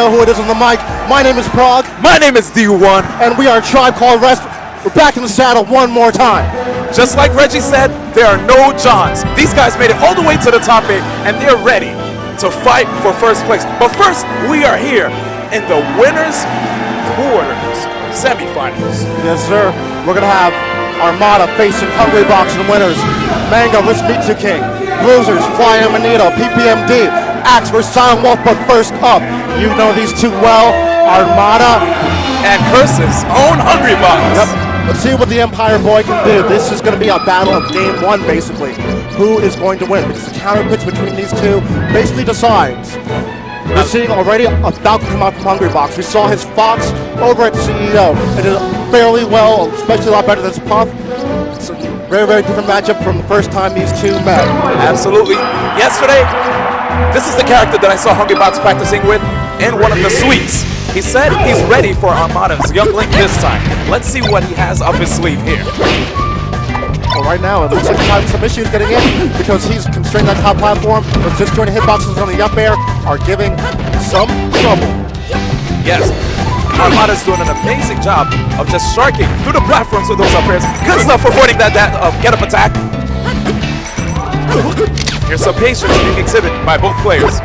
know who it is on the mic. My name is Prague. My name is D1. And we are Tribe Called Quest. We're back in the saddle one more time. Just like Reggie said, there are no Johns. These guys made it all the way to the top 8, and they're ready to fight for first place. But first, we are here in the winners' quarters, semifinals. Yes, sir. We're going to have Armada facing Hungrybox and winners. Mango vs. Mitsu King. Losers, Fly Amanito, PPMD, Axe vs. Silent Wolf. But first up, you know these two well, Armada and Curse's own Hungrybox. Yep. Let's see what the Empire Boy can do. This is going to be a battle of game one, basically. Who is going to win? Because the counter pitch between these two basically decides. We're seeing already a Falcon come out from Hungrybox. We saw his Fox over at CEO. It did fairly well, especially a lot better than his Puff. It's a very, very different matchup from the first time these two met. Absolutely. Yesterday, this is the character that I saw Hungrybox practicing with in one of the suites. He said he's ready for Armada's Young Link this time. Let's see what he has up his sleeve here. Well, right now, it looks like he's having some issues getting in because he's constrained that top platform. Those disjointed hitboxes on the up air are giving some trouble. Yes, Armada's doing an amazing job of just sharking through the platforms with those up airs. Good stuff for avoiding that get-up attack. Here's some patience being exhibited by both players.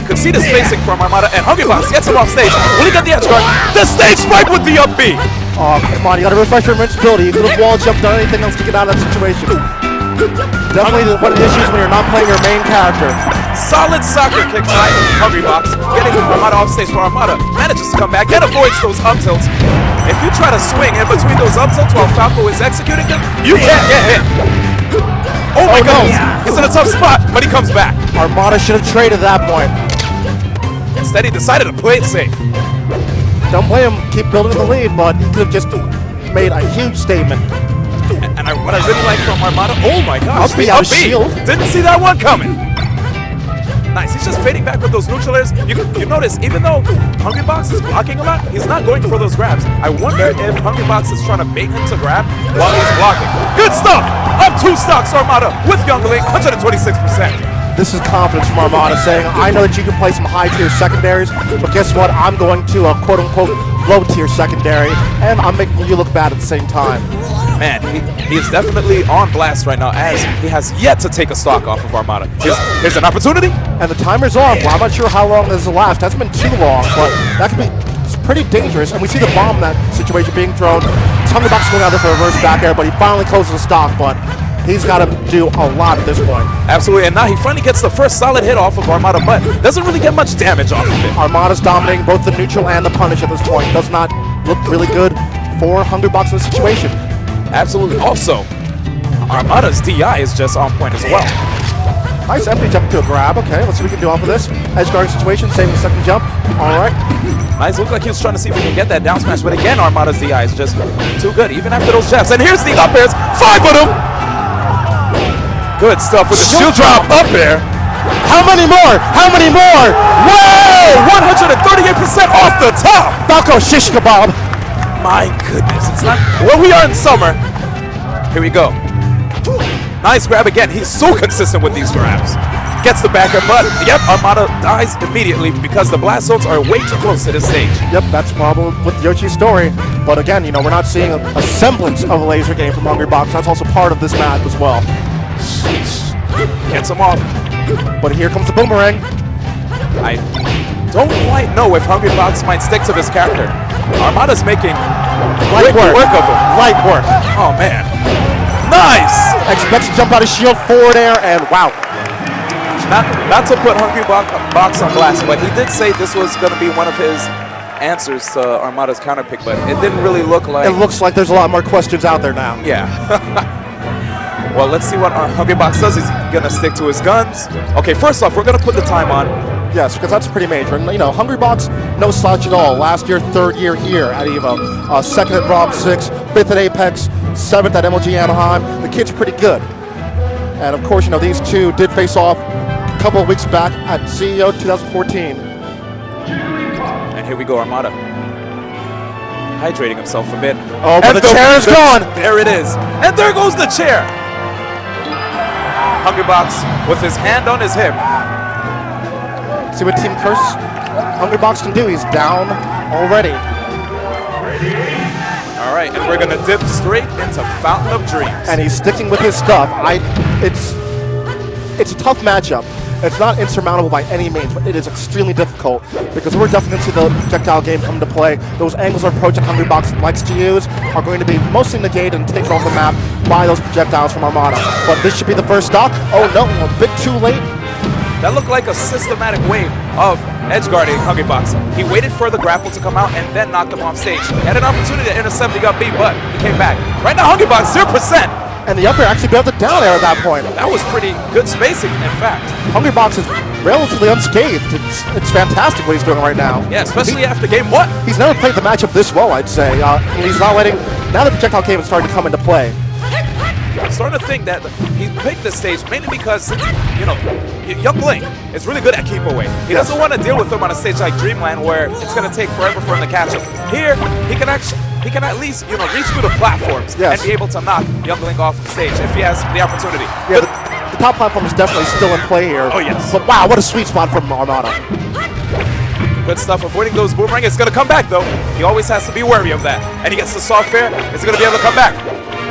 You can see the spacing from Armada, and Hungrybox gets him off stage. Will he get the edge guard? The stage swipe with the up B! Oh, come on, you gotta refresh your invincibility. You could have wall jumped on anything else to get out of that situation. Definitely one of the issues when you're not playing your main character. Solid soccer kick by Hungrybox, getting Armada off stage, where Armada manages to come back and avoids those up tilts. If you try to swing in between those up tilts while Falco is executing them, you can't get hit. Oh my goodness, he's in a tough spot, but he comes back. Armada should have traded at that point. Instead, he decided to play it safe. Don't play him, keep building the lead, but he could have just made a huge statement. And what I really like from Armada, oh my gosh, the up B. Didn't see that one coming. Nice, he's just fading back with those neutral airs. You notice, even though Hungrybox is blocking a lot, he's not going for those grabs. I wonder if Hungrybox is trying to bait him to grab while he's blocking. Good stuff! Up 2 stocks, Armada, with Young Link, 126%. This is confidence from Armada saying, I know that you can play some high-tier secondaries, but guess what? I'm going to a quote-unquote low-tier secondary, and I'm making you look bad at the same time. Man, he is definitely on blast right now, as he has yet to take a stock off of Armada. Here's an opportunity. And the timer's off. Well, I'm not sure how long this will last. That's been too long, but that could be pretty dangerous. And we see the bomb in that situation being thrown. Hungrybox going out there for a reverse back air, but he finally closes the stock, but he's got to do a lot at this point. Absolutely, and now he finally gets the first solid hit off of Armada, but doesn't really get much damage off of it. Armada's dominating both the neutral and the punish at this point. Does not look really good for Hungrybox in this situation. Absolutely. Also, Armada's DI is just on point as well. Nice empty jump to a grab. Okay, let's see what we can do off of this. Edge guarding situation, saving the second jump. All right. Nice. Looked like he was trying to see if he can get that down smash, but again, Armada's DI is just too good, even after those jabs. And here's the up airs. 5 of them! Good stuff with the shield drop up air. How many more? How many more? Whoa! 138% off the top! Falco shish kebab. My goodness, it's not. Well, we are in summer. Here we go. Nice grab again. He's so consistent with these grabs. Gets the back air, but yep, Armada dies immediately because the blast zones are way too close to this stage. Yep, that's the problem with Yoshi's story. But again, you know, we're not seeing a semblance of a laser game from Hungrybox. That's also part of this map as well. Gets him off. But here comes the boomerang. I don't quite know if Hungrybox might stick to this character. Armada's making light work of him. Light work. Oh man. Nice! Expects to jump out of shield, forward air, and wow. Not to put Hungrybox on blast, but he did say this was going to be one of his answers to Armada's counter pick, but it didn't really look like. It looks like there's a lot more questions out there now. Yeah. Well, let's see what Hungrybox does. He's going to stick to his guns. Okay, first off, we're going to put the time on. Yes, because that's pretty major. And, you know, Hungrybox, no slouch at all. Last year, 3rd year here at EVO. 2nd at ROM 6, 5th at Apex, 7th at MLG Anaheim. The kid's pretty good. And, of course, you know, these two did face off a couple of weeks back at CEO 2014. And here we go, Armada. Hydrating himself a bit. Oh, but the chair is gone. There it is. And there goes the chair. Hungrybox with his hand on his hip. See what Team Curse Hungrybox can do. He's down already. All right, and we're going to dip straight into Fountain of Dreams. And he's sticking with his stuff. It's a tough matchup. It's not insurmountable by any means, but it is extremely difficult because we're definitely going to see the projectile game come to play. Those angles of approach that Hungrybox likes to use are going to be mostly negated and taken off the map by those projectiles from Armada. But this should be the first stock. Oh no, a bit too late. That looked like a systematic way of edgeguarding Hungrybox. He waited for the grapple to come out and then knocked him off stage. He had an opportunity to intercept the up B, but he came back. Right now, Hungrybox 0%. And the up air actually got the down air at that point. That was pretty good spacing, in fact. Hungrybox is relatively unscathed. It's fantastic what he's doing right now. Yeah, especially after game 1. He's never played the matchup this well, I'd say. He's not letting. Now the projectile game is starting to come into play. I'm starting to think that he picked this stage mainly because, you know, Young Link is really good at keep away. He doesn't want to deal with him on a stage like Dreamland where it's going to take forever for him to catch him. Here, he can at least, you know, reach through the platforms and be able to knock Young Link off the stage if he has the opportunity. Yeah, the top platform is definitely still in play here. Oh, yes. But wow, what a sweet spot from Armada. Good stuff, avoiding those boomerang. It's going to come back, though. He always has to be wary of that. And he gets the soft air. Is he going to be able to come back?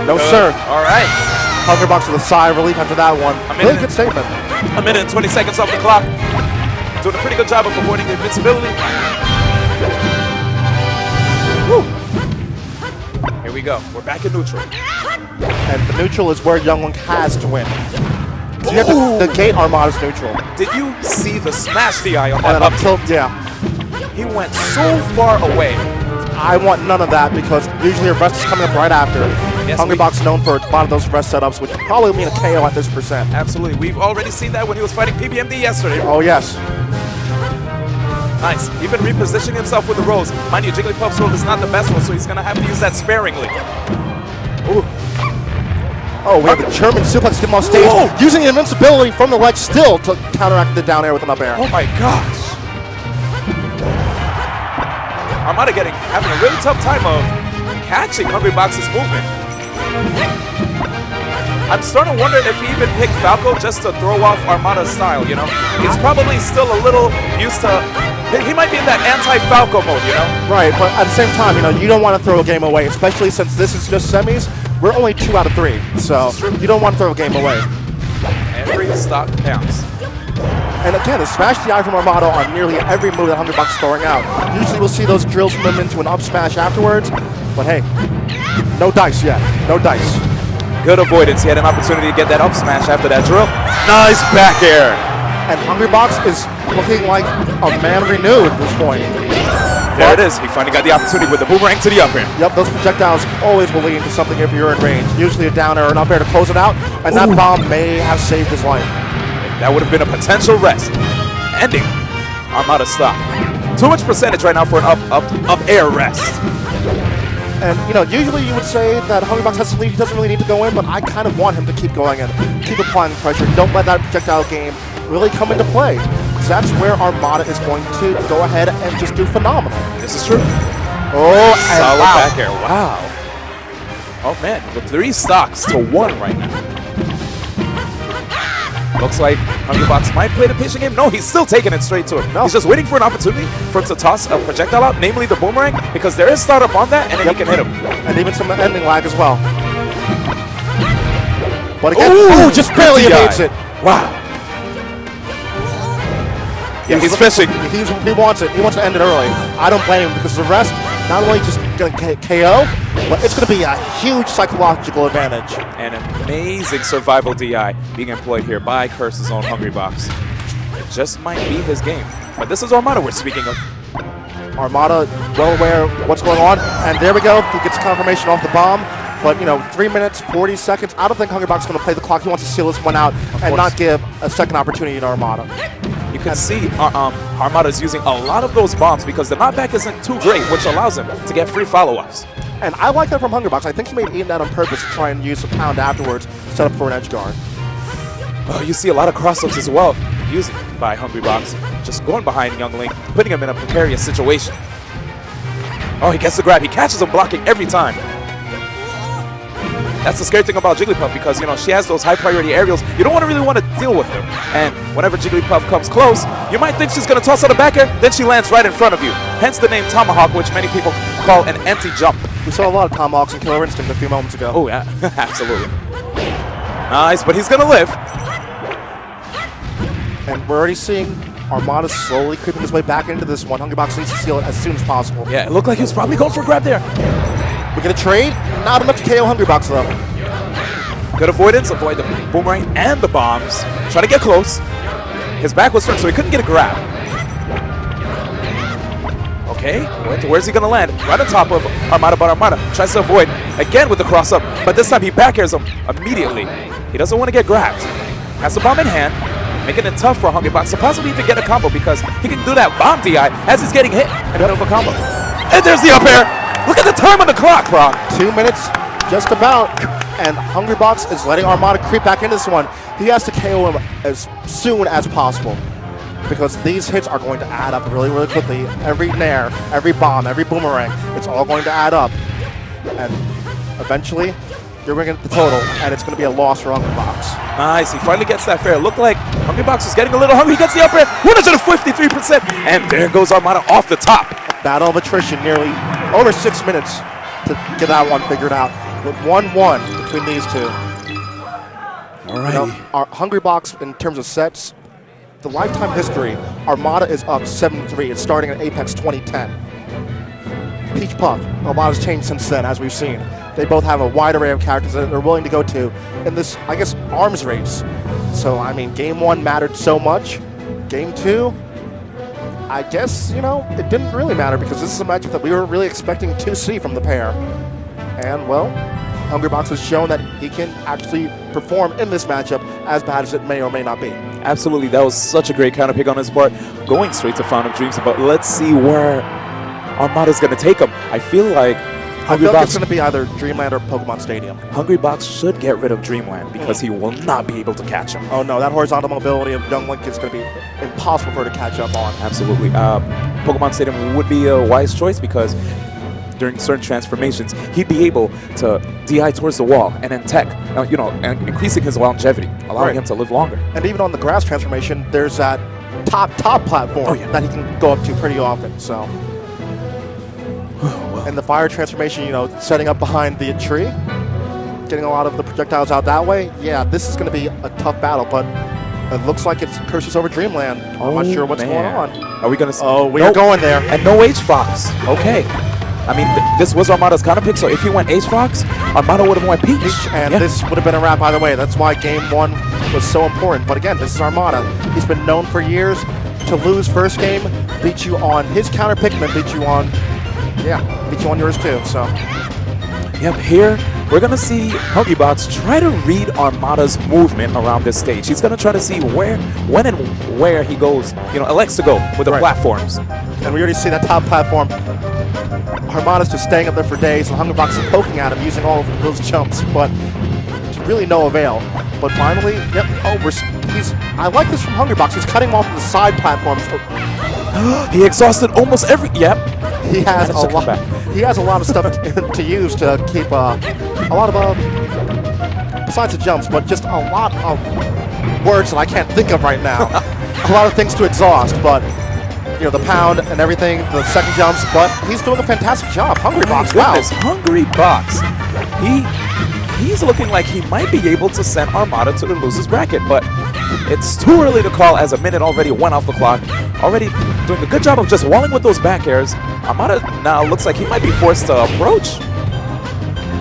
No, sir. All right. Hungrybox with a sigh of relief after that one. Really good statement. A minute and 20 seconds off the clock. Doing a pretty good job of avoiding the invincibility. Woo. Here we go. We're back in neutral. And the neutral is where Young Link has to win. So you have to negate Armada's neutral. Did you see the smash DI on that And up up tilt, yeah. He went so far away. I want none of that because usually a rest is coming up right after. Yes, Hungrybox is known for a lot of those rest setups, which probably mean a KO at this percent. Absolutely. We've already seen that when he was fighting PBMD yesterday. Oh, yes. Nice. Even repositioning himself with the rolls. Mind you, Jigglypuff's roll is not the best one, so he's going to have to use that sparingly. Ooh. Oh, we have the German suplex to him off stage, using invincibility from the ledge still to counteract the down air with an up air. Oh my gosh. Armada having a really tough time of catching Hungrybox's movement. I'm starting to wonder if he even picked Falco just to throw off Armada's style, you know? He's probably still a little used to... He might be in that anti-Falco mode, you know? Right, but at the same time, you know, you don't want to throw a game away, especially since this is just semis. We're only 2 out of 3, so you don't want to throw a game away. Every stock counts. And again, a smash DI from Armada on nearly every move that Hungrybox is throwing out. Usually we'll see those drills from him into an up smash afterwards, but hey, no dice yet, no dice. Good avoidance. He had an opportunity to get that up smash after that drill. Nice back air. And Hungrybox is looking like a man renewed at this point. There it is. He finally got the opportunity with the boomerang to the up air. Yep, those projectiles always will lead into something if you're in range. Usually a down air or an up air to close it out, and that bomb may have saved his life. That would have been a potential rest. Ending Armada's stock. Too much percentage right now for an up air rest. And, you know, usually you would say that Hungrybox has to lead, he doesn't really need to go in, but I kind of want him to keep going and keep applying pressure. Don't let that projectile game really come into play. Because that's where Armada is going to go ahead and just do phenomenal. This is true. Oh, and solid wow. back air. Wow. Oh, man. With 3 stocks to 1 right now. Looks like Hungrybox might play the pitching game. No, he's still taking it straight to him. No. He's just waiting for an opportunity for him to toss a projectile out, namely the boomerang, because there is startup on that, and then he can hit him. And even some ending lag as well. But again, just barely evades it. Wow. Yeah, he's fishing. He wants it. He wants to end it early. I don't blame him because the rest, not only just going to KO, but it's going to be a huge psychological advantage. An amazing survival DI being employed here by Curse's own Hungrybox. It just might be his game. But this is Armada we're speaking of. Armada well aware of what's going on. And there we go. He gets confirmation off the bomb. But, you know, 3 minutes, 40 seconds. I don't think Hungrybox is going to play the clock. He wants to seal this one out and not give a second opportunity to Armada. You can see Armada is using a lot of those bombs because the knockback isn't too great, which allows him to get free follow-ups. And I like that from Hungrybox. I think he may have eaten that on purpose to try and use a pound afterwards, set up for an edge guard. Oh, you see a lot of cross-ups as well used by Hungrybox. Just going behind Young Link, putting him in a precarious situation. Oh, he gets the grab. He catches him blocking every time. That's the scary thing about Jigglypuff because, you know, she has those high priority aerials. You don't really want to deal with them. And whenever Jigglypuff comes close, you might think she's going to toss out a back air, then she lands right in front of you. Hence the name Tomahawk, which many people call an empty jump. We saw a lot of Tomahawks in Killer Instinct a few moments ago. Oh, yeah, absolutely. Nice, but he's going to live. And we're already seeing Armada slowly creeping his way back into this one. Hungrybox needs to steal it as soon as possible. Yeah, it looked like he was probably going for a grab there. We're going to trade. Not enough to KO Hungrybox, though. Good avoidance, avoid the boomerang and the bombs. Try to get close. His back was turned, so he couldn't get a grab. Okay, where's he going to land? Right on top of Armada, but Armada tries to avoid again with the cross up, but this time he back airs him immediately. He doesn't want to get grabbed. Has the bomb in hand, making it tough for Hungrybox to possibly even get a combo because he can do that bomb DI as he's getting hit and then over combo. And there's the up air. Look at the time on the clock, Brock. 2 minutes, just about. And Hungrybox is letting Armada creep back into this one. He has to KO him as soon as possible because these hits are going to add up really, really quickly. Every nair, every bomb, every boomerang, it's all going to add up. And eventually, you're going to get the total, and it's going to be a loss for Hungrybox. Nice, he finally gets that fair. Looked like Hungrybox was getting a little hungry. He gets the up air, 153%, and there goes Armada off the top. Battle of attrition, nearly over 6 minutes to get that one figured out. With 1-1 between these two. All right. Now, our Hungrybox, in terms of sets, the lifetime history, Armada is up 7-3. It's starting at Apex 2010. Peach Puff, a lot has changed since then, as we've seen. They both have a wide array of characters that they're willing to go to in this, I guess, arms race. So, I mean, Game 1 mattered so much. Game 2, I guess, you know, it didn't really matter because this is a matchup that we were really expecting to see from the pair. And, well, Hungrybox has shown that he can actually perform in this matchup as bad as it may or may not be. Absolutely, that was such a great counter pick on his part. Going straight to Fountain of Dreams, but let's see where Armada's going to take him. I feel like I feel like it's going to be either Dreamland or Pokemon Stadium. Hungrybox should get rid of Dreamland because he will not be able to catch him. Oh no, that horizontal mobility of Young Link is going to be impossible for her to catch up on. Absolutely. Pokemon Stadium would be a wise choice because during certain transformations, he'd be able to DI towards the wall and then tech, you know, and increasing his longevity, allowing him to live longer. And even on the grass transformation, there's that top platform that he can go up to pretty often. So, and the fire transformation, you know, setting up behind the tree, getting a lot of the projectiles out that way. Yeah, this is going to be a tough battle, but it looks like it's Curses over Dreamland. I'm not sure what's going on. Are we going to? Oh, we are going there. And no H-Fox. Okay. I mean, this was Armada's counter pick, so if he went H-Fox, Armada would have went Peach. And this would have been a wrap either way. That's why Game 1 was so important. But again, this is Armada. He's been known for years to lose first game, beat you on his counter pick, and then beat you on yours too. So, yep, here we're going to see Hungrybox try to read Armada's movement around this stage. He's going to try to see when and where he goes, you know, elects to go with the platforms. And we already see that top platform. Armada's just staying up there for days, and Hungrybox is poking at him using all of those jumps, but to really no avail. But finally, yep, I like this from Hungrybox. He's cutting off the side platforms. He exhausted almost every, He has a lot. He has a lot of stuff to use to keep a lot of besides the jumps, but just a lot of words that I can't think of right now. A lot of things to exhaust, but you know, the pound and everything, the second jumps, but he's doing a fantastic job. Hungrybox, wow. Hungrybox. He's looking like he might be able to send Armada to the loser's bracket, but it's too early to call as a minute already went off the clock. Already doing a good job of just walling with those back airs. Armada now looks like he might be forced to approach.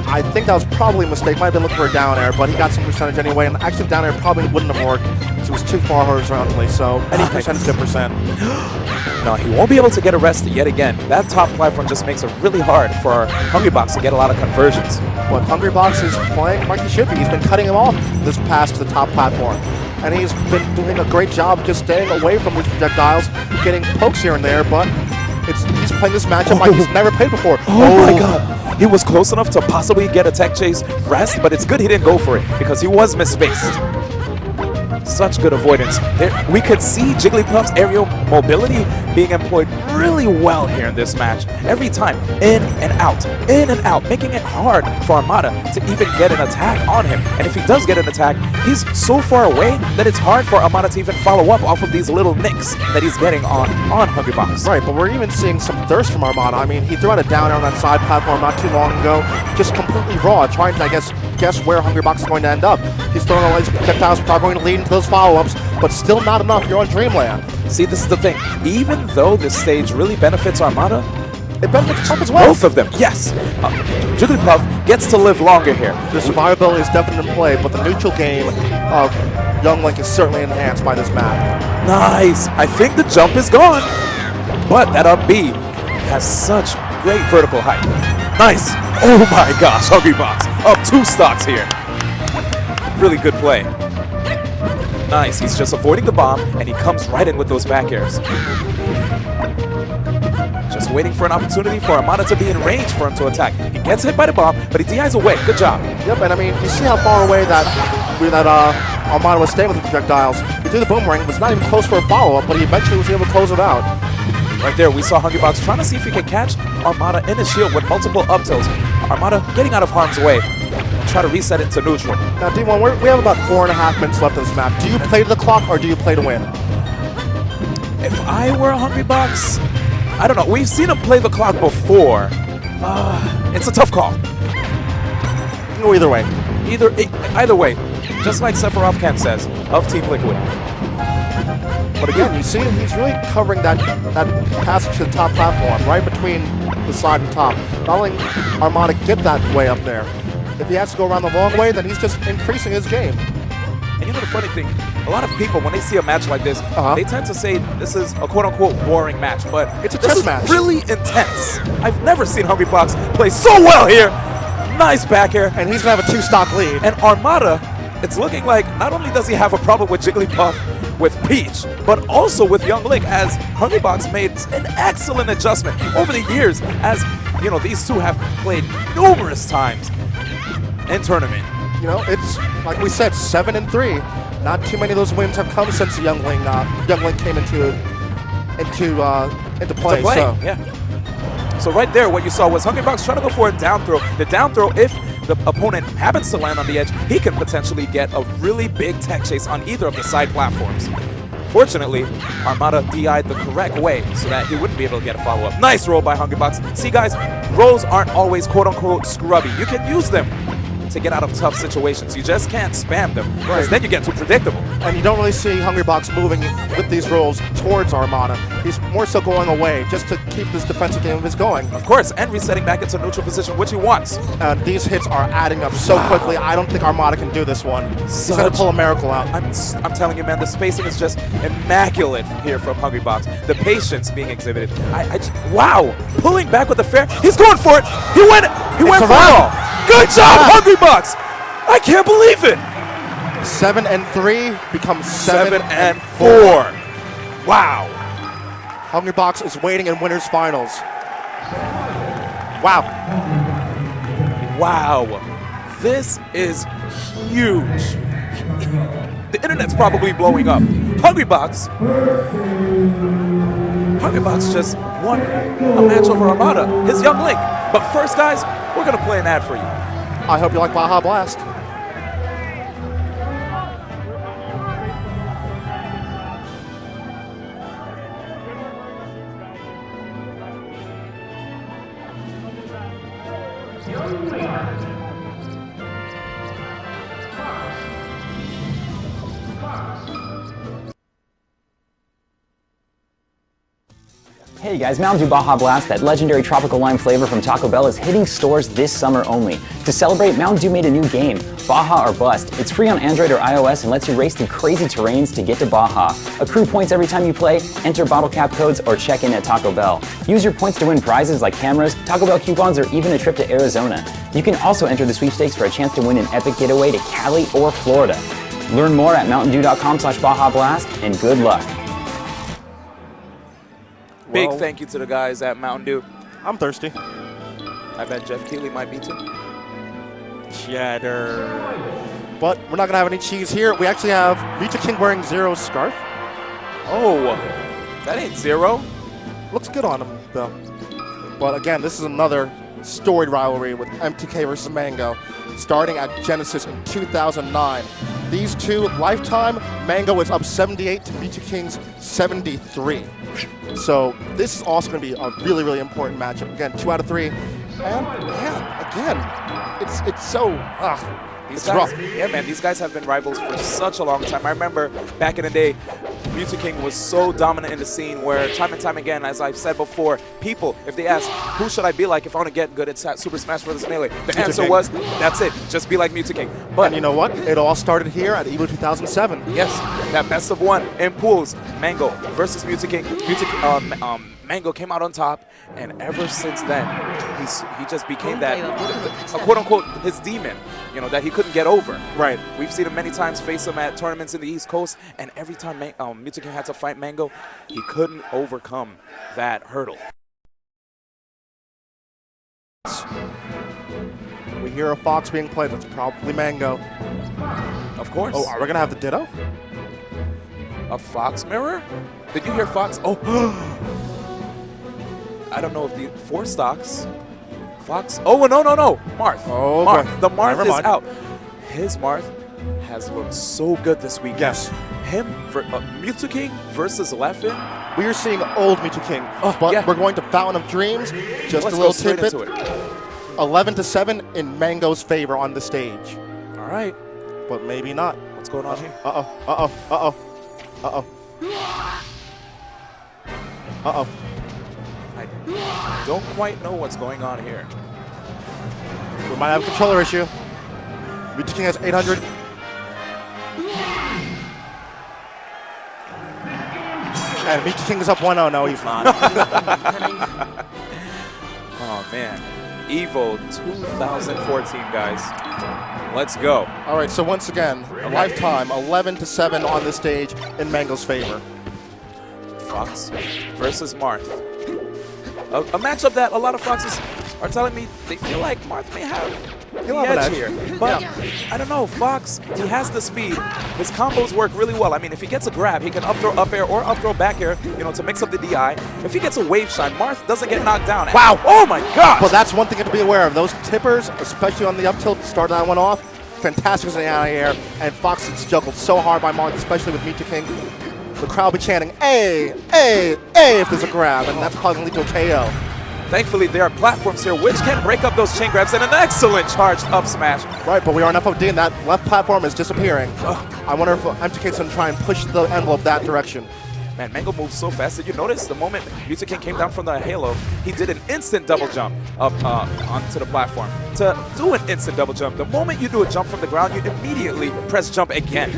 I think that was probably a mistake. Might have been looking for a down air, but he got some percentage anyway, and actually down air probably wouldn't have worked because it was too far horizontally, so any percent is a good percent. No, he won't be able to get arrested yet again. That top platform just makes it really hard for Hungrybox to get a lot of conversions. But Hungrybox is playing like he should be. He's been cutting him off this past the top platform. And he's been doing a great job just staying away from these projectiles, getting pokes here and there, but he's playing this matchup like he's never played before. Oh my god. He was close enough to possibly get a tech chase rest, but it's good he didn't go for it because he was misspaced. Such good avoidance. We could see Jigglypuff's aerial mobility being employed really well here in this match. Every time, in and out, making it hard for Armada to even get an attack on him. And if he does get an attack, he's so far away that it's hard for Armada to even follow up off of these little nicks that he's getting on Hungrybox. Right, but we're even seeing some thirst from Armada. I mean, he threw out a down air on that side platform not too long ago, just completely raw, trying to, I guess where Hungrybox is going to end up. He's throwing all these projectiles, which are going to lead into those follow-ups, but still not enough. You're on Dreamland. See, this is the thing. Even though this stage really benefits Armada, it benefits Puff as well. Both of them, yes. Jigglypuff gets to live longer here. The survivability is definitely in play, but the neutral game of Young Link is certainly enhanced by this map. Nice. I think the jump is gone, but that up B has such great vertical height. Nice. Oh my gosh, Hungrybox up 2 stocks here. Really good play. Nice. He's just avoiding the bomb, and he comes right in with those back airs. Just waiting for an opportunity for Armada to be in range for him to attack. He gets hit by the bomb, but he DIs away. Good job. Yep, and I mean, you see how far away that Armada was staying with the projectiles. He threw the boomerang, was not even close for a follow-up, but he eventually was able to close it out. Right there, we saw Hungrybox trying to see if he could catch Armada in his shield with multiple up tilts. Armada getting out of harm's way. Try to reset it to neutral. Now, D1, we have about 4.5 minutes left in this map. Do you play to the clock or do you play to win? If I were a Hungrybox, I don't know. We've seen him play the clock before. It's a tough call. You can go either way. Either way, just like Sephiroth Kent says of Team Liquid. But again, you see he's really covering that passage to the top platform, right between the side and top. Not letting Armada get that way up there. If he has to go around the long way, then he's just increasing his game. And you know the funny thing, a lot of people, when they see a match like this, they tend to say this is a quote-unquote boring match, but it's a chess match. Really intense. I've never seen Hungrybox play so well here. Nice back air. And he's going to have a 2-stock lead. And Armada, it's looking like not only does he have a problem with Jigglypuff, with Peach, but also with Young Link, as Hungrybox made an excellent adjustment over the years, as you know, these two have played numerous times in tournament. You know, it's like we said, 7-3. Not too many of those wins have come since Young Link came into play. So. Yeah. So right there, what you saw was Hungrybox trying to go for a down throw. The down throw, if the opponent happens to land on the edge, he can potentially get a really big tech chase on either of the side platforms. Fortunately, Armada DI'd the correct way so that he wouldn't be able to get a follow-up. Nice roll by Hungrybox. See, guys, rolls aren't always quote-unquote scrubby. You can use them to get out of tough situations. You just can't spam them, because then you get too predictable. And you don't really see Hungrybox moving with these rolls towards Armada. He's more so going away just to keep this defensive game of his going. Of course, and resetting back into neutral position, which he wants. And these hits are adding up so quickly. I don't think Armada can do this one. He's going to pull a miracle out. I'm telling you, man, the spacing is just immaculate here from Hungrybox. The patience being exhibited. Wow, pulling back with the fair. He's going for it. He went for it all. Good job, Hungrybox! I can't believe it! 7-3 becomes 7-4. Wow. Hungrybox is waiting in winners finals. Wow. Wow. This is huge. The internet's probably blowing up. Hungrybox just won a match over Armada, his Young Link. But first, guys, we're going to play an ad for you. I hope you like Baja Blast. Hey guys, Mountain Dew Baja Blast, that legendary tropical lime flavor from Taco Bell, is hitting stores this summer only. To celebrate, Mountain Dew made a new game, Baja or Bust. It's free on Android or iOS and lets you race through crazy terrains to get to Baja. Accrue points every time you play, enter bottle cap codes, or check in at Taco Bell. Use your points to win prizes like cameras, Taco Bell coupons, or even a trip to Arizona. You can also enter the sweepstakes for a chance to win an epic getaway to Cali or Florida. Learn more at mountaindew.com/Baja Blast, and good luck. Big thank you to the guys at Mountain Dew. I'm thirsty. I bet Jeff Keighley might be too. Cheddar. But we're not going to have any cheese here. We actually have Mewtwo King wearing Zero's scarf. Oh, that ain't Zero. Looks good on him, though. But again, this is another storied rivalry with MTK versus Mango, starting at Genesis in 2009. These two, lifetime, Mango is up 78 to Mewtwo King's 73. So this is also going to be a really, really important matchup. Again, 2 out of 3. And yeah, again, it's so, These it's guys, rough. yeah, man, these guys have been rivals for such a long time. I remember back in the day, Mewtwo King was so dominant in the scene where time and time again, as I've said before, people, if they ask, who should I be like if I want to get good at Super Smash Bros. Melee? The answer King. was, that's it, just be like Mewtwo King. But And you know what? It all started here at EVO 2007. yes, that best of one in pools, Mango versus Mewtwo King. Mango came out on top, and ever since then, he just became that, quote-unquote, his demon, you know, that he couldn't get over. Right. We've seen him many times face him at tournaments in the East Coast, and every time Mewtwo King had to fight Mango, he couldn't overcome that hurdle. We hear a fox being played. That's probably Mango. Of course. Oh, are we going to have the Ditto? A Fox mirror? Did you hear Fox? Oh, I don't know if the 4 stocks. Fox. Oh, no. Marth. Oh, Marth. boy. The Marth Never is mind. out. His Marth has looked so good this weekend. Yes. Him, Mewtwo King versus Leffen. We are seeing old Mewtwo King, Oh, but yeah. we're going to Fountain of Dreams. Just Let's a go little straight tidbit. into it. 11-7 in Mango's favor on the stage, All right. but maybe not. What's going on here? I don't quite know what's going on here. We might have a controller issue. Mewtwo King has 800. And Mewtwo King is up 1-0. No, he's not. Oh, man. EVO 2014, guys. Let's go. All right, so once again, a lifetime 11-7 on the stage in Mango's favor. Fox versus Marth. A matchup that a lot of Foxes are telling me they feel like Marth may have the He'll have an edge edge. here. But I don't know, Fox, he has the speed. His combos work really well. I mean, if he gets a grab, he can up throw up air or up throw back air, you know, to mix up the DI. If he gets a wave shine, Marth doesn't get knocked down. Wow. Oh my gosh! But that's one thing to be aware of. Those tippers, especially on the up tilt, to start that one off, fantastic in the air. And Fox is juggled so hard by Marth, especially with Mewtwo King. The crowd will be chanting, "A, A, A!" if there's a grab, and that's probably going to lead to a KO. Thankfully, there are platforms here which can break up those chain grabs and an excellent charged up smash. Right, but we are in FOD, and that left platform is disappearing. I wonder if MTK's going to try and push the envelope that direction. Man, Mango moves so fast. Did you notice the moment Mewtwo King came down from the Halo, he did an instant double jump up onto the platform. To do an instant double jump, the moment you do a jump from the ground, you immediately press jump again.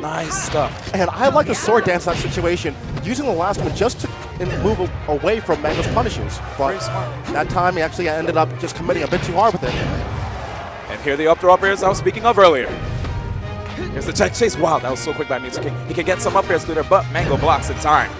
Nice stuff. And I like the sword dance in that situation, using the last one just to move away from Mango's punishes. But Very smart. that time he actually ended up just committing a bit too hard with it. And here the up throw up airs I was speaking of earlier. Here's the check chase. Wow, that was so quick by Mewtwo King. He can get some up airs through there, but Mango blocks in time.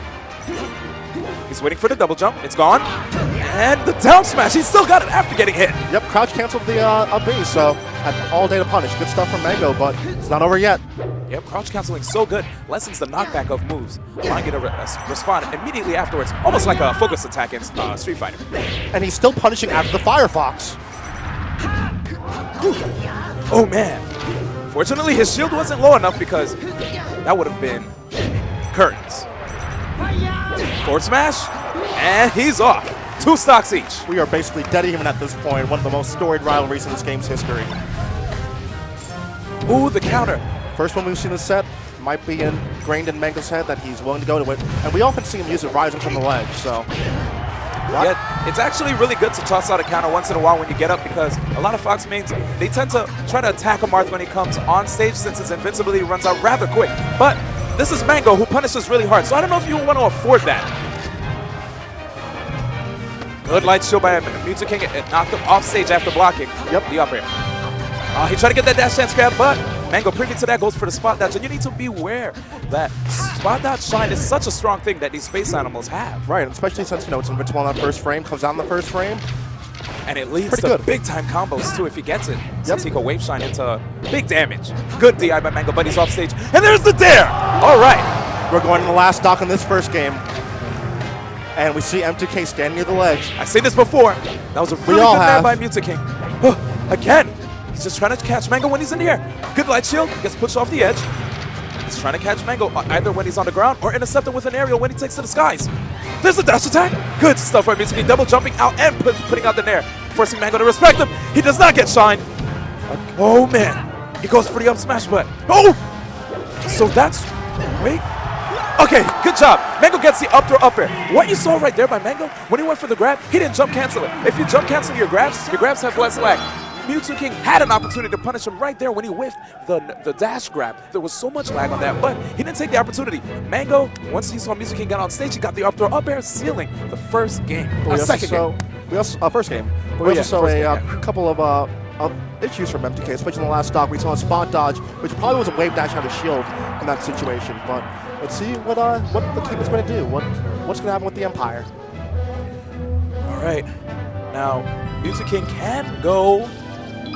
He's waiting for the double jump. It's gone. And the down smash. He still got it after getting hit. Yep, crouch canceled the up B, so had all day to punish. Good stuff from Mango, but it's not over yet. Yep, crouch canceling so good. Lessens the knockback of moves, allowing you to respond immediately afterwards, almost like a focus attack in Street Fighter. And he's still punishing after the Firefox. Oh man. Fortunately, his shield wasn't low enough because that would have been curtains. Forward smash, and he's off. 2 stocks each. We are basically dead even at this point. One of the most storied rivalries in this game's history. Ooh, the counter. First one we've seen this set might be ingrained in Mango's head that he's willing to go to it. And we often see him use it rising from the ledge, so. Yeah, it's actually really good to toss out a counter once in a while when you get up because a lot of Fox mains, they tend to try to attack a Marth when he comes on stage since his invincibility runs out rather quick. But this is Mango who punishes really hard, so I don't know if you want to afford that. Good light show by Mewtwo King. It knocked him off stage after blocking. Yep. The up air. He tried to get that dash dance grab, but Mango previous to that goes for the spot dodge. And you need to beware that spot dodge shine is such a strong thing that these space animals have. Right, especially since, you know, it's invincible on that first frame, comes down the first frame. And it leads Pretty to good. big-time combos, too, if he gets it. Yep. Satiko Wave Shine into big damage. Good DI by Mango, but he's off stage. And there's the dare! All right. We're going to the last stock in this first game. And we see M2K standing near the ledge. I've seen this before. That was a really all good dare have. by Mutaking. Again, he's just trying to catch Mango when he's in the air. Good light shield, gets pushed off the edge. He's trying to catch Mango either when he's on the ground or intercept him with an aerial when he takes to the skies. There's a dash attack. Good stuff by Mutaking, double jumping out and putting out the nair, forcing Mango to respect him. He does not get shined. Oh man, he goes for the up smash, but oh! So that's, wait. Okay, good job. Mango gets the up throw up air. What you saw right there by Mango, when he went for the grab, he didn't jump cancel it. If you jump cancel your grabs have less lag. Mewtwo had an opportunity to punish him right there when he whiffed the dash grab. There was so much lag on that, but he didn't take the opportunity. Mango, once he saw Mewtwo get on stage, he got the up throw up air, sealing the first game. Second game. We also, first game. We yeah, also saw first a game, yeah. couple of issues from MTK, especially in the last stock. We saw a spot dodge, which probably was a wave dash out of shield in that situation. But let's see what the team is going to do. What's going to happen with the Empire? All right. Now, Mewtwo can go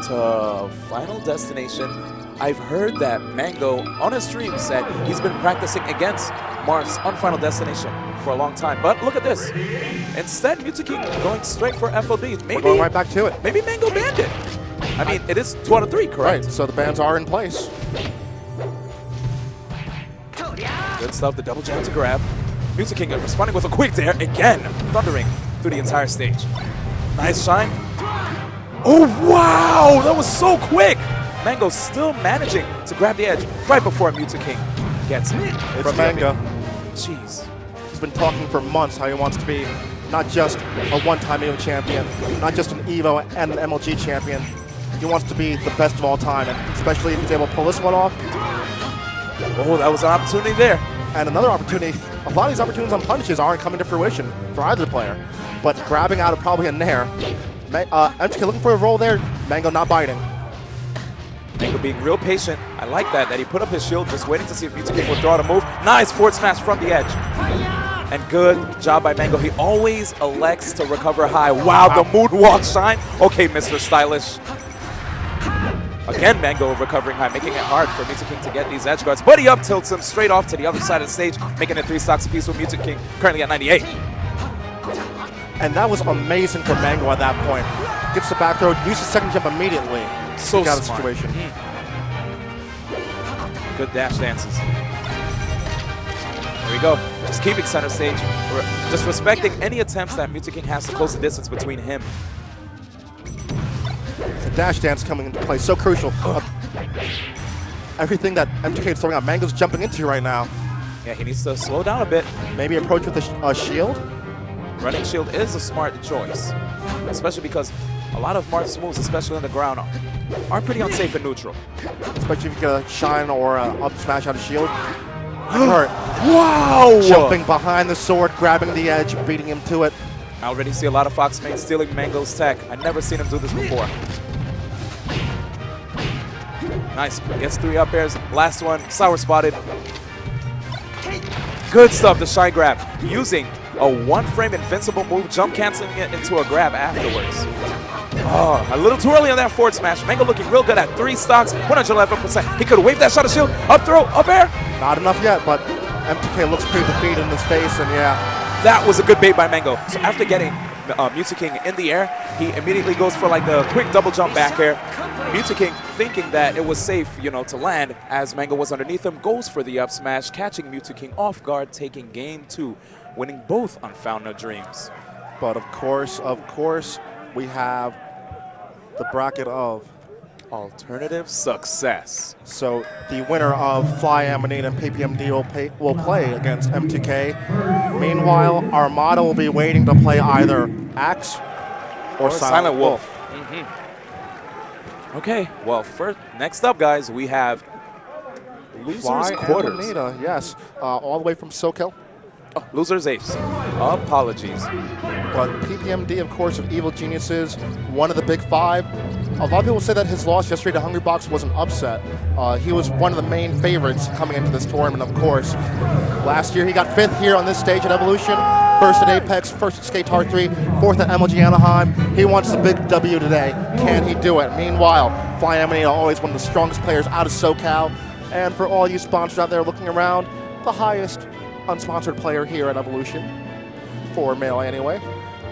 to Final Destination. I've heard that Mango on his stream said he's been practicing against Marth on Final Destination for a long time. But look at this. Instead, Mewtwo going straight for FLB. We're going right back to it. Maybe Mango banned it. I mean, it is 2 out of 3, correct? Right, so the bans are in place. Good stuff, the double jump to grab. Mewtwo responding with a quick dare, again, thundering through the entire stage. Nice shine. Oh, wow, that was so quick. Mango still managing to grab the edge right before Mewtwo gets it. It's Mango. Jeez. He's been talking for months how he wants to be not just a one-time EVO champion, not just an EVO and an MLG champion. He wants to be the best of all time, and especially if he's able to pull this one off. Oh, that was an opportunity there. And another opportunity, a lot of these opportunities on punishes aren't coming to fruition for either player, but grabbing out of probably a nair. MTK looking for a roll there, Mango not biting. Mango being real patient. I like that he put up his shield, just waiting to see if Mewtwo will throw out a move. Nice forward smash from the edge. And good job by Mango. He always elects to recover high. Wow, the moonwalk shine. Okay, Mr. Stylish. Again, Mango recovering high, making it hard for Mewtwo to get these edge guards. But he up tilts him straight off to the other side of the stage, making it 3 stocks apiece with Mewtwo currently at 98. And that was amazing for Mango at that point. Gets the back throw, uses second jump immediately. So got smart. the situation. Good dash dances. There we go. Just keeping center stage. Just respecting any attempts that Mewtwo has to close the distance between him. The dash dance coming into play, so crucial. Everything that MTK is throwing out, Mango's jumping into right now. Yeah, he needs to slow down a bit. Maybe approach with a shield. Running shield is a smart choice, especially because a lot of Marth's moves, especially on the ground, are pretty unsafe and neutral. Especially if you get a shine or a up smash out of shield. Hurt. Wow! Jumping behind the sword, grabbing the edge, beating him to it. I already see a lot of Fox mains stealing Mango's tech. I've never seen him do this before. Nice, gets 3 up airs. Last one, sour spotted. Good stuff, the shy grab. Using a 1-frame invincible move, jump canceling it into a grab afterwards. Oh, a little too early on that forward smash. Mango looking real good at 3 stocks, 111%. He could wave that shot of shield, up throw, up air. Not enough yet, but MTK looks pretty defeated in his face, and yeah. That was a good bait by Mango. So after getting Mewtwo in the air, he immediately goes for like the quick double jump back air. Mewtwo thinking that it was safe, to land as Mango was underneath him, goes for the up smash, catching Mewtwo off guard, taking game 2, winning both on Fountain of Dreams. But of course, we have the bracket of Alternative success. So the winner of Fly Amanita and PPMD will play against MTK. Meanwhile, Armada will be waiting to play either Axe or Silent Wolf. Okay, well, next up, guys, we have Losers Fly Quarters. Amanita, yes. All the way from SoCal. Oh, loser's ace. Apologies. But PPMD, of course, of Evil Geniuses, one of the big five. A lot of people say that his loss yesterday to Hungrybox was an upset. He was one of the main favorites coming into this tournament, of course. Last year, he got 5th here on this stage at Evolution, 1st at Apex, 1st at Skate 3, 4th at MLG Anaheim. He wants the big W today. Can he do it? Meanwhile, Fly Amanita, always one of the strongest players out of SoCal. And for all you sponsors out there looking around, the highest unsponsored player here at Evolution, for male anyway.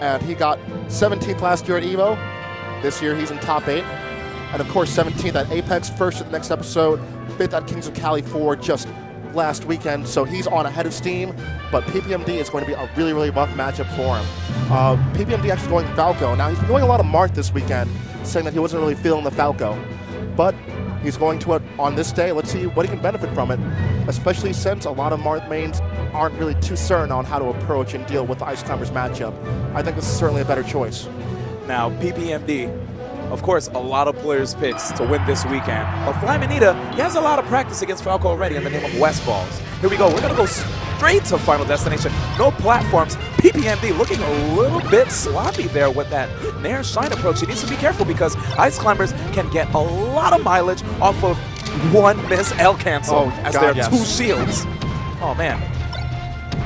And he got 17th last year at EVO. This year he's in top 8. And of course 17th at Apex, 1st at the next episode, 5th at Kings of Cali 4 just last weekend. So he's on ahead of steam, but PPMD is going to be a really, really rough matchup for him. PPMD actually going Falco. Now he's been going a lot of Marth this weekend, saying that he wasn't really feeling the Falco. But he's going to it on this day. Let's see what he can benefit from it, especially since a lot of Marth mains aren't really too certain on how to approach and deal with the Ice Climbers matchup. I think this is certainly a better choice. Now, PPMD, of course, a lot of players picks to win this weekend. But Fly Amanita, he has a lot of practice against Falco already in the name of West Balls. Here we go. We're going to go straight to Final Destination. No platforms. PPMD looking a little bit sloppy there with that Nair Shine approach. He needs to be careful because Ice Climbers can get a lot of mileage off of one miss L cancel as God, there are yes. 2 shields. Oh, man.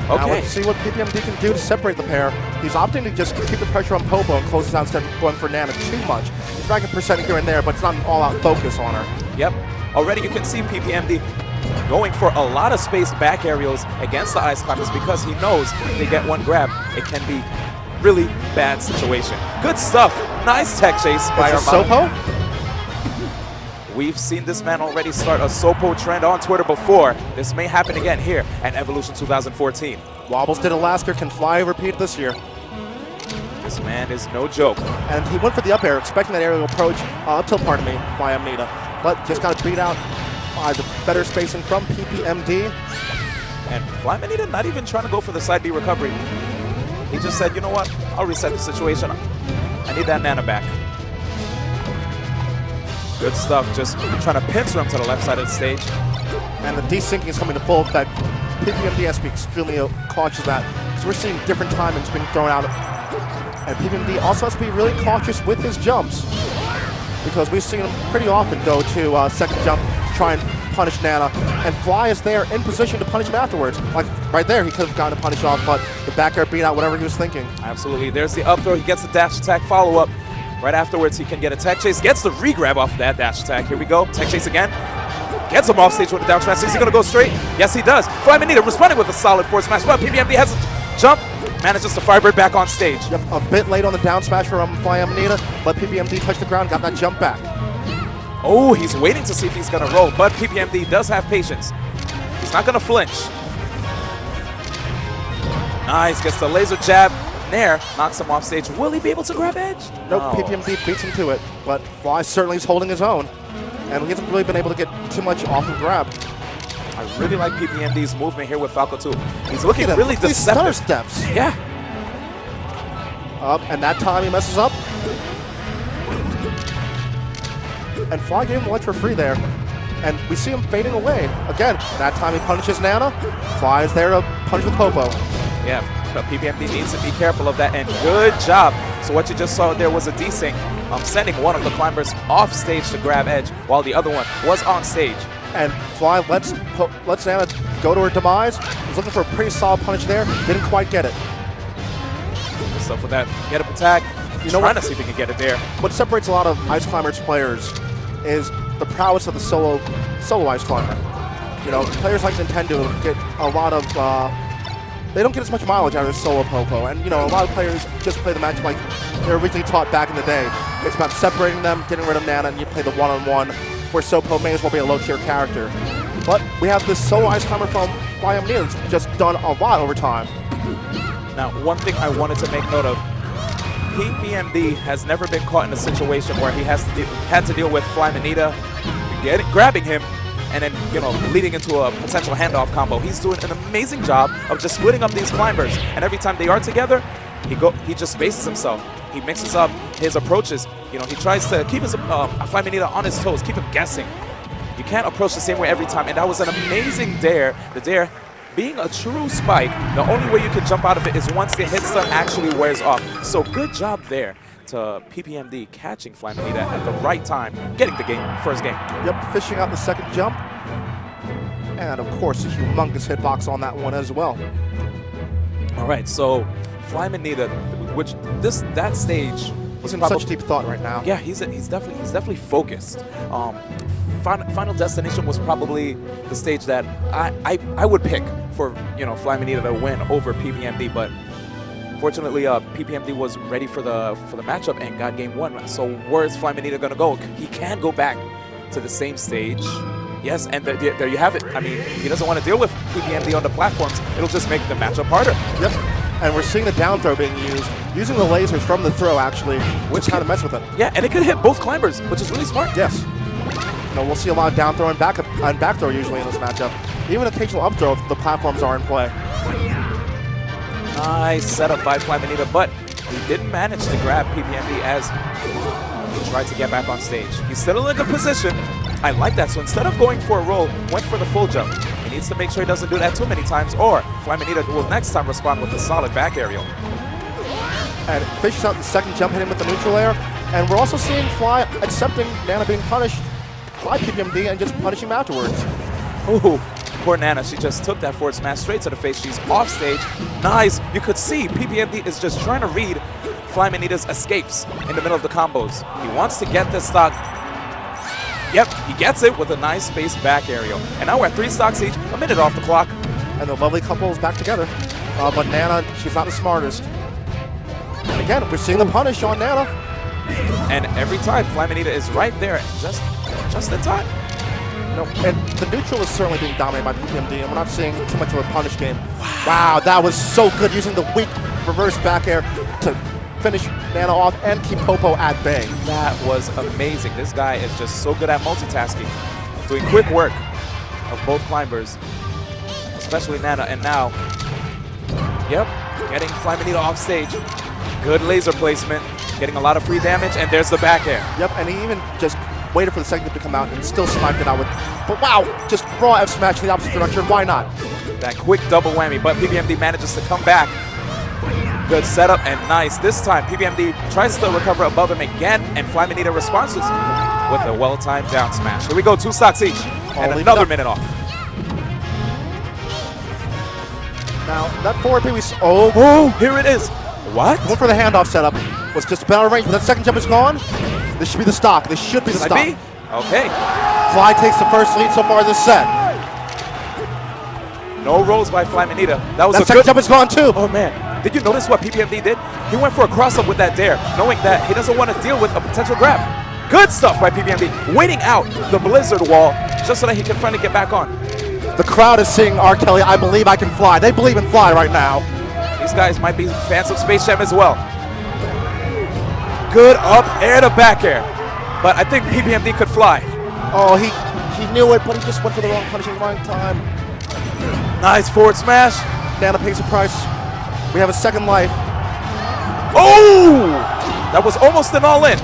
Now Okay. let's see what PPMD can do to separate the pair. He's opting to just keep the pressure on Popo and close this out instead of going for Nana too much. He's back a percent here and there, but it's not an all-out focus on her. Yep. Already you can see PPMD going for a lot of space back aerials against the Ice Climbers because he knows if they get one grab, it can be really bad situation. Good stuff. Nice tech chase by Is this Armando. Sopo? We've seen this man already start a Sopo trend on Twitter before. This may happen again here at Evolution 2014. Wobbles did it last year, can Fly repeat this year. This man is no joke. And he went for the up air, expecting that aerial approach, up tilt, pardon me, by Amanita. But just got beat out by the better spacing from PPMD. And Fly Amanita not even trying to go for the side B recovery. He just said, you know what, I'll reset the situation. I need that Nana back. Good stuff, just trying to pincer him to the left side of the stage. And the desyncing is coming to full effect. PPMD has to be extremely cautious of that, because we're seeing different timings being thrown out. And PPMD also has to be really cautious with his jumps, because we've seen him pretty often go to second jump, try and punish Nana, and Fly is there in position to punish him afterwards. Like right there, he could have gotten a punish off, but the back air beat out whatever he was thinking. Absolutely, there's the up throw, he gets the dash attack follow-up. Right afterwards, he can get a tech chase, gets the re-grab off of that dash attack. Here we go, tech chase again. Gets him off stage with a down smash. Is he gonna go straight? Yes, he does. Fly Amanita responding with a solid forward smash. Well, PPMD has a jump, manages to Firebird back on stage. Yep, a bit late on the down smash from Fly Amanita, but PPMD touched the ground, got that jump back. Oh, he's waiting to see if he's gonna roll, but PPMD does have patience. He's not gonna flinch. Nice, gets the laser jab. Nair knocks him off stage. Will he be able to grab edge? Nope, No. PPMD beats him to it, but Fly certainly is holding his own, and he hasn't really been able to get too much off of grab. I really like PPMD's movement here with Falco too. He's looking Look at really him, these stutter deceptive. steps. Yeah. And that time he messes up. And Fly gave him lunch for free there. And we see him fading away. Again, that time he punishes Nana. Fly is there to punish with Popo. Yeah, but PPMD needs to be careful of that, and good job. So what you just saw there was a desync, sending one of the climbers off stage to grab edge, while the other one was on stage. And Fly lets Nana go to her demise. He's looking for a pretty solid punish there. Didn't quite get it. Good stuff with that get up attack. You know Trying what? to see if he can get it there. What separates a lot of Ice Climbers players is the prowess of the solo Ice Climber. You know, players like Nintendo get a lot of, they don't get as much mileage out of solo Popo. And, you know, a lot of players just play the match like they were originally taught back in the day. It's about separating them, getting rid of Nana, and you play the one-on-one, where Sopo may as well be a low-tier character. But we have this solo Ice Climber from Fly Amanita that's just done a lot over time. Now, one thing I wanted to make note of, PPMD has never been caught in a situation where he had to deal with Fly Amanita grabbing him and then, you know, leading into a potential handoff combo. He's doing an amazing job of just splitting up these climbers, and every time they are together, he just spaces himself. He mixes up his approaches. You know, he tries to keep his Fly Amanita on his toes, keep him guessing. You can't approach the same way every time, and that was an amazing dare. The dare being a true spike, the only way you can jump out of it is once the hit stun actually wears off. So good job there to PPMD catching Flaminita at the right time, getting the first game. Yep, fishing out the second jump. And of course, a humongous hitbox on that one as well. All right, so Flaminita, which that stage was In probably such deep thought right now. yeah, he's definitely focused. Final Destination was probably the stage that I would pick for Flaminita to win over PPMD, but fortunately PPMD was ready for the matchup and got game 1. So where's Flaminita gonna go? He can go back to the same stage. Yes, and there you have it. I mean, he doesn't want to deal with PPMD on the platforms. It'll just make the matchup harder. Yep. And we're seeing the down throw being used, using the lasers from the throw actually, which kind of mess with it. Yeah, and it could hit both climbers, which is really smart. Yes. We'll see a lot of down throw and back throw usually in this matchup. Even occasional up throw if the platforms are in play. Nice setup by Flaminita, but he didn't manage to grab PPMD as he tried to get back on stage. He's still in a good position. I like that. So instead of going for a roll, went for the full jump. He needs to make sure he doesn't do that too many times, or Flaminita will next time respond with a solid back aerial. And fishes out the second jump, hitting with the neutral air. And we're also seeing Fly accepting Nana being punished by PPMD and just punishing him afterwards. Ooh, poor Nana. She just took that forward smash straight to the face. She's off stage. Nice. You could see PPMD is just trying to read Flaminita's escapes in the middle of the combos. He wants to get this stock. Yep, he gets it with a nice space back aerial. And now we're at 3 stocks each, a minute off the clock. And the lovely couple is back together. But Nana, she's not the smartest. And again, we're seeing the punish on Nana. And every time, Flaminita is right there, just in time. And the neutral is certainly being dominated by PPMD, and we're not seeing too much of a punish game. Wow, that was so good, using the weak reverse back air to finish Nana off and keep Popo at bay. That was amazing. This guy is just so good at multitasking, doing quick work of both climbers, especially Nana. And now, yep, getting Flaminita off stage. Good laser placement, getting a lot of free damage, and there's the back air. Yep, and he even just waited for the second to come out and still sniped it out with, but wow, just raw F smash in the opposite direction, why not? That quick double whammy, but PPMD manages to come back. Good setup and nice. This time, PPMD tries to recover above him again, and Flaminita responds with a well-timed down smash. Here we go, 2 stocks each, and another minute off. Now, that forward B we oh, here it is. What? Going for the handoff setup. Was just better range, but that second jump is gone. This should be the stock. This should be the stock. Okay. Fly takes the first lead so far this set. No rolls by Flaminita. That was that a second good jump is gone too. Oh man. Did you notice what PPMD did? He went for a cross-up with that dare, knowing that he doesn't want to deal with a potential grab. Good stuff by PPMD, waiting out the Blizzard wall just so that he can finally get back on. The crowd is singing R. Kelly, I Believe I Can Fly. They believe in Fly right now. These guys might be fans of Space Jam as well. Good up air to back air. But I think PPMD could fly. Oh, he knew it, but he just went for the wrong punish at the wrong time. Nice forward smash. Nana pays the price. We have a second life. Oh! That was almost an all-in.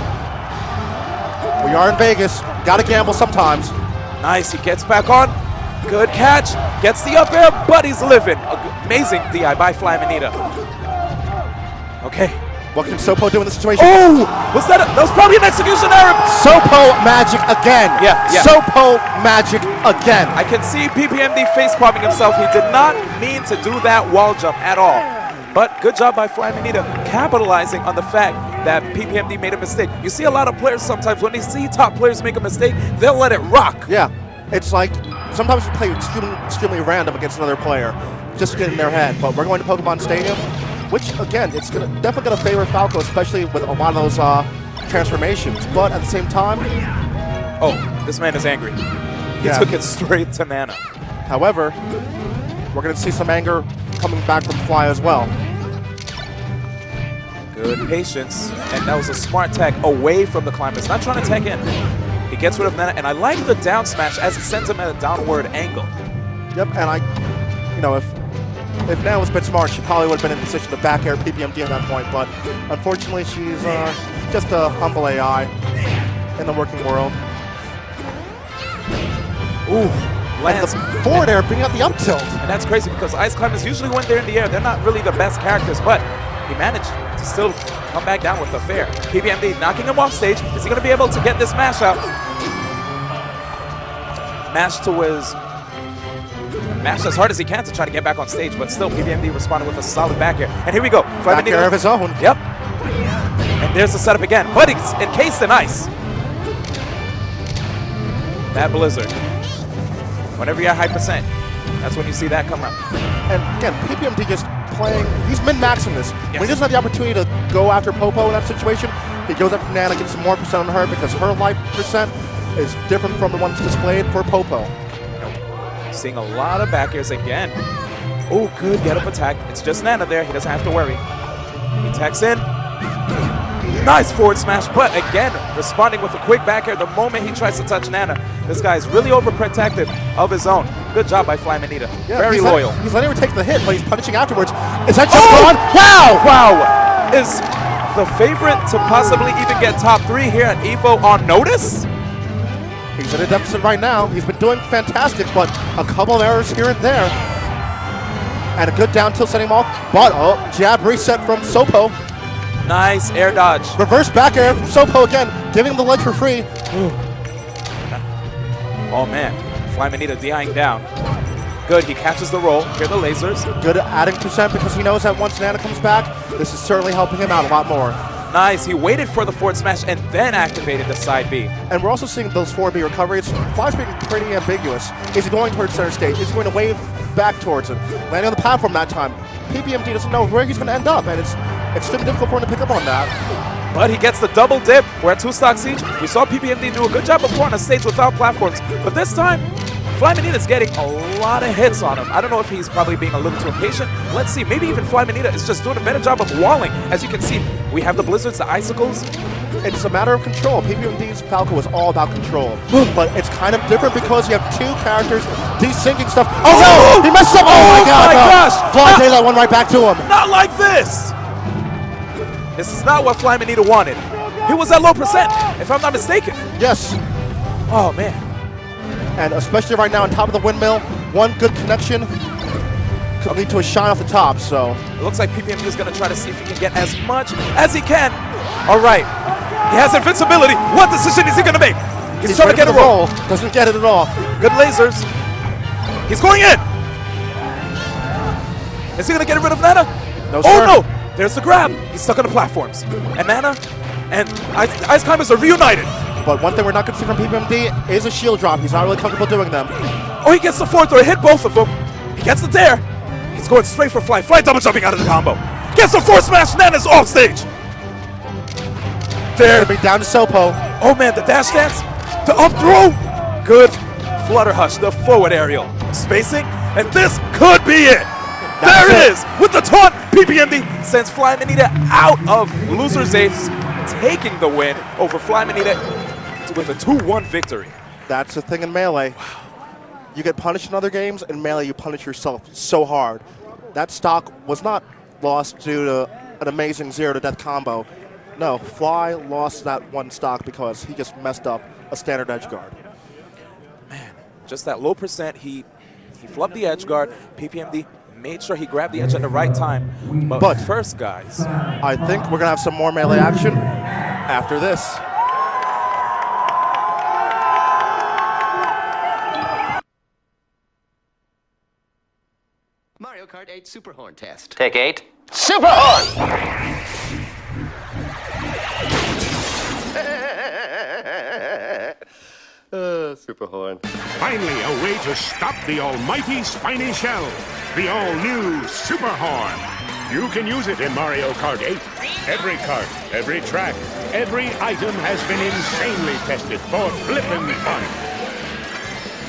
We are in Vegas. Gotta gamble sometimes. Nice, he gets back on. Good catch. Gets the up air, but he's living. Amazing DI by Flaminita. Okay. What can Sopo do in this situation? Oh! That was probably an execution error. Sopo magic again. Yeah. Sopo magic again. I can see PPMD face palming himself. He did not mean to do that wall jump at all. But good job by Flaminita capitalizing on the fact that PPMD made a mistake. You see a lot of players sometimes, when they see top players make a mistake, they'll let it rock. Yeah. It's like sometimes you play extremely random against another player just to get in their head. But we're going to Pokemon Stadium, which again, it's definitely going to favor Falco, especially with a lot of those transformations. But at the same time, oh, this man is angry. He took it straight to Nana. However, we're going to see some anger coming back from Fly as well. Good patience, and that was a smart tech away from the climbers. Not trying to tech in. He gets rid of Nana, and I like the down smash as it sends him at a downward angle. Yep, and if Nana was a bit smart, she probably would have been in position to back air PPMD at that point, but unfortunately she's just a humble AI in the working world. Ooh, lands. the forward air bringing out the up tilt. And that's crazy because Ice Climbers usually when they're in the air, they're not really the best characters, but he managed to still come back down with a fair. PPMD knocking him off stage. Is he going to be able to get this mash out? Mash as hard as he can to try to get back on stage, but still PPMD responded with a solid back air. And here we go. Back air of his own. Yep. And there's the setup again, but he's encased in ice. That Blizzard. Whenever you're at high percent, that's when you see that come out. And again, PPMD just playing, he's min-maxing this. When he doesn't have the opportunity to go after Popo in that situation, he goes after Nana, gets some more percent on her because her life percent is different from the ones displayed for Popo. Seeing a lot of back airs again. Oh, good get up attack. It's just Nana there. He doesn't have to worry. He tacks in. Nice forward smash, but again, responding with a quick back air the moment he tries to touch Nana. This guy's really overprotective of his own. Good job by Fly Manita. Yeah, very loyal. He's letting her take the hit, but he's punishing afterwards. Is that just gone? Wow! Wow! Is the favorite to possibly even get top 3 here at EVO on notice? He's in a deficit right now. He's been doing fantastic, but a couple of errors here and there. And a good down tilt setting him off. But, jab reset from Sopo. Nice air dodge. Reverse back air from Sopo again, giving him the ledge for free. Oh man, Fly Manita DIing down. Good, he catches the roll. Here are the lasers. Good at adding percent because he knows that once Nana comes back, this is certainly helping him out a lot more. Nice, he waited for the forward smash and then activated the side B. And we're also seeing those 4B recoveries. Fly's being pretty ambiguous. Is he going towards center stage? Is he going to wave back towards it? Landing on the platform that time. PPMD doesn't know where he's going to end up, and it's extremely difficult for him to pick up on that. But he gets the double dip. We're at 2-stock siege. We saw PPMD do a good job before on a stage without platforms, but this time, Fly Manita's getting a lot of hits on him. I don't know if he's probably being a little too impatient. Let's see, maybe even Fly Manita is just doing a better job of walling. As you can see, we have the blizzards, the icicles. It's a matter of control. PPMD's Falco was all about control. But it's kind of different because you have two characters desyncing stuff. Oh no! He messed up! Oh my god! My gosh! Fly did that one right back to him. Not like this! This is not what Fly Manita wanted. He was at low percent, if I'm not mistaken. Yes. Oh man. And especially right now on top of the windmill, one good connection could lead to a shine off the top, so. It looks like PPMD is going to try to see if he can get as much as he can. All right. He has invincibility. What decision is he going to make? He's trying to get a roll. Doesn't get it at all. Good lasers. He's going in. Is he going to get rid of Nana? No, oh sir. no. There's the grab. He's stuck on the platforms. And Nana and Ice Climbers are reunited. But one thing we're not going to see from PPMD is a shield drop. He's not really comfortable doing them. Oh, he gets the fourth throw. Hit both of them. He gets the dare. He's going straight for Fly. Fly double jumping out of the combo. Gets the force smash. Nana's off stage. There. Be down to Sopo. Oh man, the dash dance. The up throw. Good. Flutter hush. The forward aerial. Spacing. And this could be it. There it is. With the taunt. PPMD sends Fly Manita out of loser's ace, taking the win over Fly Manita with a 2-1 victory. That's the thing in Melee. You get punished in other games, in Melee you punish yourself so hard. That stock was not lost due to an amazing 0-to-death combo. No, Fly lost that one stock because he just messed up a standard edge guard. Man, just that low percent, he flubbed the edge guard. PPMD made sure he grabbed the edge at the right time. But first, guys, I think we're going to have some more Melee action after this. Mario Kart 8 Super Horn test. Take 8. Super Horn! Super Horn. Finally, a way to stop the almighty Spiny Shell. The all-new Super Horn. You can use it in Mario Kart 8. Every kart, every track, every item has been insanely tested for flippin' fun.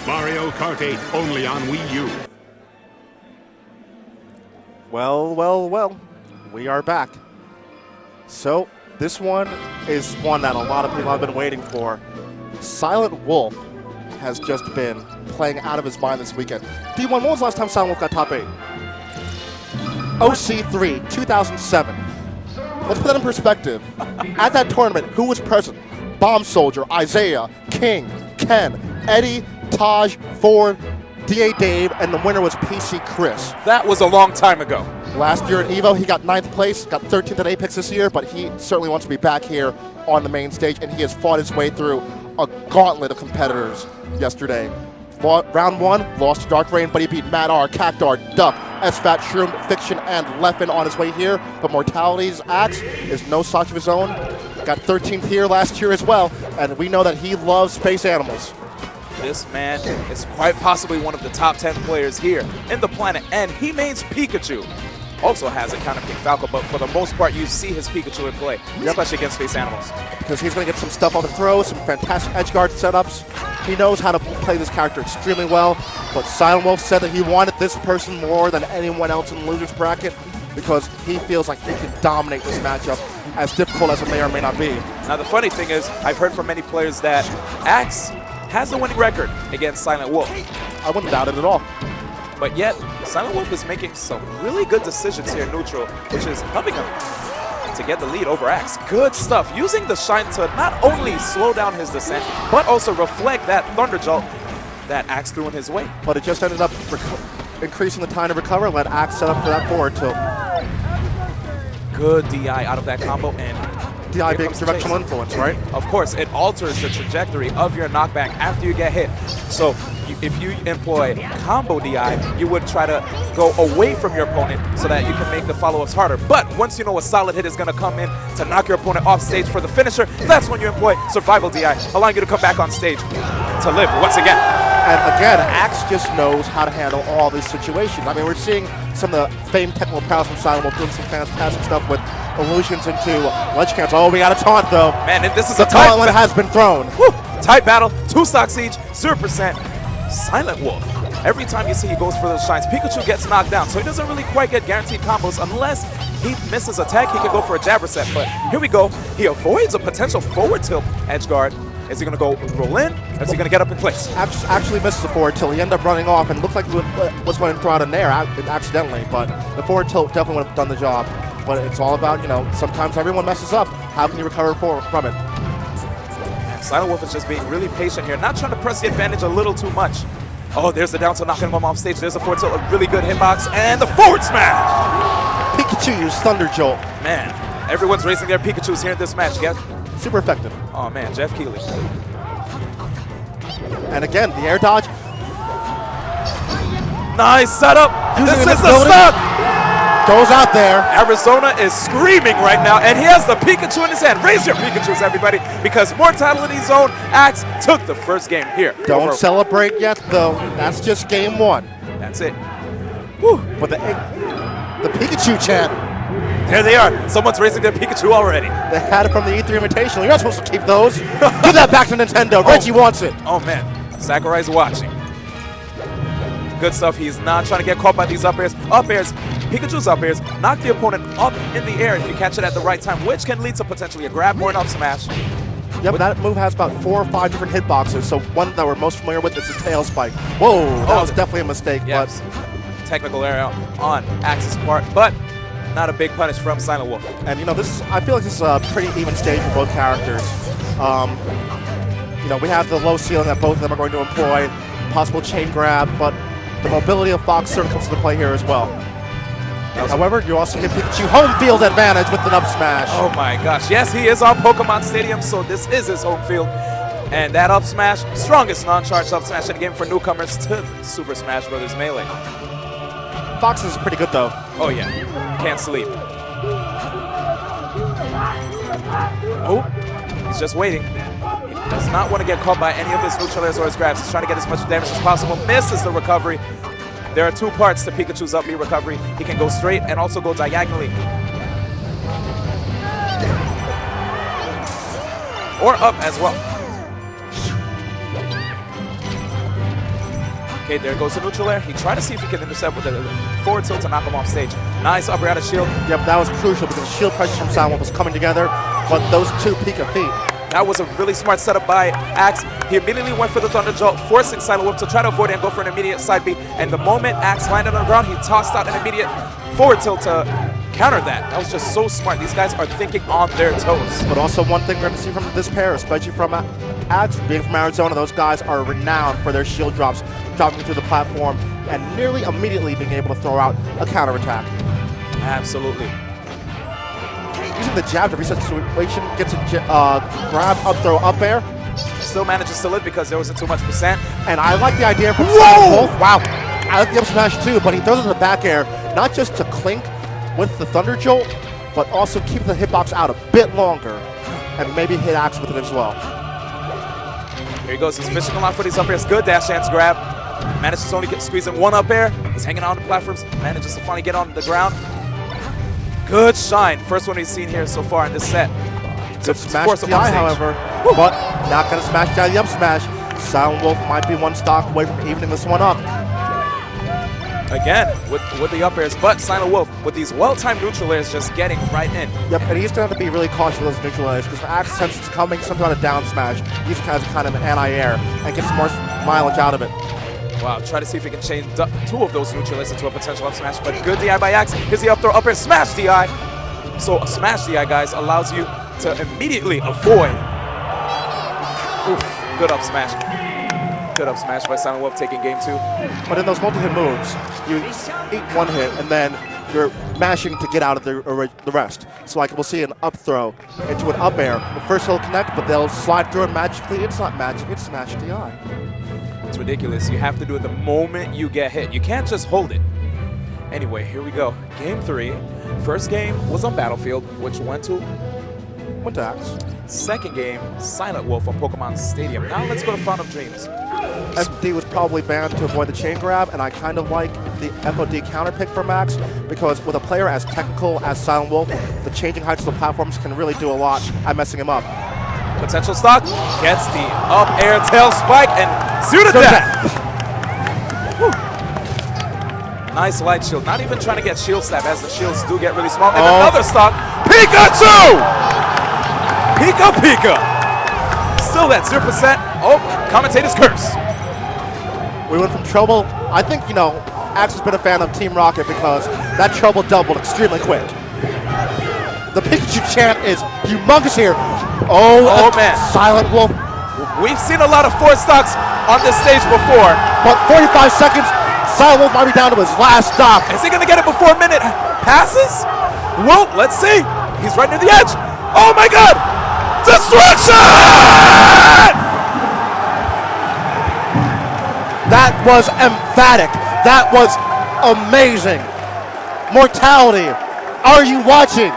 Mario Kart 8 only on Wii U. Well, well, well, we are back. So, this one is one that a lot of people have been waiting for. Silent Wolf has just been playing out of his mind this weekend. D1, when was the last time Silent Wolf got top 8? OC3, 2007. Let's put that in perspective. At that tournament, who was present? Bomb Soldier, Isaiah, King, Ken, Eddie, Taj, Ford, DA Dave, and the winner was PC Chris. That was a long time ago. Last year at EVO, he got 9th place, got 13th at Apex this year, but he certainly wants to be back here on the main stage, and he has fought his way through a gauntlet of competitors yesterday. Round 1, lost to Dark Rain, but he beat Madar, Cactar, Duck, SFAT, Shroom, Fiction, and Leffen on his way here. But Mortality's Axe is no slouch of his own. Got 13th here last year as well, and we know that he loves space animals. This man is quite possibly one of the top 10 players here in the planet, and he mains Pikachu. Also has a counter pick Falco, but for the most part, you see his Pikachu in play, especially against space animals. Because he's going to get some stuff on the throw, some fantastic edge guard setups. He knows how to play this character extremely well, but Silent Wolf said that he wanted this person more than anyone else in the loser's bracket because he feels like he can dominate this matchup, as difficult as it may or may not be. Now, the funny thing is, I've heard from many players that Axe has the winning record against Silent Wolf. I wouldn't doubt it at all. But yet, Silent Wolf is making some really good decisions here in neutral, which is helping him to get the lead over Axe. Good stuff. Using the Shine to not only slow down his descent, but also reflect that Thunder Jolt that Axe threw in his way. But it just ended up increasing the time to recover, let Axe set up for that forward tilt. Good DI out of that combo, and DI being directional influence, right? of course, it alters the trajectory of your knockback after you get hit. So if you employ combo DI, you would try to go away from your opponent so that you can make the follow-ups harder. But once you know a solid hit is going to come in to knock your opponent off stage for the finisher, that's when you employ survival DI, allowing you to come back on stage to live once again. And again, Axe just knows how to handle all these situations. I mean, we're seeing some of the famed technical prowess from Silent Wolf doing some fantastic stuff with illusions into ledge cans. Oh, we got a taunt though. Man, this is The a tight taunt has been thrown. Woo! Tight battle, 2-stock siege, 0%. Silent Wolf. Every time you see he goes for those shines, Pikachu gets knocked down, so he doesn't really quite get guaranteed combos unless he misses attack. He can go for a jab reset, but here we go. He avoids a potential forward tilt edge guard. Is he going to go roll in, or is he going to get up in place? Actually misses the forward tilt. He ended up running off and looked like he was going to throw out a nair accidentally, but the forward tilt definitely would have done the job. But it's all about, you know, sometimes everyone messes up. How can you recover from it? Silent Wolf is just being really patient here, not trying to press the advantage a little too much. Oh, there's the down tilt knocking him off stage. There's the forward tilt, a really good hitbox, and the forward smash! Pikachu used Thunder Jolt. Man, everyone's raising their Pikachus here in this match, guys. Super effective. Oh man, Jeff Keighley. And again, the air dodge. Nice setup. Using This it is in the building. stuck. Goes out there. Arizona is screaming right now, and he has the Pikachu in his hand. Raise your Pikachus, everybody, because Mortality Zone Axe took the first game here. Don't celebrate yet, though. That's just game one. That's it. Whew. But the Pikachu chant, There they are. Someone's raising their Pikachu already. they had it from the E3 Invitational. You're not supposed to keep those. Give that back to Nintendo. Reggie wants it. Oh man, Sakurai's watching. Good stuff. He's not trying to get caught by these up airs. Up airs, Pikachu's up airs, knock the opponent up in the air if you catch it at the right time, which can lead to potentially a grab or an up smash. Yep, that move has about 4 or 5 different hitboxes, so one that we're most familiar with is the tail spike. Whoa, that was definitely a mistake, Yes. Technical error on Axe's part, but not a big punish from Silent Wolf. and you know, I feel like this is a pretty even stage for both characters. You know, we have the low ceiling that both of them are going to employ, possible chain grab, but the mobility of Fox certainly comes into play here as well. However, you also get Pikachu home field advantage with an up smash. Oh my gosh, yes, he is on Pokemon Stadium, so this is his home field. And that up smash, strongest non-charged up smash in the game for newcomers to Super Smash Bros. Melee. Fox is pretty good though. Oh yeah, can't sleep. Oh, he's just waiting. He does not want to get caught by any of his neutral airs or his grabs. He's trying to get as much damage as possible. Misses the recovery. There are 2 parts to Pikachu's up B recovery. He can go straight and also go diagonally. Or up as well. Okay, there goes the neutral air. He tried to see if he can intercept with the forward tilt to knock him off stage. Nice up air out of shield. Yep, that was crucial because the shield pressure from Silent Wolf was coming together, but those 2 Pika feet. That was a really smart setup by Axe. He immediately went for the Thunder Jolt, forcing Silent Wolf to try to avoid it and go for an immediate side B. And the moment Axe landed on the ground, he tossed out an immediate forward tilt to counter that. That was just so smart. These guys are thinking on their toes. But also one thing we're going to see from this pair, especially from Axe, being from Arizona, those guys are renowned for their shield drops. dropping through the platform and nearly immediately being able to throw out a counterattack. Absolutely. Using the jab to reset the situation, gets a grab, up throw, up air. Still manages to live because there wasn't too much percent. And I like the idea from Silent Wolf. Wow. I like the up smash too, but he throws it in the back air, not just to clink with the Thunder Jolt, but also keep the hitbox out a bit longer and maybe hit Axe with it as well. Here he goes. He's fishing a lot for these up airs. Good dash dance grab. Manages to only squeeze in one up air. He's hanging on the platforms. Manages to finally get on the ground. Good shine. First one he's seen here so far in this set. Good smash the eye, however, but not going to smash the up smash. Silent Wolf might be one stock away from evening this one up. Again, with the up airs, but Silent Wolf, with these well-timed neutral airs, just getting right in. Yep, and he's going to have to be really cautious with those neutral airs, because when Axe senses it's coming, some kind of down smash, he's kind of an anti-air and gets more mileage out of it. Wow, try to see if he can change two of those neutral airs into a potential up smash, but good DI by Axe. Here's the up throw, up air, smash DI. So a smash DI, guys, allows you to immediately avoid. Oof, good up smash. Good up smash by Silent Wolf taking game 2. But in those multi-hit moves, you eat one hit and then you're mashing to get out of the rest. So like we'll see an up throw into an up air. The first he'll connect, but they'll slide through it magically. It's not magic, it's smash DI. It's ridiculous. You have to do it the moment you get hit. You can't just hold it. Anyway, here we go. Game 3. First game was on Battlefield, which went to Axe. Second game, Silent Wolf on Pokemon Stadium. Now let's go to Fountain of Dreams. FD was probably banned to avoid the chain grab, and I kind of like the FOD counter pick for Max, because with a player as technical as Silent Wolf, the changing heights of the platforms can really do a lot at messing him up. Potential stock, gets the up air tail spike, and Zoo to death! Nice light shield, not even trying to get shield slap, as the shields do get really small. And another stock, Pikachu! Pika Pika! Still at 0%. Oh, commentator's curse. We went from trouble. I think, Axe has been a fan of Team Rocket because that trouble doubled extremely quick. The Pikachu chant is humongous here. Oh man. Silent Wolf. We've seen a lot of 4 stocks on this stage before. But 45 seconds, Silent Wolf might be down to his last stock. Is he going to get it before a minute passes? Well, let's see. He's right near the edge. Oh my God! Destruction! That was emphatic. That was amazing. Mortality, are you watching?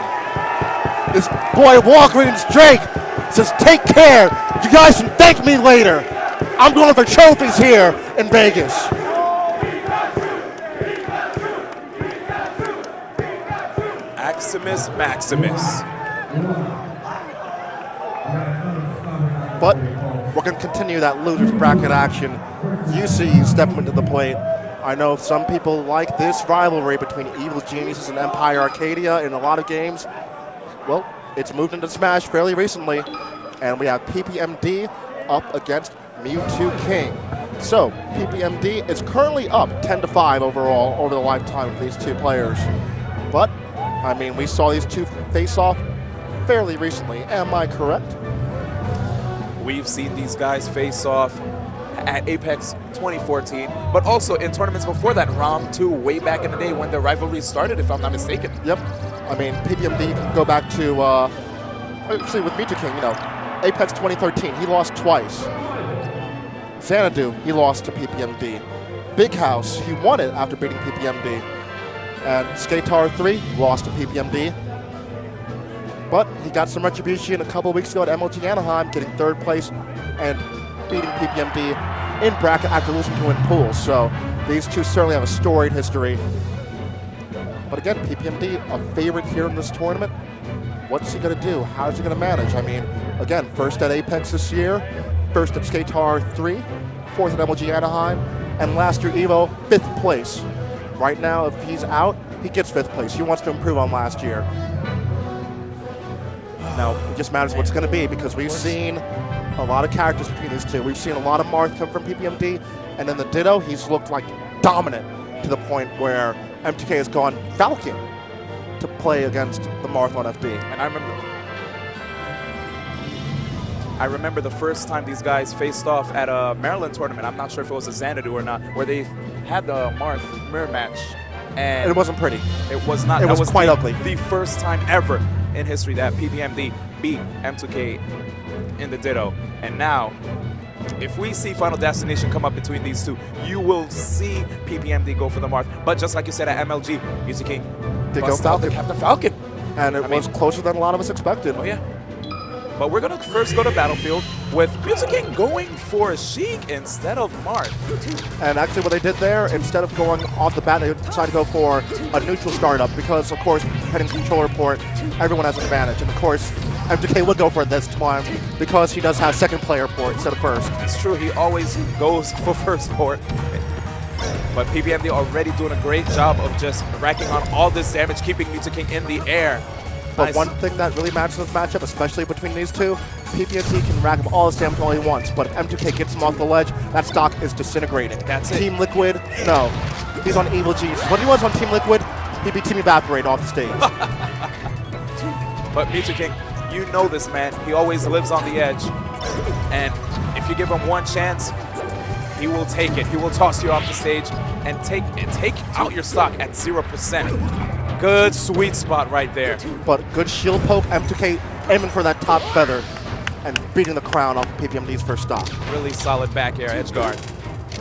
This boy Walgreens Drake says, take care. You guys can thank me later. I'm going for trophies here in Vegas. Aximus Maximus. But we're going to continue that loser's bracket action. UC stepping into the plate. I know some people like this rivalry between Evil Geniuses and Empire Arcadia in a lot of games. Well, it's moved into Smash fairly recently, and we have PPMD up against Mewtwo King. So, PPMD is currently up 10-5 overall over the lifetime of these two players. But, I mean, we saw these two face off fairly recently. Am I correct? We've seen these guys face off at Apex 2014, but also in tournaments before that, ROM 2, way back in the day when the rivalry started, if I'm not mistaken. Yep. I mean, PPMD, you can go back to, actually with Mewtwo King, Apex 2013, he lost twice. Xanadu, he lost to PPMD. Big House, he won it after beating PPMD. And Skatar 3 lost to PPMD. But he got some retribution a couple weeks ago at MLG Anaheim, getting 3rd place and beating PPMD in bracket after losing to in pools. So these two certainly have a storied history. But again, PPMD, a favorite here in this tournament. What's he going to do? How's he going to manage? I mean, again, first at Apex this year, first at Skatar 3, 4th at MLG Anaheim, and last year Evo, 5th place. Right now, if he's out, he gets 5th place. He wants to improve on last year. Now, it just matters what's going to be, because we've seen a lot of characters between these two. We've seen a lot of Marth come from PPMD, and in the Ditto, he's looked like dominant to the point where MTK has gone Falcon to play against the Marth on FD. And I remember I remember the first time these guys faced off at a Maryland tournament. I'm not sure if it was a Xanadu or not, where they had the Marth mirror match. And It wasn't pretty. it was not. It That was quite the, ugly. The first time ever in history that PPMD beat M2K in the Ditto. And now, if we see Final Destination come up between these two, you will see PPMD go for the Marth. But just like you said at MLG, Music King Did go bust out the Falcon. Captain Falcon. And it was closer than a lot of us expected. Oh yeah. But we're gonna first go to Battlefield with Music King going for Sheik instead of Marth. And actually what they did there, instead of going off the bat, they decided to go for a neutral startup because, of course, heading controller port, everyone has an advantage. And, of course, M2K would go for it this time because he does have second player port instead of first. It's true, he always goes for first port. But PPMD already doing a great job of just racking on all this damage, keeping Music King in the air. But Nice. one thing that really matters in this matchup, especially between these two, PPMD can rack up all his damage all he wants, but if M2K gets him off the ledge, that stock is disintegrating. That's it. Team Liquid, no. He's on Evil G's. When he was on Team Liquid, he'd be Team Evaporate off the stage. But Music King, you know this man. He always lives on the edge. And if you give him one chance, he will take it. He will toss you off the stage and take out your stock at 0%. Good sweet spot right there. But good shield poke, M2K aiming for that top feather and beating the crown off PPMD's first stock. Really solid back air edge guard.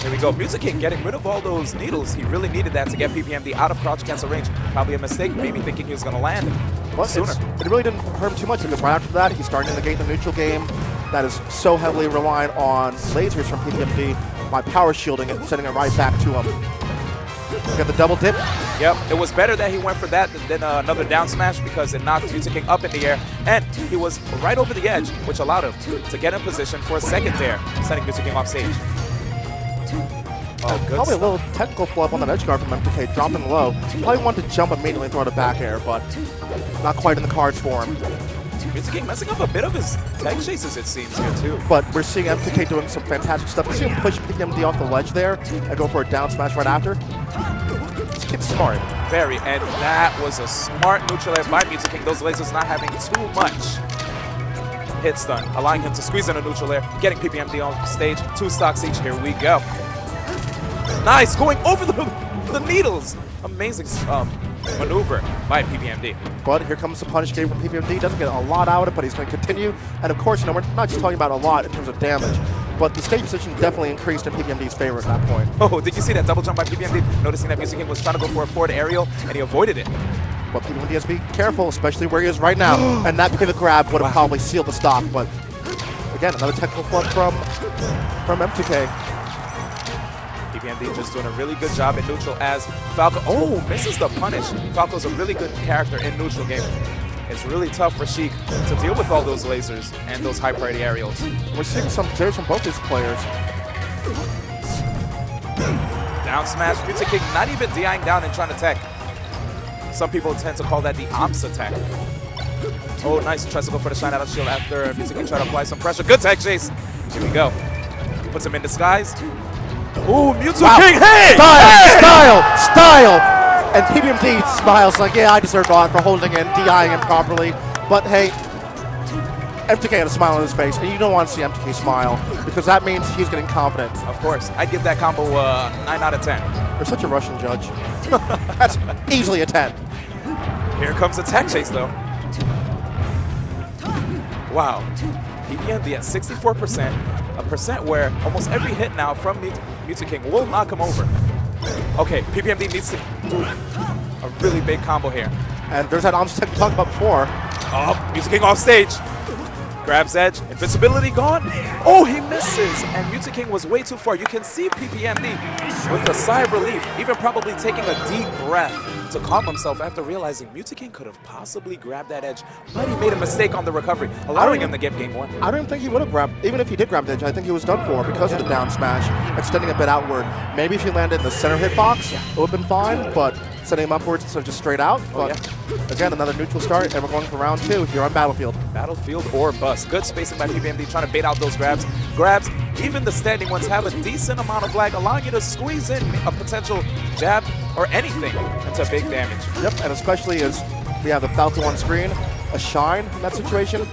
Here we go. Music King getting rid of all those needles. He really needed that to get PPMD out of crouch cancel range. Probably a mistake, maybe thinking he was going to land But sooner. it really didn't hurt him too much because right after that, he's starting to negate the neutral game that is so heavily reliant on lasers from PPMD by power shielding it and sending it right back to him. Got the double dip. Yep, it was better that he went for that than another down smash because it knocked Music King up in the air, and he was right over the edge, which allowed him to get in position for a second dare, sending Music King off stage. Oh, good Probably a stuff. little technical flub on that edge guard from M2K, dropping low. Probably wanted to jump immediately and throw the back air, but not quite in the cards for him. Music King messing up a bit of his tech chases, it seems, here too. But we're seeing M2K doing some fantastic stuff. We see him push PPMD off the ledge there and go for a down smash right after. This kid's smart. Very, and that was a smart neutral air by Music King. Those lasers not having too much hit stun, allowing him to squeeze in a neutral air, getting PPMD on stage. 2 stocks each. Here we go. Nice, going over the needles. Amazing maneuver by PPMD. But here comes the punish game from PPMD. Doesn't get a lot out of it, but he's going to continue. And of course, we're not just talking about a lot in terms of damage, but the stage position definitely increased in PPMD's favor at that point. Oh, did you see that double jump by PPMD? Noticing that Music King was trying to go for a forward aerial, and he avoided it. But PPMD has to be careful, especially where he is right now. And that pivot grab would have probably sealed the stock. But again, another technical flub from M2K. PPMD just doing a really good job in neutral as Falco. Oh, misses the punish. Falco's a really good character in neutral game. It's really tough for Sheik to deal with all those lasers and those high priority aerials. We're seeing some players from both these players. Down smash, Music King not even DIing down and trying to tech. Some people tend to call that the OMS attack. Oh, nice. Tries to go for the shine out of shield after Music King try to apply some pressure. Good tech chase. Here we go. Puts him in disguise. Ooh, Music King, hey! Style! And PPMD smiles like, yeah, I deserve all for holding in, DIing him properly. But hey, M2K had a smile on his face, and you don't want to see M2K smile, because that means he's getting confident. Of course. I'd give that combo 9 out of 10. You're such a Russian judge. That's easily a 10. Here comes the tech chase, though. Wow. PPMD at 64%, a percent where almost every hit now from Music King will knock him over. Okay, PPMD needs to do a really big combo here. And there's that OMS tech we talked about before. Oh, Music King off stage. Grabs edge, invincibility gone. Oh, he misses, and Music King was way too far. You can see PPMD with a sigh of relief, even probably taking a deep breath to calm himself after realizing Music King could have possibly grabbed that edge, but he made a mistake on the recovery, allowing him to get game 1. I don't even think he would have grabbed, even if he did grab the edge, I think he was done for because of the down smash, extending a bit outward. Maybe if he landed in the center hitbox, it would have been fine, but sending him upwards instead of just straight out. But again, another neutral start, and we're going for round 2 here on Battlefield. Battlefield or bust. Good spacing by PPMD, trying to bait out those grabs. Grabs, even the standing ones have a decent amount of lag, allowing you to squeeze in a potential jab or anything into big damage. Yep, and especially as we have the Falco on screen, a shine in that situation.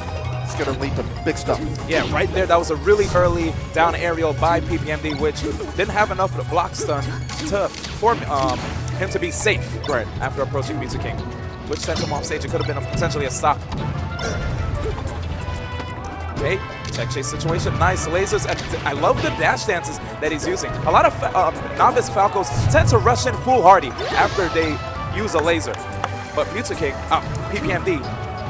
It's going to lead to big stuff. Yeah, right there, that was a really early down aerial by PPMD, which didn't have enough of the block stun for him to be safe after approaching Music King, which sent him off stage. It could have been potentially a stock. Okay, tech chase situation, nice lasers. And I love the dash dances that he's using. A lot of novice Falcos tend to rush in foolhardy after they use a laser. But Music King, PPMD,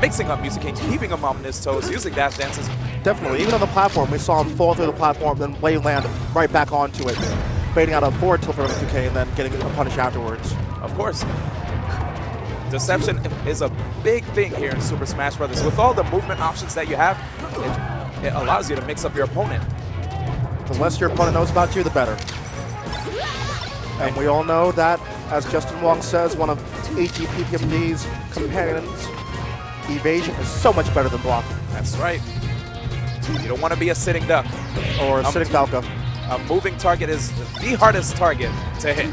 mixing up Music King, keeping him on his toes, using dash dances. Definitely. Even on the platform, we saw him fall through the platform, then blade land right back onto it, baiting out a forward tilt from M2K and then getting a punish afterwards. Of course. Deception is a big thing here in Super Smash Bros. With all the movement options that you have, it allows you to mix up your opponent. The less your opponent knows about you, the better. And we all know that, as Justin Wong says, one of AGPPMD's companions, evasion is so much better than blocking. That's right. You don't want to be a sitting duck. Or a sitting Falco. A moving target is the hardest target to hit.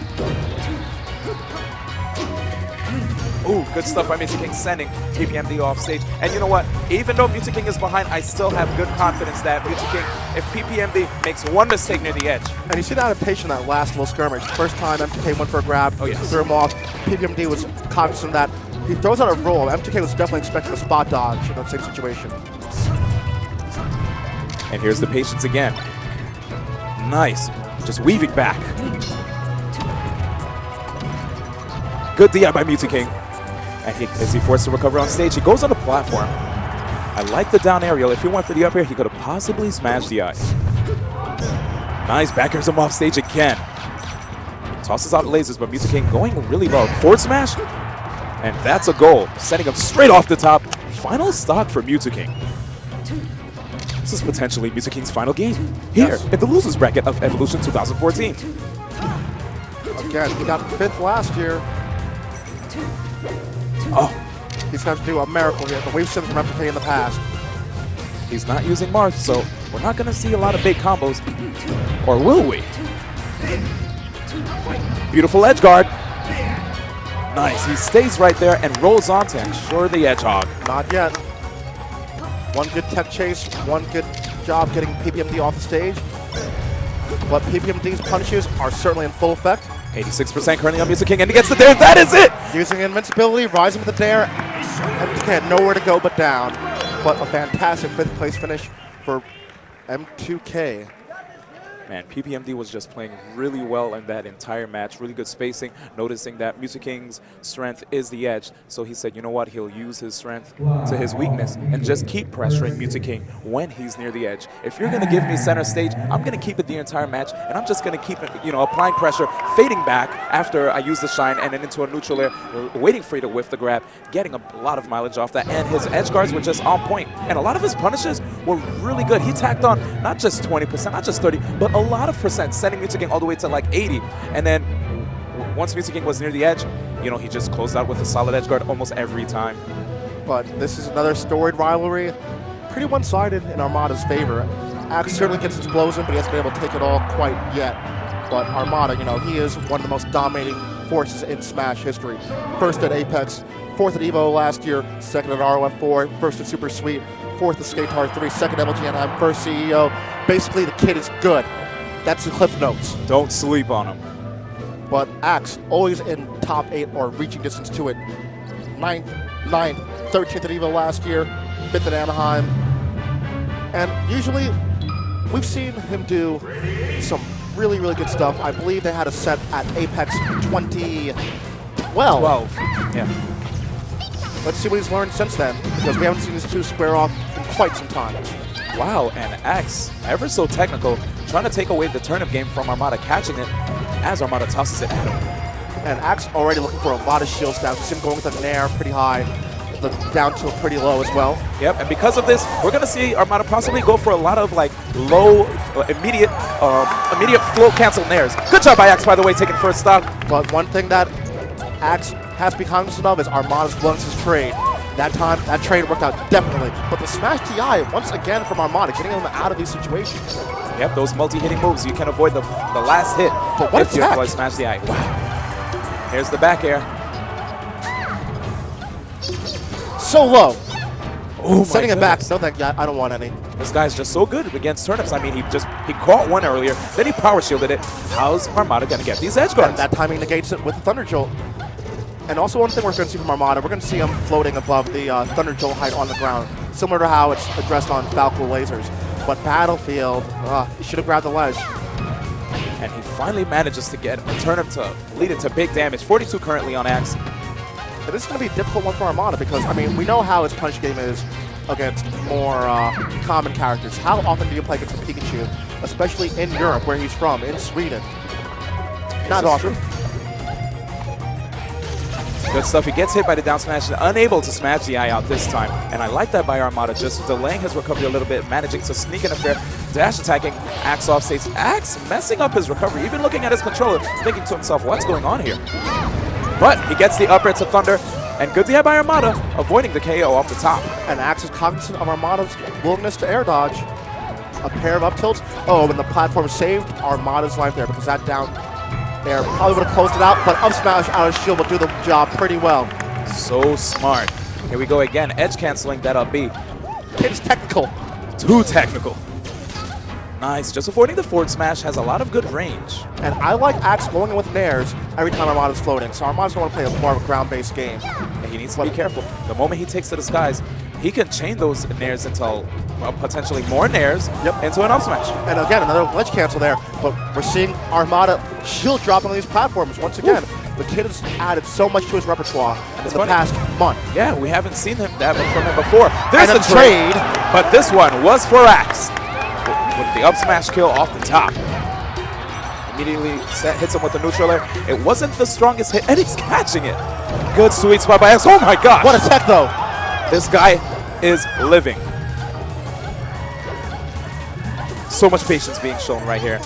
Ooh, good stuff by Music King, sending PPMD off stage. And you know what? Even though Music King is behind, I still have good confidence that Music King, if PPMD makes one mistake near the edge. And you see the adaptation that last little skirmish. First time M2K went for a grab, yes. threw him off. PPMD was cognizant of that. He throws out a roll. M2K was definitely expecting a spot dodge in that same situation. And here's the patience again. Nice. Just weaving back. Good DI by Music King. And is he forced to recover on stage? He goes on the platform. I like the down aerial. If he went for the up air, he could have possibly smashed the ice. Nice, back airs him off stage again. Tosses out lasers, but Music King going really low. Forward smash, and that's a goal. Setting him straight off the top. Final stock for Music King. This is potentially Music King's final game here in the losers bracket of Evolution 2014. Again, he got 5th last year. Oh, He's going to do a miracle here, but we've seen from M2K in the past. he's not using Marth, so we're not going to see a lot of big combos. Or will we? Beautiful edge guard. Nice. He stays right there and rolls on to ensure the edge hog. Not yet. One good tech chase, one good job getting PPMD off the stage. But PPMD's punishes are certainly in full effect. 86% currently on Music King, and he gets the dare. That is it! Using invincibility, rising with the dare. M2K had nowhere to go but down. But a fantastic 5th place finish for M2K. Man, PPMD was just playing really well in that entire match. Really good spacing, noticing that Music King's strength is the edge. So he said, you know what, he'll use his strength to his weakness and just keep pressuring Music King when he's near the edge. If you're going to give me center stage, I'm going to keep it the entire match, and I'm just going to keep it, applying pressure, fading back after I use the shine and then into a neutral air, waiting for you to whiff the grab, getting a lot of mileage off that. And his edge guards were just on point. And a lot of his punishes were really good. He tacked on not just 20%, not just 30, but a lot of percent, sending Music King all the way to like 80. And then once Music King was near the edge, he just closed out with a solid edge guard almost every time. But this is another storied rivalry. Pretty one-sided in Armada's favor. Axe certainly gets his blows in, but he hasn't been able to take it all quite yet. But Armada, he is one of the most dominating forces in Smash history. First at Apex, 4th at EVO last year, 2nd at ROF4, 1st at Super Sweet, 4th at Skatar 3, 2nd at MLG Anaheim, 1st CEO. Basically, the kid is good. That's the cliff notes. Don't sleep on him. But Axe always in top 8 or reaching distance to it. 9th, 13th at EVO last year, 5th at Anaheim. And usually, we've seen him do some really, really good stuff. I believe they had a set at Apex 2012. 12. Yeah. Let's see what he's learned since then, because we haven't seen these two square off in quite some time. Wow, and Axe, ever so technical, trying to take away the turnip game from Armada, catching it as Armada tosses it at him. And Axe already looking for a lot of shield stabs. We see him going with a nair pretty high, the down tilt pretty low as well. Yep, and because of this, we're going to see Armada possibly go for a lot of low, immediate float cancel nairs. Good job by Axe, by the way, taking first stock. But one thing that Axe has to be cognizant of is Armada's Blunts' trade. That time, that trade worked out definitely. But the Smash TI, once again from Armada, getting them out of these situations. Yep, those multi-hitting moves, you can avoid the last hit But what if you attack? apply Smash TI. Wow. Here's the back air. So low. Oh, my Sending it back. goodness. No, thank you. I don't want any. This guy's just so good against turnips. I mean, he caught one earlier, then he power shielded it. How's Armada gonna get these edge And guards? that timing negates it with the Thunder Jolt. And also one thing we're going to see from Armada, we're going to see him floating above the Thunder Jolt height on the ground, similar to how it's addressed on Falco lasers. But Battlefield, he should have grabbed the ledge. And he finally manages to get a turnip to lead into big damage. 42 currently on Axe. But this is going to be a difficult one for Armada because, I mean, we know how his punch game is against more common characters. How often do you play against a Pikachu, especially in Europe, where he's from, in Sweden? Not often. Good stuff. He gets hit by the down smash and unable to smash the eye out this time. And I like that by Armada, just delaying his recovery a little bit, managing to sneak in a fair dash attacking Axe off stage. Axe messing up his recovery, even looking at his controller, thinking to himself, what's going on here? But he gets the up air to Thunder, and good DI by Armada, avoiding the KO off the top. And Axe is cognizant of Armada's willingness to air dodge. A pair of up tilts. Oh, and the platform saved Armada's life there because that down there probably would have closed it out, but up smash out of shield will do the job pretty well. So smart. Here we go again, edge canceling that up B. Kid's technical. Too technical. Nice, just avoiding the forward smash, has a lot of good range. And I like Axe going in with nairs every time Armada's floating, so Armada's going to play a more of a ground-based game. And he needs to be careful. The moment he takes to the skies, he can chain those nairs into potentially more nairs into an up smash. And again, another ledge cancel there, but we're seeing Armada shield dropping on these platforms once again. The kid has added so much to his repertoire in the past month. Yeah, we haven't seen him that from him before. There's And a a trade, but this one was for Axe. With the up smash kill off the top. Immediately hits him with the neutral air. It wasn't the strongest hit, and he's catching it. Good sweet spot by Axe. Oh my gosh. What a tech though. This guy is living. So much patience being shown right here.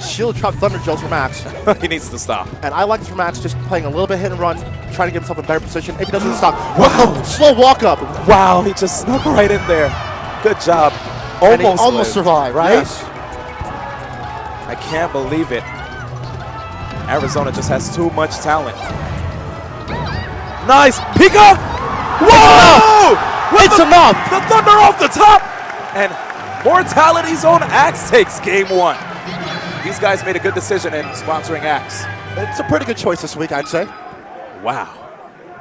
Shield drop Thunder Jolts from Axe. He needs to stop. And I like this from Axe just playing a little bit hit and run, trying to get himself in better position. If he doesn't stop, wow, slow walk up. Wow, he just snuck right in there. Good job. And he Almost almost lived. survived, right? Yes. I can't believe it. Arizona just has too much talent. Nice. Pika! Whoa! It's enough! The Thunder off the top! And Mortality's own Axe takes game one. These guys made a good decision in sponsoring Axe. It's a pretty good choice this week, I'd say. Wow.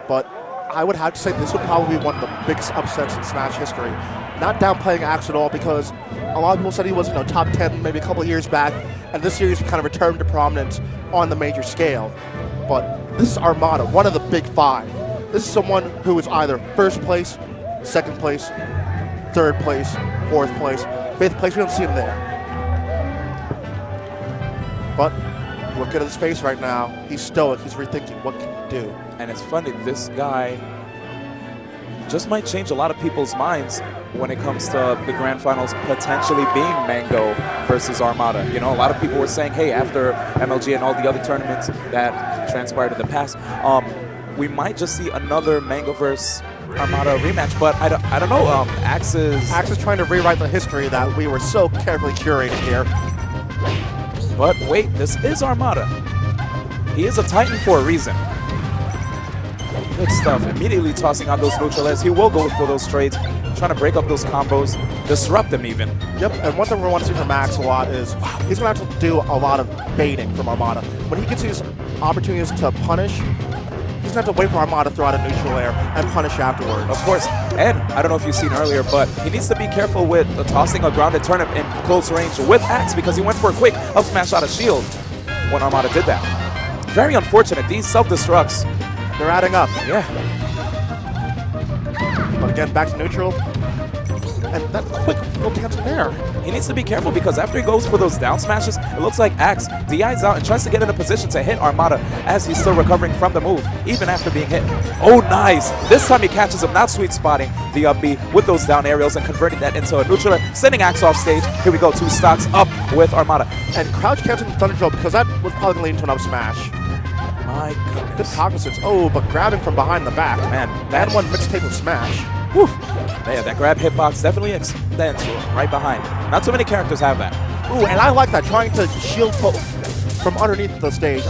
But I would have to say this would probably be one of the biggest upsets in Smash history. Not downplaying Axe at all, because a lot of people said he was, top 10 maybe a couple of years back, and this series kind of returned to prominence on the major scale. But this is Armada, one of the big five. This is someone who is either first place, second place, third place, fourth place, fifth place. We don't see him there. But look at his face right now. He's stoic. He's rethinking what can he do. And it's funny, this guy just might change a lot of people's minds when it comes to the grand finals potentially being Mango versus Armada. A lot of people were saying, hey, after MLG and all the other tournaments that transpired in the past, we might just see another Mango versus Armada rematch. But I don't know. Axe is trying to rewrite the history that we were so carefully curated here. But wait, this is Armada. He is a Titan for a reason. Good stuff. Immediately tossing out those neutral airs. He will go for those trades, trying to break up those combos, disrupt them even. Yep, and one thing we want to see from Axe a lot is he's going to have to do a lot of baiting from Armada. When he gets these opportunities to punish, he's going to have to wait for Armada to throw out a neutral air and punish afterwards. Of course, and I don't know if you've seen earlier, but he needs to be careful with tossing a grounded turnip in close range with Axe, because he went for a quick up smash out of shield when Armada did that. Very unfortunate. These self-destructs, they're adding up. Yeah. But again, back to neutral. And that quick full cancel there. He needs to be careful, because after he goes for those down smashes, it looks like Axe DIs out and tries to get in a position to hit Armada as he's still recovering from the move, even after being hit. Oh, nice. This time he catches him, not sweet spotting the up B with those down aerials and converting that into a neutral, sending Axe off stage. Here we go, 2 stocks up with Armada. And crouch canceling Thunder Jolt, because that was probably going to lead into an up smash. My goodness. Good cognizance. Oh, but grabbing from behind the back. Man, that one mixtape with smash. Woo. Yeah, that grab hitbox definitely extends right behind. Not too many characters have that. Ooh, and I like that, trying to shield from underneath the stage.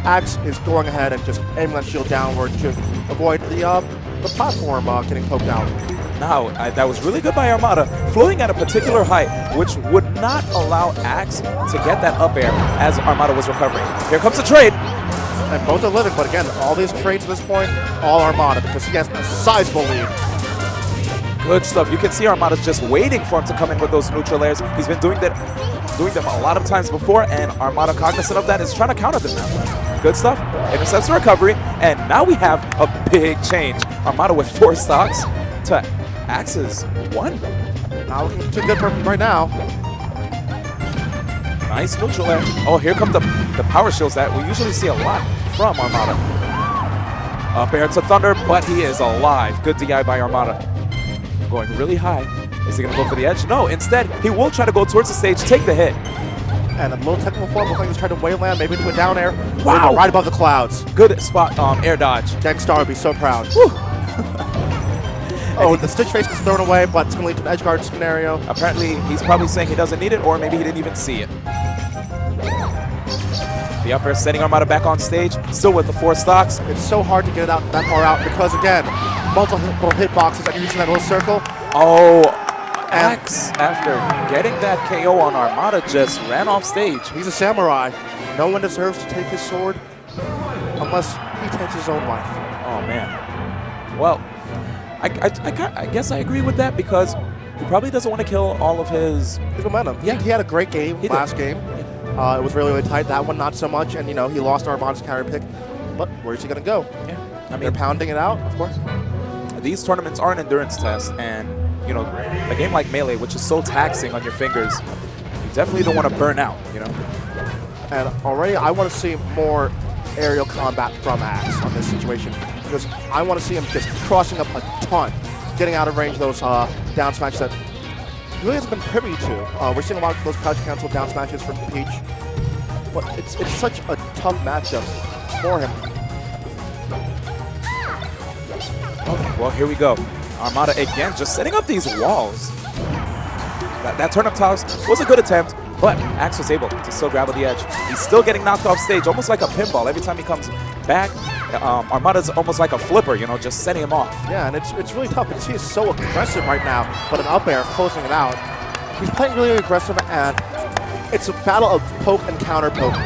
Axe is going ahead and just aiming that shield downward to avoid the platform getting poked out. Now, that was really good by Armada, floating at a particular height, which would not allow Axe to get that up air as Armada was recovering. Here comes the trade. And both are living, but again, all these trades at this point, all Armada, because he has a sizable lead. Good stuff. You can see Armada's just waiting for him to come in with those neutral airs. He's been doing them a lot of times before, and Armada, cognizant of that, is trying to counter them now. Good stuff. Intercepts the recovery, and now we have a big change. Armada with 4 stocks to Axe's 1. Not looking too good for him right now. Nice neutral air. Oh, here come the power shields that we usually see a lot from Armada. Up air to Thunder, but he is alive. Good DI by Armada. Going really high. Is he going to go for the edge? No, instead, he will try to go towards the stage, take the hit. And a little technical form, looks like he's trying to wayland, maybe into a down air. Wow. Right above the clouds. Good spot, air dodge. Gangstar would be so proud. The Stitch face is thrown away, but it's going to lead to an edge guard scenario. Apparently, he's probably saying he doesn't need it, or maybe he didn't even see it. The up air setting Armada back on stage, still with the 4 stocks. It's so hard to get it out that far out because, again, multiple hitboxes that you're using that little circle. Oh, Axe, after getting that KO on Armada, just ran off stage. He's a samurai. No one deserves to take his sword unless he takes his own life. Oh, man. Well, I guess I agree with that because he probably doesn't want to kill all of his momentum. Yeah. He had a great game last game. It was really, really tight. That one, not so much. And, he lost Armada's counter pick. But where's he going to go? Yeah. I mean, they're pounding it out, of course. These tournaments are an endurance test. And, a game like Melee, which is so taxing on your fingers, you definitely don't want to burn out, And already, I want to see more aerial combat from Axe on this situation. Because I want to see him just crossing up a ton, getting out of range of those down smash that he really hasn't been privy to. We're seeing a lot of those crouch cancel down smashes from Peach, but it's such a tough matchup for him. Okay, well, here we go. Armada again, just setting up these walls. That turnip toss was a good attempt, but Axe was able to still grab at the edge. He's still getting knocked off stage, almost like a pinball. Every time he comes back, Armada's almost like a flipper, just setting him off. Yeah, and it's really tough because he is so aggressive right now, but an up air closing it out. He's playing really aggressive, and it's a battle of poke and counter poke,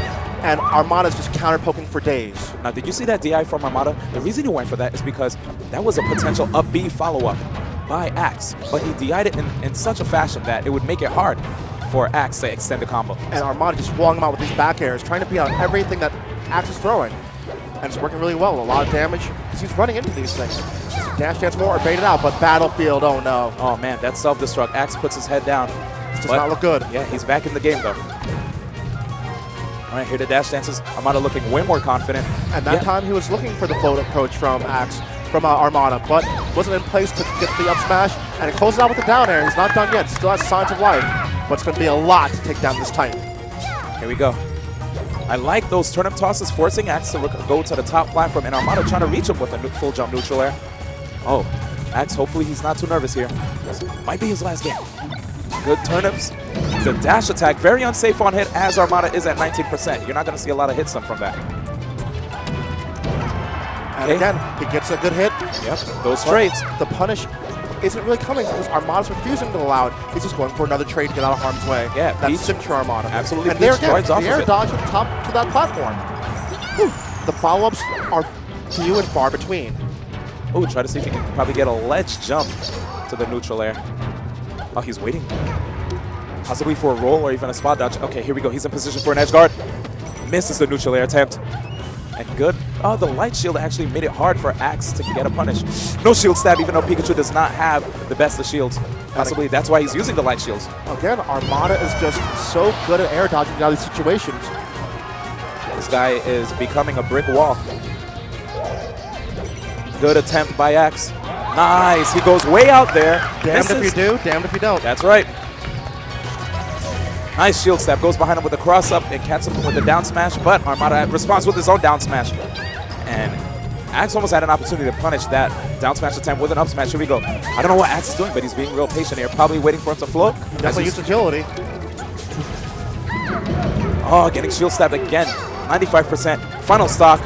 and Armada's just counter poking for days. Now, did you see that DI from Armada? The reason he went for that is because that was a potential up B follow-up by Axe, but he DI'd it in such a fashion that it would make it hard for Axe to extend the combo. And Armada just walling him out with these back airs, trying to beat out everything that Axe is throwing. And it's working really well, a lot of damage, because he's running into these things. Dash dance more or baited out, but Battlefield, oh no. Oh man, that self-destruct. Axe puts his head down. This does not look good. Yeah, he's back in the game though. All right, here the dash dances. Armada looking way more confident. And that time he was looking for the float approach from Armada, but wasn't in place to get the up smash, and it closes out with the down air. He's not done yet, still has signs of life, but it's going to be a lot to take down this Titan. Here we go. I like those turnip tosses, forcing Axe to go to the top platform, and Armada trying to reach him with a full jump neutral air. Oh, Axe, hopefully he's not too nervous here. This might be his last game. Good turnips. The dash attack, very unsafe on hit as Armada is at 19%. You're not going to see a lot of hits from that. And again, he gets a good hit. Yep, those trades. The punish isn't really coming because Armada's refusing to allow it. He's just going for another trade to get out of harm's way. Yeah, that's Peach, signature Armada. Absolutely, and there again, off the air of it. dodge at the top to that platform. Whew. The follow-ups are few and far between. Oh, try to see if he can probably get a ledge jump to the neutral air. Oh, he's waiting. Possibly for a roll or even a spot dodge. Okay, here we go. He's in position for an edge guard. Misses the neutral air attempt. And good. Oh, the light shield actually made it hard for Axe to get a punish. No shield stab, even though Pikachu does not have the best of shields. Possibly that's why he's using the light shields. Again, Armada is just so good at air dodging out of these situations. This guy is becoming a brick wall. Good attempt by Axe. Nice. He goes way out there. Damned if you do, damned if you don't. That's right. Nice shield stab. Goes behind him with a cross up and cancels him with a down smash, but Armada responds with his own down smash. And Axe almost had an opportunity to punish that down smash attempt with an up smash. Here we go. I don't know what Axe is doing, but he's being real patient here. Probably waiting for him to float. Definitely use agility. Oh, getting shield stabbed again. 95%. Final stock.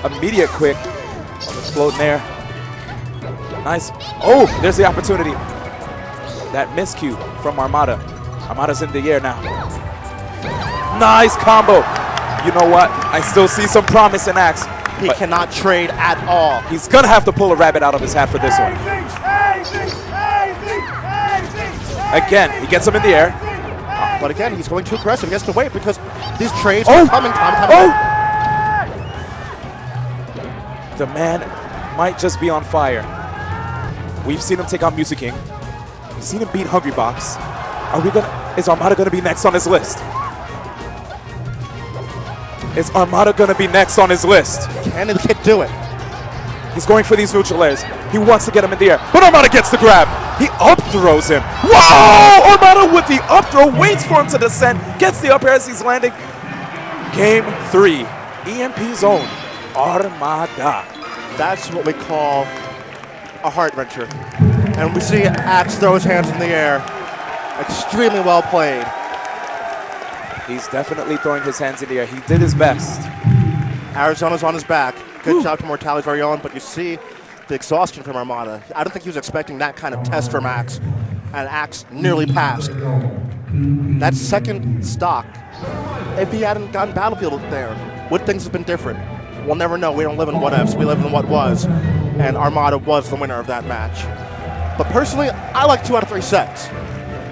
Immediate quick. Floating there. Nice. Oh, there's the opportunity. That miscue from Armada. Armada's in the air now. Nice combo. You know what? I still see some promise in Axe. He cannot trade at all. He's going to have to pull a rabbit out of his hat for this one. Again, he gets him in the air. But again, he's going too aggressive. He has to wait because these trades are coming time and time again. The man might just be on fire. We've seen him take out Music King. We've seen him beat Hungrybox. Is Armada gonna be next on his list? Is Armada gonna be next on his list? Can the kid do it? He's going for these neutral airs. He wants to get him in the air, but Armada gets the grab. He up throws him. Whoa! Armada with the up throw, waits for him to descend, gets the up air as he's landing. Game 3, EMP zone, Armada. That's what we call a heart wrencher. And we see Axe throw his hands in the air. Extremely well played. He's definitely throwing his hands in the air. He did his best. Arizona's on his back. Good job to Mortali's very own, but you see the exhaustion from Armada. I don't think he was expecting that kind of test from Axe, and Axe nearly passed. That second stock, if he hadn't gotten Battlefield there, would things have been different? We'll never know. We don't live in what ifs, we live in what was, and Armada was the winner of that match. But personally, I like 2 out of 3 sets.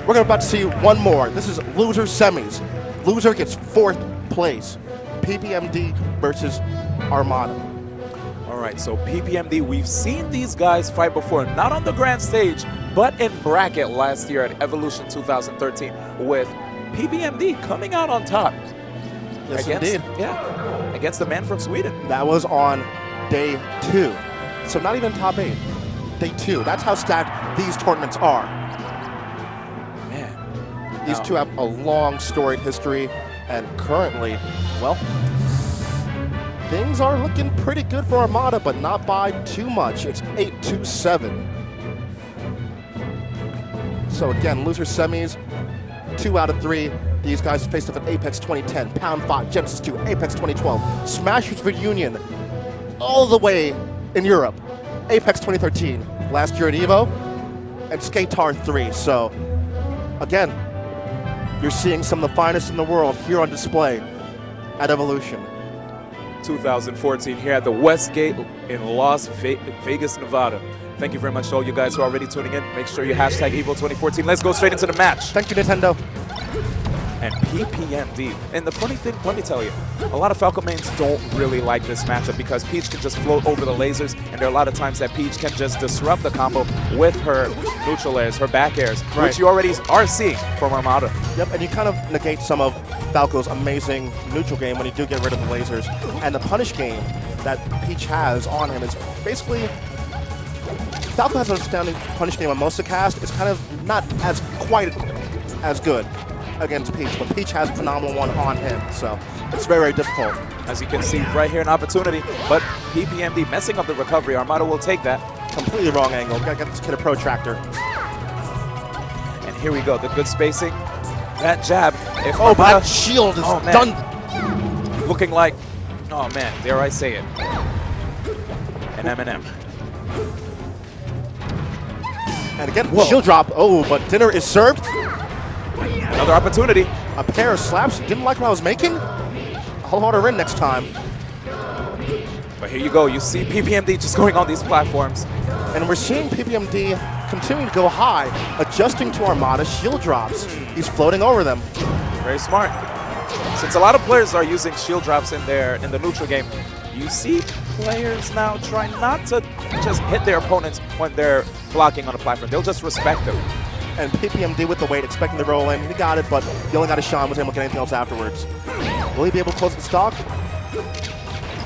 We're about to see one more. This is loser semis. Loser gets 4th place. PPMD versus Armada. All right, so PPMD, we've seen these guys fight before, not on the grand stage, but in bracket last year at Evolution 2013, with PPMD coming out on top. Yes, indeed. Yeah, against the man from Sweden. That was on day 2. So not even top 8. Day 2. That's how stacked these tournaments are. Man. These two have a long storied history, and currently, well, things are looking pretty good for Armada, but not by too much. It's 8-7. So again, loser semis, 2 out of 3. These guys faced up at Apex 2010, Pound 5, Genesis 2, Apex 2012, Smashers Reunion, all the way in Europe, Apex 2013, last year at EVO, and Skatar 3. So again, you're seeing some of the finest in the world here on display at Evolution. 2014 here at the Westgate in Las Vegas, Nevada. Thank you very much to all you guys who are already tuning in. Make sure you hashtag EVO 2014. Let's go straight into the match. Thank you, Nintendo. And PPMD. And the funny thing, let me tell you, a lot of Falco mains don't really like this matchup because Peach can just float over the lasers, and there are a lot of times that Peach can just disrupt the combo with her neutral airs, her back airs, which you already are seeing from Armada. Yep, and you kind of negate some of Falco's amazing neutral game when you do get rid of the lasers. And the punish game that Peach has on him is basically, Falco has an astounding punish game on most of the cast. It's kind of not as quite as good against Peach, but Peach has a phenomenal one on him, so it's very, very difficult. As you can see right here, an opportunity, but PPMD messing up the recovery. Armada will take that. Completely wrong angle. Gotta get this kid a protractor. And here we go, the good spacing. That jab. If Oh, Armada, that shield is man. done. Looking like, oh man, dare I say it, an M&M. And again, shield drop. Oh, but dinner is served. Another opportunity. A pair of slaps. Didn't like what I was making. I'll harder in next time. But here you go. You see PPMD just going on these platforms. And we're seeing PPMD continuing to go high, adjusting to Armada's shield drops. He's floating over them. Very smart. Since a lot of players are using shield drops in the neutral game, you see players now try not to just hit their opponents when they're blocking on a platform. They'll just respect them. And PPMD with the weight, expecting the roll in. He got it, but he only got a shot with him looking at anything else afterwards. Will he be able to close the stock?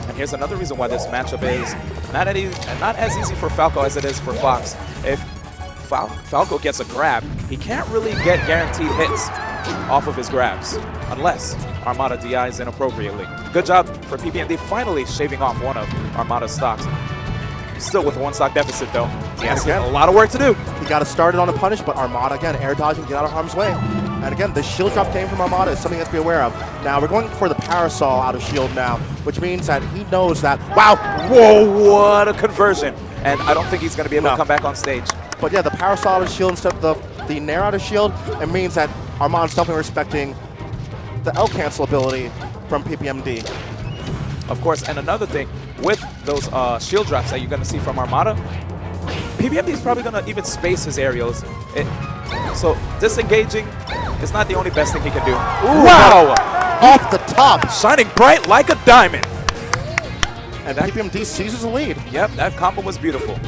And here's another reason why this matchup is not as easy for Falco as it is for Fox. If Falco gets a grab, he can't really get guaranteed hits off of his grabs unless Armada DIs inappropriately. Good job for PPMD finally shaving off one of Armada's stocks. Still with a 1 stock deficit though. He has a lot of work to do. He got us started on a punish, but Armada again, air dodging, get out of harm's way. And again, the shield drop game from Armada is something he has to be aware of. Now we're going for the parasol out of shield now, which means that he knows that, wow, Whoa, what a conversion. and I don't think he's going to be able No. to come back on stage. But yeah, the power style out of shield instead of the nair out of shield, it means that Armada's definitely respecting the L cancel ability from PPMD. Of course, and another thing, with those shield drops that you're going to see from Armada, PPMD is probably going to even space his aerials. So disengaging is not the only best thing he can do. Wow! Off the top! Shining bright like a diamond. And PPMD seizes the lead. Yep, that combo was beautiful.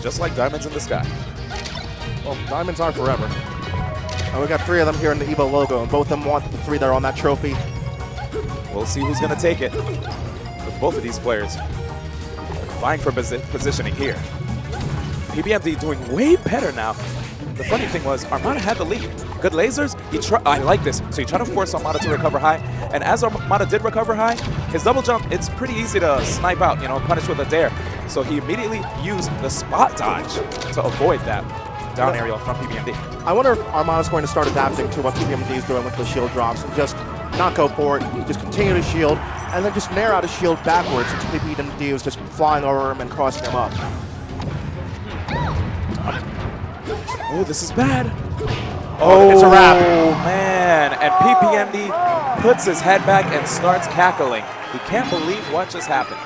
Just like diamonds in the sky. Well, diamonds are forever. And we got 3 of them here in the EVO logo, and both of them want the 3 that are on that trophy. We'll see who's going to take it with both of these players vying for positioning here. PPMD doing way better now. The funny thing was, Armada had the lead. Good lasers. I like this. So he tried to force Armada to recover high. And as Armada did recover high, his double jump, it's pretty easy to snipe out, punish with a dare. So he immediately used the spot dodge to avoid that down aerial from PPMD. I wonder if Armada's going to start adapting to what PPMD is doing with the shield drops and just not go for it, just continue to shield, and then just nair out a shield backwards until PPMD was just flying over him and crossing him up. Oh, this is bad. Oh, it's a wrap. Oh, man. And PPMD puts his head back and starts cackling. He can't believe what just happened.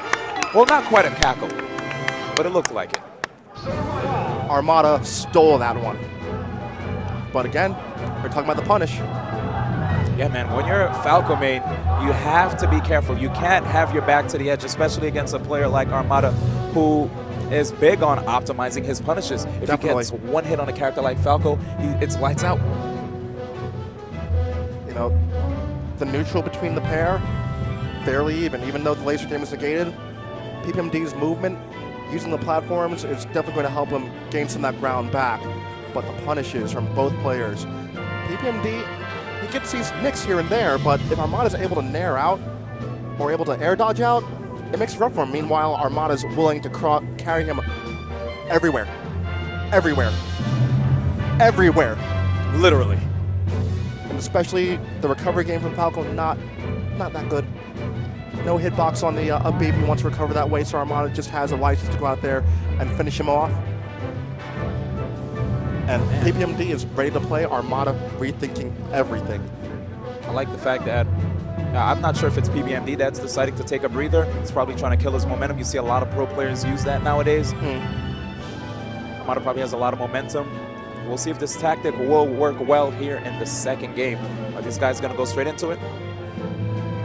Well, not quite a cackle, but it looked like it. Armada stole that one. But again, we're talking about the punish. Yeah, man, when you're Falco main, you have to be careful. You can't have your back to the edge, especially against a player like Armada, who is big on optimizing his punishes. If Definitely. he gets one hit on a character like Falco, it's lights out. The neutral between the pair, fairly even though the laser game is negated. PPMD's movement using the platforms is definitely going to help him gain some of that ground back. But the punishes from both players, PPMD, he gets these nicks here and there, but if Armada's able to nair out or able to air dodge out, it makes it rough for him. Meanwhile, Armada's willing to carry him everywhere. Everywhere. Everywhere. Literally. And especially the recovery game from Falco, not that good. No hitbox on the up B if he wants to recover that way, so Armada just has a license to go out there and finish him off. And PPMD is ready to play. Armada rethinking everything. I like the fact that I'm not sure if it's PPMD that's deciding to take a breather. He's probably trying to kill his momentum. You see a lot of pro players use that nowadays. Armada probably has a lot of momentum. We'll see if this tactic will work well here in the second game. Are these guys going to go straight into it?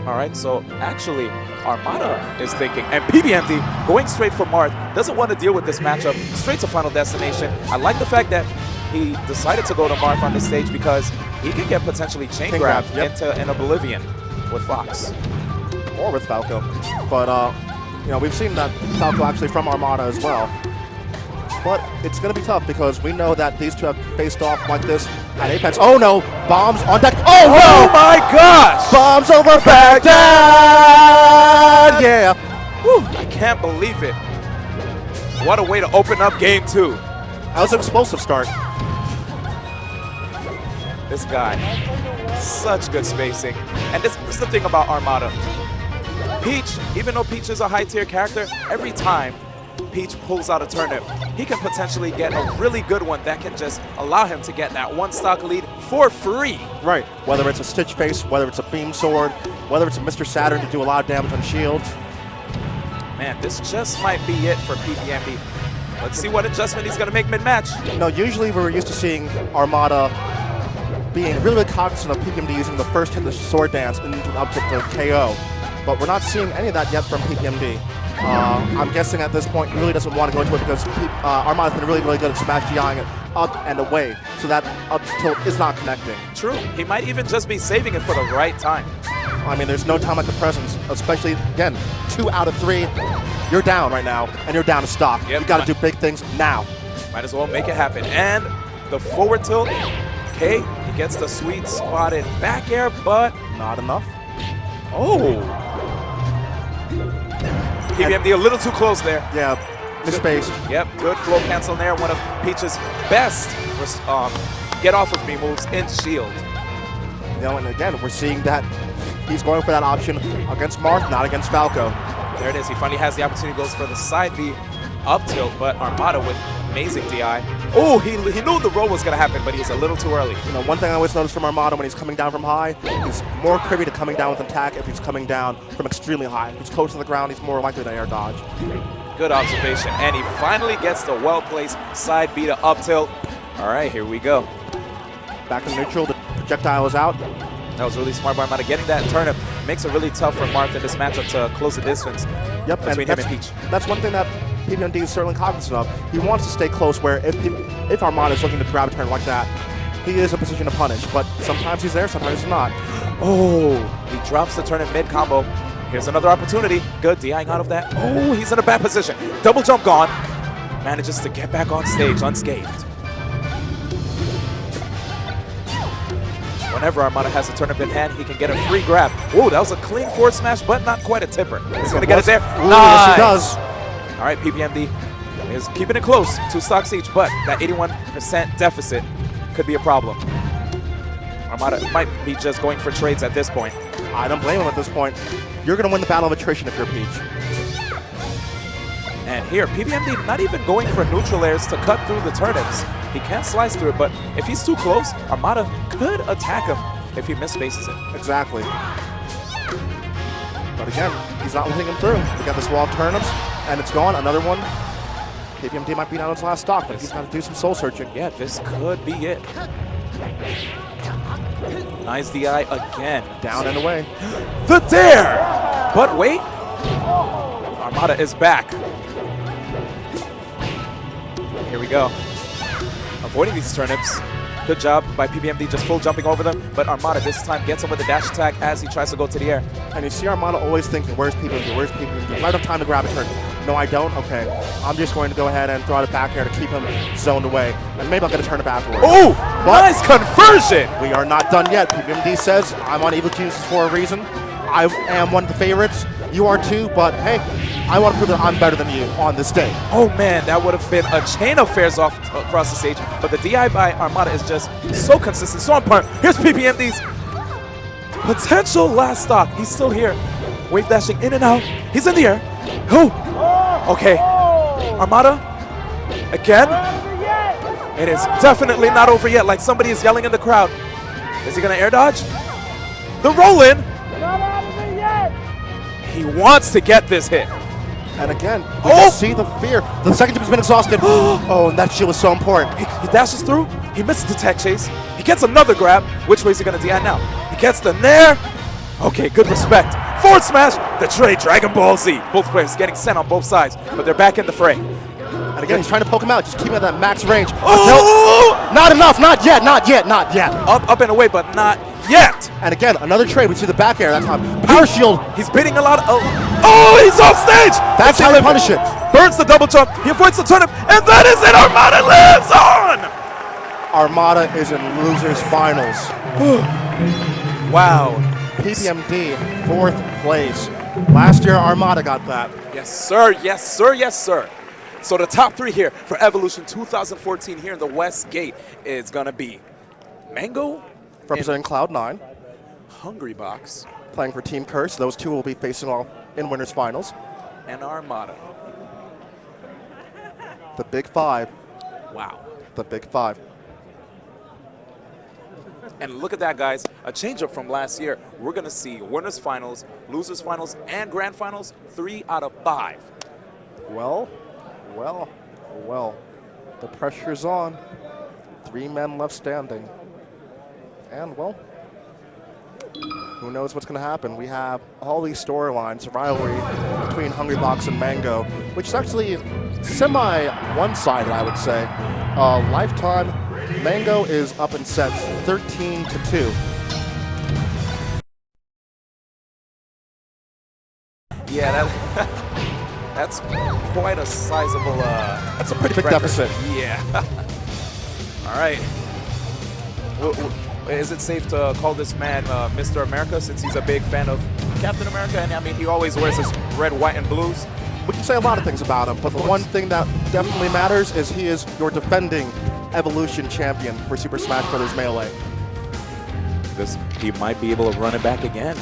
All right, so actually, Armada is thinking, and PPMD going straight for Marth, doesn't want to deal with this matchup, straight to Final Destination. I like the fact that he decided to go to Marth on this stage because he can get potentially chain grabbed into an Oblivion with Fox. Or with Falco. But, we've seen that Falco actually from Armada as well. But it's going to be tough because we know that these two have faced off like this at Apex. Oh no! Bombs on deck. Oh Oh no! my gosh! Bombs over Baghdad! Yeah! Whew, I can't believe it. What a way to open up game 2. That was an explosive start. This guy, such good spacing. And this is the thing about Armada. Peach, even though Peach is a high-tier character, every time Peach pulls out a turnip, he can potentially get a really good one that can just allow him to get that one stock lead for free. Right. Whether it's a Stitch Face, whether it's a Beam Sword, whether it's a Mr. Saturn to do a lot of damage on shields. Man, this just might be it for PPMD. Let's see what adjustment he's going to make mid-match. Usually we're used to seeing Armada being really cognizant of PPMD using the first hit of the sword dance into an object of KO. But we're not seeing any of that yet from PPMD. I'm guessing at this point he really doesn't want to go into it because Armada's been really good at smash DIing it up and away, so that up tilt is not connecting. True. He might even just be saving it for the right time. I mean, there's no time like the present, especially, again, 2 out of 3. You're down right now, and you're down to stock. Yep. You got to do big things now. Might as well make it happen. And the forward tilt, okay, he gets the sweet spotted back air, but Not enough. oh. PPMD a little too close there. Yeah, misspaced. Yep, good flow cancel there. One of Peach's best get off of me moves in shield. And again, we're seeing that he's going for that option against Marth, not against Falco. There it is. He finally has the opportunity, goes for the side B. up tilt, but Armada with amazing DI. Oh, he knew the roll was going to happen, but he was a little too early. You know, one thing I always notice from Armada when he's coming down from high, he's more privy to coming down with attack if he's coming down from extremely high. If he's close to the ground, he's more likely to air dodge. Good observation, and he finally gets the well-placed side B to up tilt. All right, here we go. Back in neutral, the projectile is out. That was really smart by Armada. Getting that turnip makes it really tough for Marth in this matchup to close the distance between him and Peach. That's one thing that PBMD is certainly cognizant of. He wants to stay close where if Armada is looking to grab a turn like that, he is in a position to punish. But sometimes he's there, sometimes he's not. Oh, he drops the turnip mid-combo. Here's another opportunity. Good DIing out of that. Oh, he's in a bad position. Double jump gone. Manages to get back on stage unscathed. Whenever Armada has a turnip in hand, he can get a free grab. Oh, that was a clean forward smash, but not quite a tipper. He's going to get it there. Ooh, yes, he does. All right, PBMD is keeping it close. 2 stocks each, but that 81% deficit could be a problem. Armada might be just going for trades at this point. I don't blame him at this point. You're going to win the battle of attrition if you're Peach. And here, PBMD not even going for neutral airs to cut through the turnips. He can't slice through it, but if he's too close, Armada could attack him if he misspaces it. Exactly. But again, he's not letting him through. We got this wall of turnips, and it's gone. Another one. PBMD might be down his last stock, but he's got to do some soul searching. Yeah, this could be it. Nice DI again. Down and away. The dare! But wait. Armada is back. Here we go. Avoiding these turnips. Good job by PBMD just full jumping over them, but Armada this time gets him with a dash attack as he tries to go to the air. And you see Armada always thinking, where's PBMD, where's PBMD? I don't have time to grab a turn. No, I don't? Okay. I'm just going to go ahead and throw out a back air to keep him zoned away. And maybe I'll get a turn up afterwards. Oh, But nice conversion! we are not done yet. PBMD says, I'm on Evil Geniuses for a reason. I am one of the favorites. You are too, but hey, I want to prove that I'm better than you on this day. Oh man, that would have been a chain of fares across the stage, but the DI by Armada is just so consistent, so on point. Here's PBMD's potential last stock. He's still here. Wave dashing in and out. He's in the air. Oh! Okay. Armada, again. It is definitely not over yet, like somebody is yelling in the crowd. Is he going to air dodge? The roll in. He wants to get this hit. And again, we just see the fear. The second team has been exhausted. Oh, and that shield was so important. He dashes through. He misses the tech chase. He gets another grab. Which way is he going to DI now? He gets the nair. Okay, good respect. Forward smash. The trade Dragon Ball Z. Both players getting sent on both sides, but they're back in the fray. And again, he's trying to poke him out. Just keep him at that max range. Oh! Not enough. Not yet. Not yet. Not yet. Up and away, but not yet. And again, another trade. We see the back air that time. Power shield. He's beating a lot of... Oh, he's off stage! That's how you punish it. Burns the double jump. He avoids the turnip, and that is it. Armada lives on! Armada is in losers finals. Wow. PBMD, 4th place. Last year, Armada got that. Yes, sir. Yes, sir. Yes, sir. So the top 3 here for Evolution 2014 here in the West Gate is going to be Mango, Representing Cloud9, Hungrybox, playing for Team Curse. Those two will be facing off in winners finals. and Armada. The Big Five. Wow. The Big Five. And look at that, guys. A change-up from last year. We're going to see winners finals, losers finals, and grand finals 3 out of 5. Well. The pressure's on. 3 men left standing. And, well, who knows what's going to happen. We have all these storylines, rivalry between Hungrybox and Mango, which is actually semi-one-sided, I would say. Lifetime, Mango is up in sets 13-2. Yeah, that's quite a sizable That's a pretty big record. deficit. Yeah. All right. Is it safe to call this man Mr. America, since he's a big fan of Captain America? And I mean, he always wears his red, white, and blues. We can say a lot of things about him, but the one thing that definitely matters is he is your defending Evolution champion for Super Smash Bros. Melee. Because he might be able to run it back again.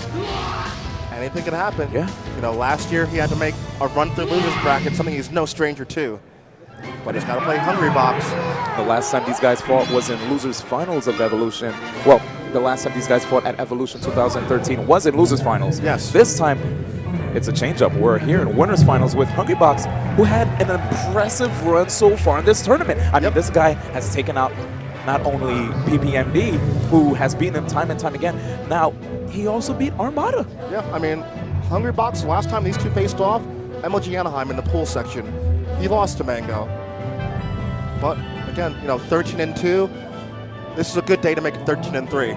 anything can happen. Yeah. You know, last year he had to make a run through losers bracket, something he's no stranger to. But he's got to play Hungry Box. The last time these guys fought was in Losers Finals of Evolution. Well, the last time these guys fought at Evolution 2013 was in Losers Finals. Yes. This time, it's a change-up. We're here in Winners Finals with Hungry Box, who had an impressive run so far in this tournament. I mean, this guy has taken out not only PPMD, who has beaten him time and time again. Now, he also beat Armada. Yeah, I mean, Hungry Box, last time these two faced off, MLG Anaheim in the pool section, he lost to Mango. But again, you know, 13-2, this is a good day to make it 13-3.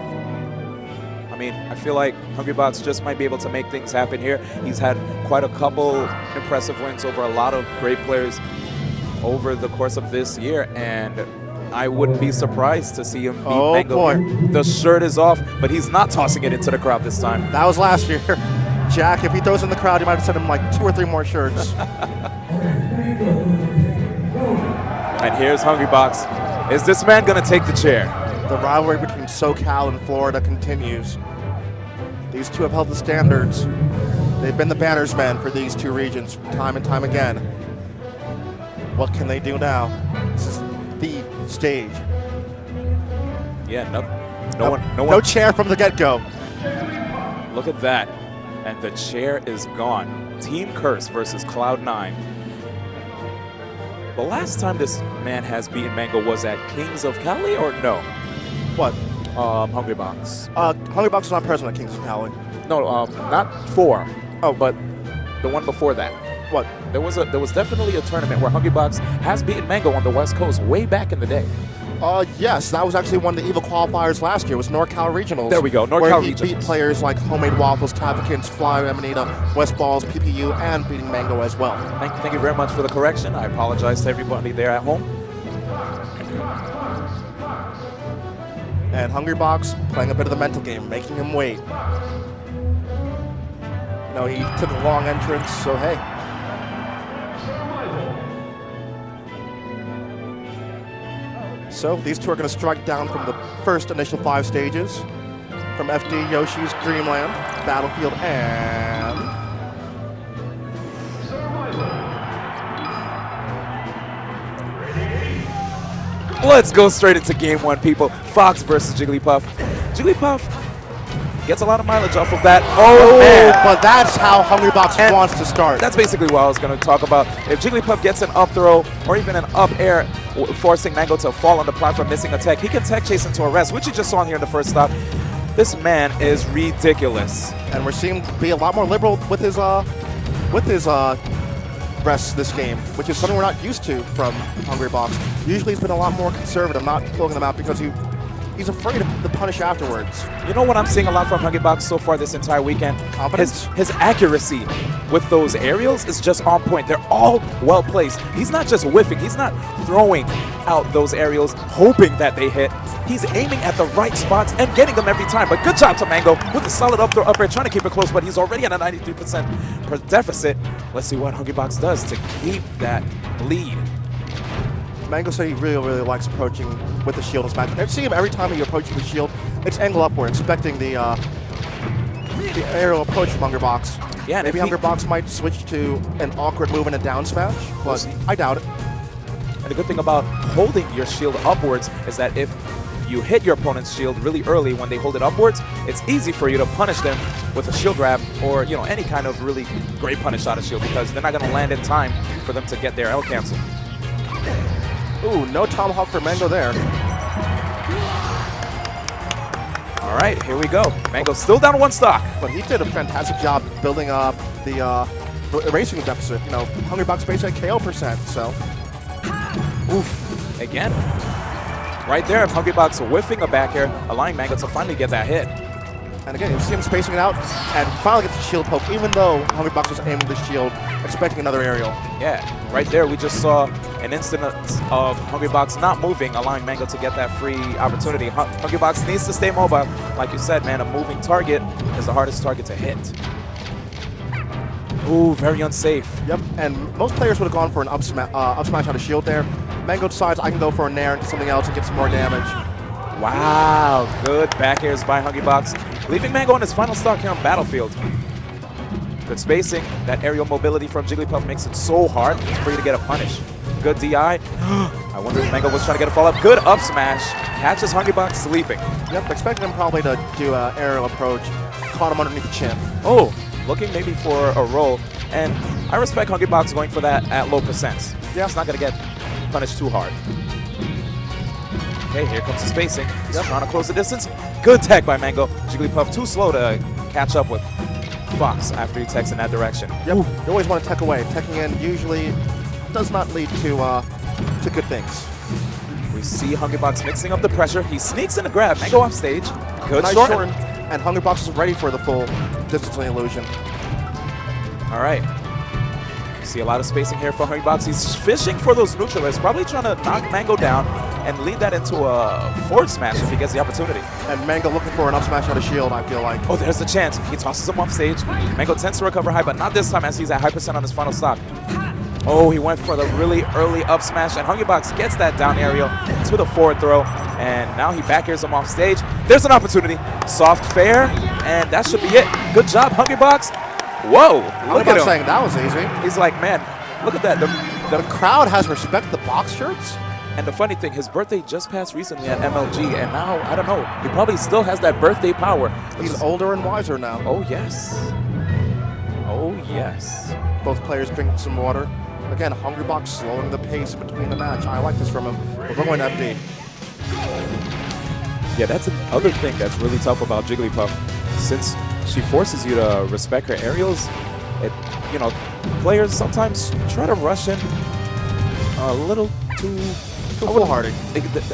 I mean, I feel like Hungry Box just might be able to make things happen here. He's had quite a couple impressive wins over a lot of great players over the course of this year, and I wouldn't be surprised to see him beat Mango. Boy. The shirt is off, but he's not tossing it into the crowd this time. That was last year. Jack, if he throws in the crowd, you might have sent him like 2 or 3 more shirts. And here's Hungry Box. Is this man gonna take the chair? The rivalry between SoCal and Florida continues. These two have held the standards. They've been the banners men for these two regions time and time again. What can they do now? This is the stage. Yeah, no No one. chair from the get-go. Look at that. And the chair is gone. Team Curse versus Cloud9. The last time this man has beaten Mango was at Kings of Cali, or no? What? Hungry Box. Hungry Box is not present at Kings of Cali. No, not 4. Oh, but the one before that. What? There was definitely a tournament where Hungry Box has beaten Mango on the West Coast way back in the day. Yes, that was actually one of the EVIL qualifiers last year. It was NorCal Regionals. There we go, NorCal where he Regionals. beat players like Homemade Waffles, Tavakins, Fly, Emanita, West Balls, PPU, and beating Mango as well. Thank you very much for the correction. I apologize to everybody there at home. And Hungry Box playing a bit of the mental game, making him wait. You know, he took a long entrance, so hey. So these two are going to strike down from the first initial 5 stages. From FD, Yoshi's Dreamland, Battlefield, and... Let's go straight into game 1, people. Fox versus Jigglypuff. Jigglypuff gets a lot of mileage off of that. Oh, man. But that's how Hungry Box wants to start. That's basically what I was going to talk about. If Jigglypuff gets an up throw or even an up air, forcing Mango to fall on the platform, missing a tech, he can tech chase into a rest, which you just saw here in the first stop. This man is ridiculous. And we're seeing him be a lot more liberal with his rests this game, which is something we're not used to from Hungry Box. Usually he's been a lot more conservative, not pulling them out because he's afraid of the punish afterwards. You know what I'm seeing a lot from Hungry Box so far this entire weekend? Confidence? His accuracy with those aerials is just on point. They're all well placed. He's not just whiffing. He's not throwing out those aerials hoping that they hit. He's aiming at the right spots and getting them every time. But good job to Mango with a solid up throw up air, trying to keep it close, but he's already at a 93% deficit. Let's see what Hungry Box does to keep that lead. Mango said he really likes approaching with the shield in this match. I see him every time he approaches the shield, it's angle upward, expecting the aerial approach from Hungry Box. Yeah, and maybe Hungry Box might switch to an awkward move and a down smash, but I doubt it. And the good thing about holding your shield upwards is that if you hit your opponent's shield really early when they hold it upwards, it's easy for you to punish them with a shield grab or, you know, any kind of really great punish out of shield because they're not going to land in time for them to get their L cancel. Ooh, no tomahawk for Mango there. All right, here we go. Mango's still down 1 stock. But he did a fantastic job building up the erasing deficit. You know, Hungry Box basically KO %, so. Oof, again. Right there, Hungry Box whiffing a back air, allowing Mango to finally get that hit. And again, you see him spacing it out and finally gets the shield poke, even though Hungry Box was aiming the shield, expecting another aerial. Yeah, right there we just saw an instant of Hungry Box not moving, allowing Mango to get that free opportunity. Hungry Box needs to stay mobile. Like you said, man, a moving target is the hardest target to hit. Ooh, very unsafe. Yep, and most players would have gone for an up smash out of shield there. Mango decides I can go for a nair into something else and get some more damage. Wow, good back airs by Hungry Box, leaving Mango on his final stock here on Battlefield. Good spacing. That aerial mobility from Jigglypuff makes it so hard for you to get a punish. Good DI. I wonder if Mango was trying to get a follow-up. Good up smash. Catches Hungrybox sleeping. Yep, expecting him probably to do an aerial approach. Caught him underneath the chin. Oh, looking maybe for a roll. And I respect Hungrybox going for that at low percents. Yeah, it's not going to get punished too hard. Okay, here comes the spacing. He's trying to close the distance. Good tech by Mango. Jigglypuff too slow to catch up with Fox after he techs in that direction. Yep, you always want to tech away. Teching in usually does not lead to good things. We see Hungrybox mixing up the pressure. He sneaks in a grab. Mango off stage. Good Nice short. shorten, and Hungrybox is ready for the full distancing illusion. All right. See a lot of spacing here for Hungrybox. He's fishing for those neutralists, probably trying to knock Mango down and lead that into a forward smash if he gets the opportunity. And Mango looking for an up smash out of shield, I feel like. Oh, there's the chance. He tosses him off stage. Mango tends to recover high, but not this time as he's at high percent on his final stock. Oh, he went for the really early up smash, and Hungrybox gets that down aerial to the forward throw, and now he back airs him off stage. There's an opportunity. Soft fair, and that should be it. Good job, Hungrybox. Whoa, look at him. saying that was easy. He's like, man, look at that. The crowd has respected the box shirts. And the funny thing, his birthday just passed recently at MLG, and now, I don't know, he probably still has that birthday power. He's older and wiser now. Oh, yes. Oh, yes. Both players drinking some water. Again, Hungrybox slowing the pace between the match. I like this from him. But we're going to FD. Yeah, that's another thing that's really tough about Jigglypuff. Since she forces you to respect her aerials, players sometimes try to rush in a little too foolhardy.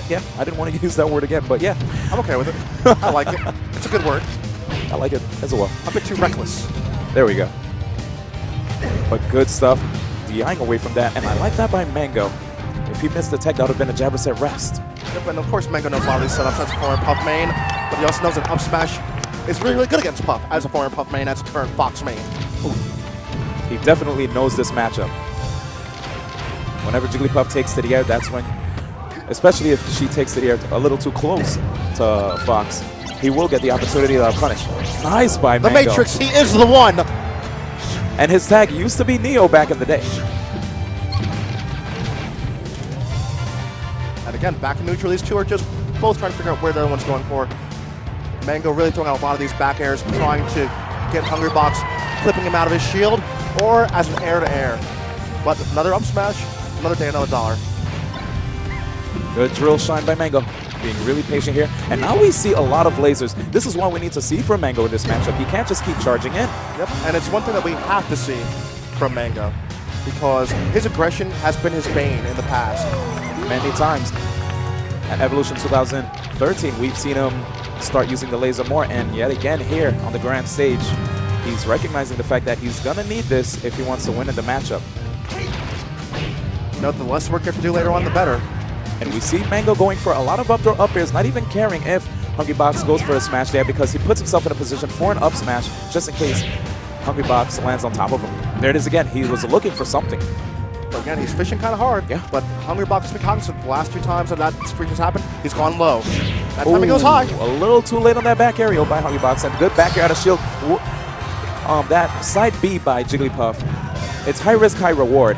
Yeah, I didn't want to use that word again, but yeah. I'm okay with it. I like it. It's a good word. I like it as well. A bit too reckless. There we go. But good stuff. DIing away from that, and I like that by Mango. If he missed the tech, that would have been a jabber set rest. Yep, and of course Mango knows a lot of these setups as a former Puff main, but he also knows that up smash is really, really good against Puff as a former Puff main, as a current Fox main. Ooh. He definitely knows this matchup. Whenever Jigglypuff takes to the air, that's when, especially if she takes to the air a little too close to Fox, he will get the opportunity to punish. Nice by The Mango. Matrix, he is the one! And his tag used to be Neo back in the day. And again, back in neutral, these two are just both trying to figure out where the other one's going for. Mango really throwing out a lot of these back airs, trying to get Hungrybox, clipping him out of his shield, or as an air-to-air. But another up smash, another day, another dollar. Good drill shine by Mango. Being really patient here. And now we see a lot of lasers. This is what we need to see from Mango in this matchup. He can't just keep charging in. Yep, and it's one thing that we have to see from Mango, because his aggression has been his bane in the past. Many times. At Evolution 2013, we've seen him start using the laser more, and yet again here on the grand stage, he's recognizing the fact that he's gonna need this if he wants to win in the matchup. You know, the less work you have to do later on, the better. And we see Mango going for a lot of up throw up airs, not even caring if Hungrybox goes for a smash there, because he puts himself in a position for an up smash just in case Hungrybox lands on top of him. There it is again. He was looking for something. But again, he's fishing kind of hard. Yeah. But Hungrybox has been cognizant. The last two times that streak has happened, he's gone low. That time he goes high. A little too late on that back aerial by Hungrybox, and good back air out of shield. That side B by Jigglypuff, it's high risk, high reward.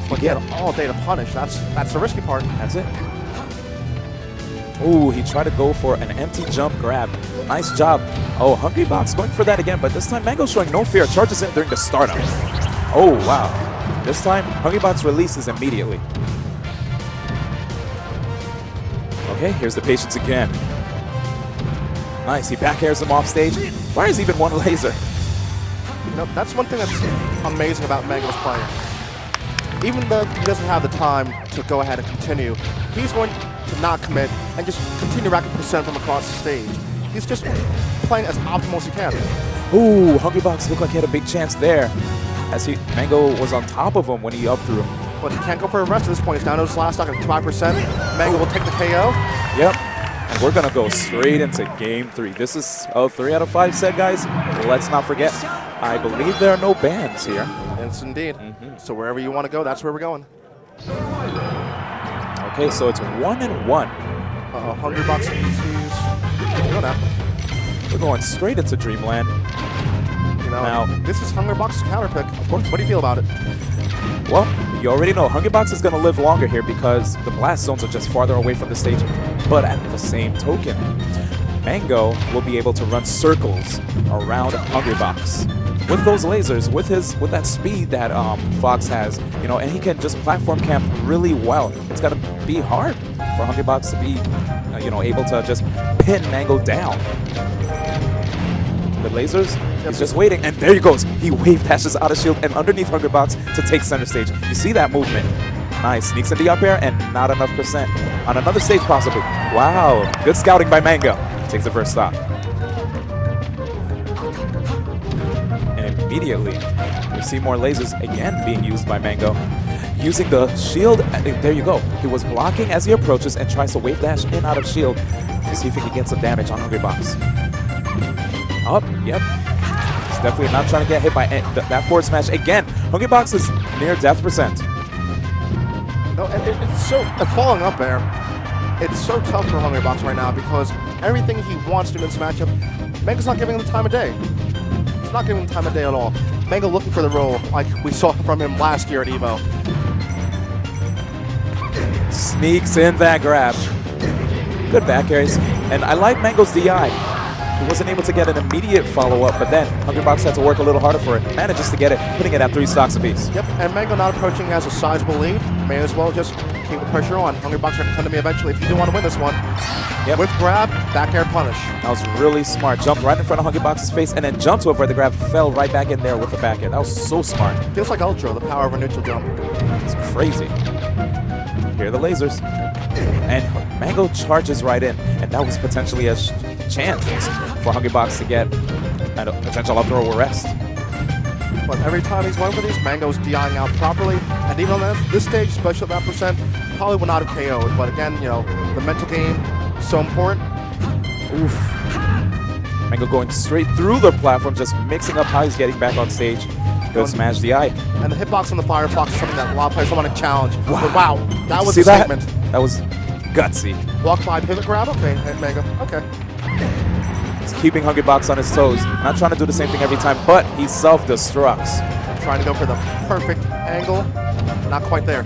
But he had all day to punish. That's the risky part. That's it. Ooh, he tried to go for an empty jump grab. Nice job. Oh, Hungrybox going for that again, but this time Mango showing no fear. Charges in during the startup. Oh, wow. This time, Hungrybox releases immediately. Okay, here's the patience again. Nice, he back airs him off stage. Fires even one laser. You know, that's one thing that's amazing about Mango's playing. Even though he doesn't have the time to go ahead and continue, he's going to not commit and just continue racking percent from across the stage. He's just playing as optimal as he can. Ooh, Hungrybox looked like he had a big chance there, as Mango was on top of him when he up threw him. But he can't go for a rest at this point. He's down to his last stock at 5%. Mango will take the KO. Yep. And we're going to go straight into Game 3. This is a 3 out of 5 set, guys. Let's not forget, I believe there are no bans here. Yes, indeed. So wherever you want to go, that's where we're going. Okay, so it's 1-1. Hungrybox sees. Go now. We're going straight into Dreamland. You know, Now- this is Hungrybox's counter pick. Of course. What do you feel about it? Well, you already know Hungrybox is going to live longer here because the blast zones are just farther away from the stage. But at the same token, Mango will be able to run circles around Hungrybox with those lasers, with that speed that Fox has, you know, and he can just platform camp really well. It's going to be hard for Hungrybox to be, you know, able to just pin Mango down. The lasers, he's just waiting, and there he goes. He wave dashes out of shield and underneath Hungrybox to take center stage. You see that movement? Nice, sneaks in the up air and not enough percent. On another stage possibly. Wow, good scouting by Mango. Takes the first stop. And immediately, we see more lasers again being used by Mango. Using the shield, there you go. He was blocking as he approaches and tries to wave dash in out of shield to see if he can get some damage on Hungrybox. Up, yep. He's definitely not trying to get hit by that forward smash. Again, Hungrybox is near death percent. No, and it's so falling up air. It's so tough for Hungrybox right now because everything he wants to do in this matchup, Mango's not giving him the time of day. He's not giving him the time of day at all. Mango looking for the roll like we saw from him last year at EVO. Sneaks in that grab. Good back airs. And I like Mango's DI. He wasn't able to get an immediate follow-up, but then Hungrybox had to work a little harder for it. Manages to get it, putting it at 3 stocks apiece. Yep, and Mango not approaching as a sizable lead. May as well just keep the pressure on. Hungrybox are going to come to me eventually if you do want to win this one. Yep. With grab, back air punish. That was really smart. Jumped right in front of Hungrybox's face and then jumped to avoid the grab, fell right back in there with the back air. That was so smart. Feels like Ultra, the power of a neutral jump. It's crazy. Here are the lasers. And Mango charges right in, and that was potentially a chance for Hungrybox to get a potential up throw arrest. But every time he's going for these, Mango's DIing out properly. And even on this stage, especially at that percent, probably would not have KO'd. But again, you know, the mental game is so important. Oof. Mango going straight through the platform, just mixing up how he's getting back on stage. Good smash DI. And the hitbox on the Firefox is something that a lot of players don't want to challenge. Wow. But wow, that was See a that? statement. That was gutsy. Walk by pivot grab? Okay, Mango. Okay. He's keeping Hungrybox on his toes. Not trying to do the same thing every time, but he self-destructs. Trying to go for the perfect angle. Not quite there.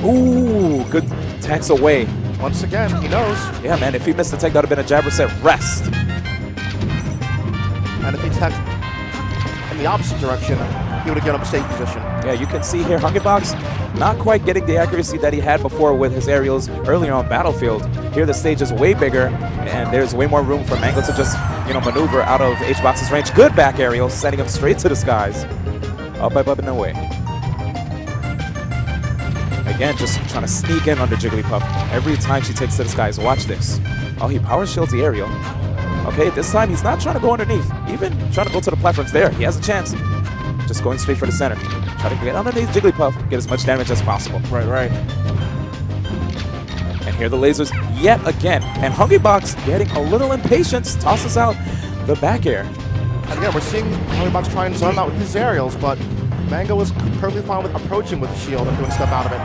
Ooh, good tax away. Once again, he knows. Yeah, man, if he missed the tech, that would have been a jabber set rest. And if he teched in the opposite direction, he would have given up a safe position. Yeah, you can see here, Hungrybox not quite getting the accuracy that he had before with his aerials earlier on Battlefield. Here the stage is way bigger, and there's way more room for Mango to just, you know, maneuver out of H-Box's range. Good back aerial, sending him straight to the skies. Up, and away. Again, just trying to sneak in under Jigglypuff every time she takes to the skies. Watch this. Oh, he power shields the aerial. Okay, this time he's not trying to go underneath. Even trying to go to the platforms there. He has a chance. Just going straight for the center. Try to get underneath Jigglypuff, get as much damage as possible. Right. And here the lasers yet again. And Hungrybox getting a little impatient, tosses out the back air. And again, we're seeing Hungrybox try and zone him out with his aerials, but Mango was perfectly fine with approaching with the shield and doing stuff out of it.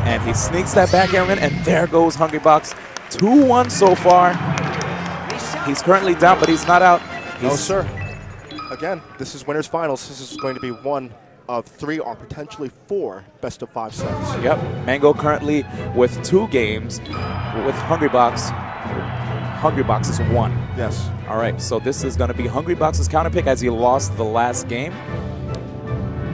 And he sneaks that back air in, and there goes Hungrybox. 2-1 so far. He's currently down, but he's not out. No, sir. Again, this is winners finals. This is going to be one of 3 or potentially 4 best-of-5 sets. Yep, Mango currently with 2 games. With Hungrybox, Hungrybox is 1. Yes. All right, so this is going to be Hungrybox's counter pick as he lost the last game.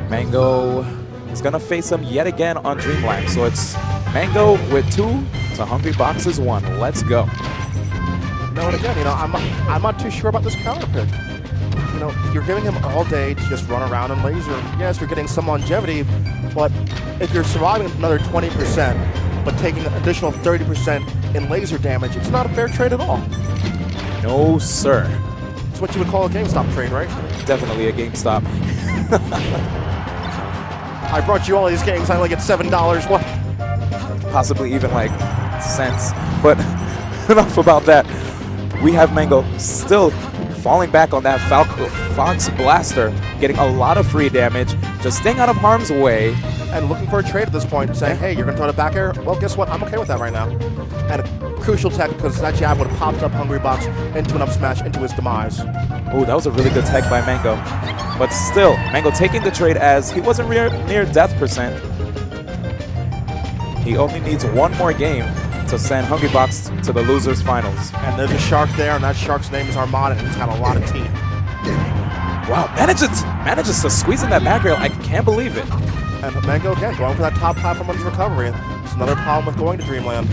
Mango is going to face him yet again on Dreamland. So it's Mango with 2 to Hungrybox's 1. Let's go. No, and again, you know, I'm not too sure about this counter pick. You know, you're giving him all day to just run around and laser. Yes, you're getting some longevity, but if you're surviving another 20%, but taking an additional 30% in laser damage, it's not a fair trade at all. No, sir. It's what you would call a GameStop trade, right? Definitely a GameStop. I brought you all these games, I only get $7. What? Possibly even like cents. But enough about that. We have Mango still falling back on that Fox Blaster, getting a lot of free damage, just staying out of harm's way, and looking for a trade at this point, saying, hey, you're going to throw the back air? Well, guess what? I'm okay with that right now. And a crucial tech, because that jab would have popped up Hungrybox into an up smash into his demise. Oh, that was a really good tech by Mango. But still, Mango taking the trade as he wasn't near death percent. He only needs one more game to send Hungrybox to the losers finals. And there's a shark there, and that shark's name is Armada, and he's got a lot of teeth. Wow, manages to squeeze in that back rail. I can't believe it. And Mango, again, going for that top platform on his recovery. It's another problem with going to Dreamland.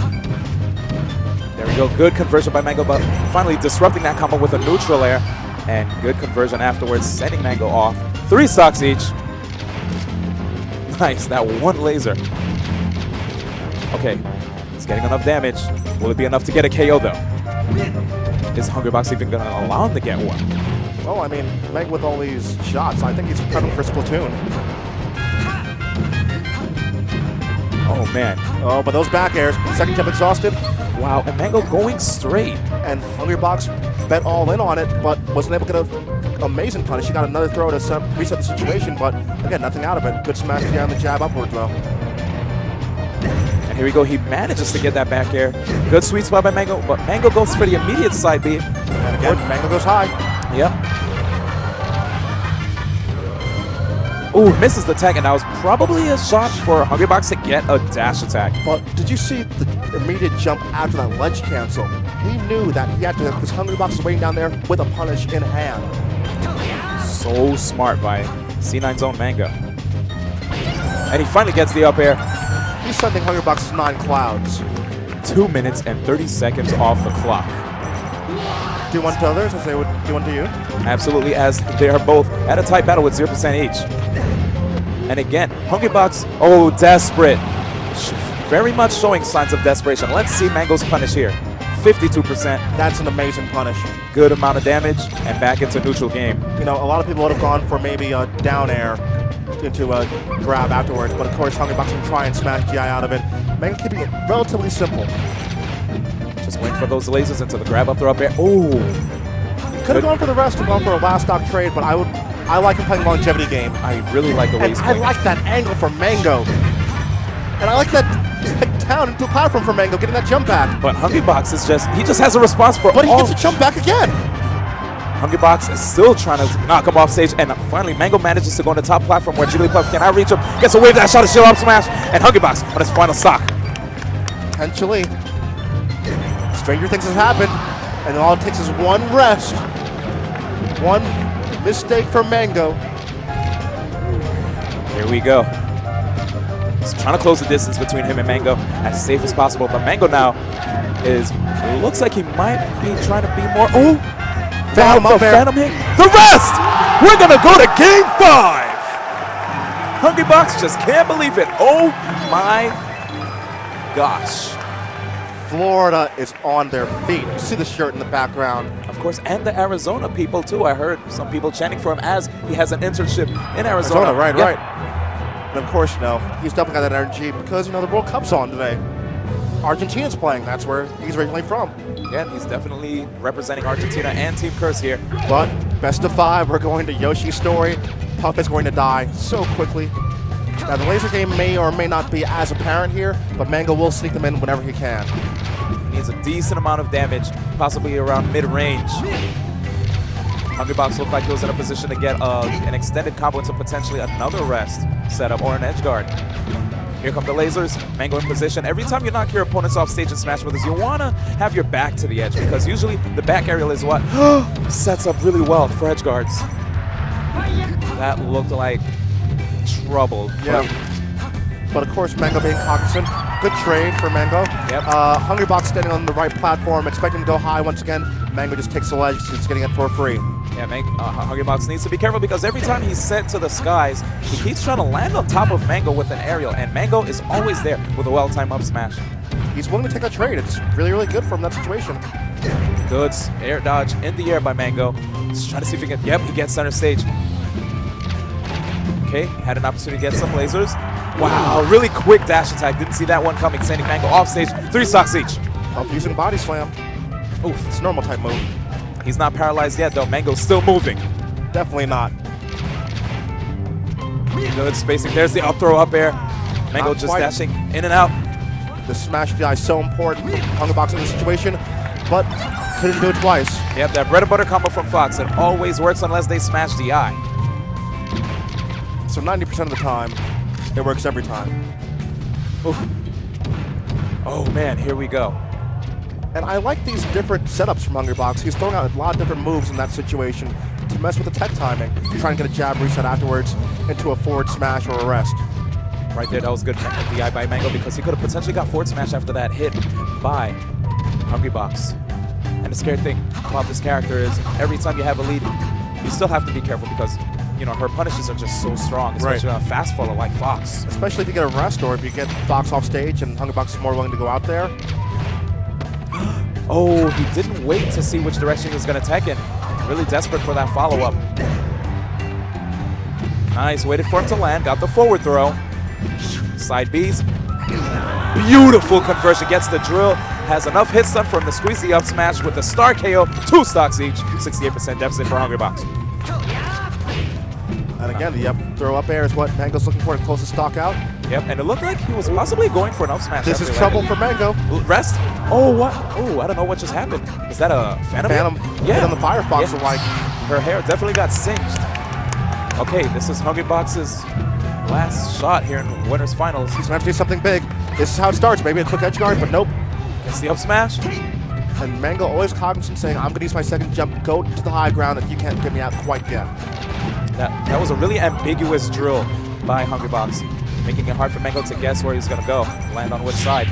There we go. Good conversion by Mango, but finally disrupting that combo with a neutral air. And good conversion afterwards, sending Mango off. 3 stocks each. Nice, that one laser. Okay, he's getting enough damage. Will it be enough to get a KO, though? Is Hungrybox even going to allow him to get one? Well, I mean, Mango with all these shots, I think he's prepping for Splatoon. Oh, man. Oh, but those back airs, second jump exhausted, Wow, and Mango going straight. and Hungrybox bet all in on it, but wasn't able to get an amazing punish. He got another throw to reset the situation, but again, nothing out of it. Good smash down the jab upwards, though. And here we go, he manages to get that back air. Good sweet spot by Mango, but Mango goes for the immediate side B. And again, Mango goes high. Yep. Ooh, misses the tag, and that was probably a shot for Hungrybox to get a dash attack. But did you see the immediate jump after that ledge cancel? He knew that he had to, because Hungrybox was waiting down there with a punish in hand. So smart by C9's own Mango. And he finally gets the up air. He's sending Hungrybox 9 clouds. 2 minutes and 30 seconds off the clock. Do one to others as they would do one to you. Absolutely, as they are both at a tight battle with 0% each. And again, Hungrybox, oh, desperate. Very much showing signs of desperation. Let's see Mango's punish here. 52%. That's an amazing punish. Good amount of damage, and back into neutral game. You know, a lot of people would have gone for maybe a down air into a grab afterwards, but of course Hungrybox can try and smash GI out of it. Mango keeping it relatively simple. Just waiting for those lasers into the grab up throw up air. Oh, Could have gone for the rest and gone for a last stock trade, but I like him playing longevity game. I really like the way And he's I playing. like that angle from Mango. And I like that down into a platform from Mango, getting that jump back. But Hungrybox is he just has a response for But he all. gets a jump back again. Hungrybox is still trying to knock him off stage, and finally Mango manages to go on the top platform where Jigglypuff cannot reach him. Gets a wave dash shot, a shield up smash, and Hungrybox on his final stock. Potentially, stranger things has happened, and all it takes is one rest. One mistake from Mango. Here we go. He's trying to close the distance between him and Mango as safe as possible, but Mango now looks like he might be trying to be more. Oh! Phantom up there. Phantom hit. The rest! We're gonna go to game 5! Hungrybox just can't believe it. Oh my gosh. Florida is on their feet. You see the shirt in the background. Of course, and the Arizona people too. I heard some people chanting for him as he has an internship in Arizona. Right. Yeah. And of course, you know, he's definitely got that energy because, you know, the World Cup's on today. Argentina's playing. That's where he's originally from. Yeah, he's definitely representing Argentina and Team Curse here. But best of 5, we're going to Yoshi's story. Puff is going to die so quickly. Now, the laser game may or may not be as apparent here, but Mango will sneak them in whenever he can. He needs a decent amount of damage, possibly around mid-range. Hungrybox looked like he was in a position to get an extended combo into potentially another rest setup or an edge guard. Here come the lasers. Mango in position. Every time you knock your opponents off stage in Smash Brothers, you want to have your back to the edge because usually the back aerial is what sets up really well for edge guards. That looked like trouble. Yeah. But of course, Mango being cognizant. Good trade for Mango. Yep. Hungrybox standing on the right platform, expecting to go high once again. Mango just takes the ledge, he's getting it for free. Yeah, Hungrybox needs to be careful because every time he's sent to the skies, he keeps trying to land on top of Mango with an aerial, and Mango is always there with a well-timed up smash. He's willing to take that trade. It's really, really good for him in that situation. Good air dodge in the air by Mango. Just trying to see if he can. Yep, he gets center stage. Okay, had an opportunity to get some lasers. Wow, really quick dash attack. Didn't see that one coming, sending Mango off stage. 3 stocks each. Puff using body slam. Oof, it's a normal type move. He's not paralyzed yet, though. Mango's still moving. Definitely not. Good spacing. There's the up throw up air. Mango Not just quite. dashing in and out. The smash DI is so important. Hungrybox in this situation, but couldn't do it twice. Yep, that bread and butter combo from Fox. It always works unless they smash DI. So 90% of the time, it works every time. Oof. Oh man, here we go. And I like these different setups from Hungrybox. He's throwing out a lot of different moves in that situation to mess with the tech timing. Trying to get a jab reset afterwards into a forward smash or a rest. Right there, that was good DI by Mango because he could have potentially got forward smash after that hit by Hungrybox. And the scary thing about this character is every time you have a lead, you still have to be careful because, you know, her punishes are just so strong, especially on a fast faller like Fox. Especially if you get a rest or if you get Fox off stage and Hungrybox is more willing to go out there. Oh, he didn't wait to see which direction he was going to take it. Really desperate for that follow-up. Nice, waited for him to land, got the forward throw. Side B's. Beautiful conversion, gets the drill. Has enough hit stun from the squeezy up smash with the star KO. 2 stocks each. 68% deficit for Hungrybox. And again, the throw up air is what Mango's looking for to close the stock out. Yep, and it looked like he was possibly going for an up smash. This is after trouble landing. for Mango. Rest? Oh, what? Oh, I don't know what just happened. Is that a Phantom? Phantom hit on the Firefox Yeah. like. Her hair definitely got singed. Okay, this is Hungrybox's last shot here in winners finals. He's gonna have to do something big. This is how it starts. Maybe a quick edge guard, but nope. It's the up smash. And Mango always cognizant saying, I'm gonna use my second jump, go to the high ground if you can't get me out quite yet. That was a really ambiguous drill by Hungrybox, making it hard for Mango to guess where he's gonna go, land on which side.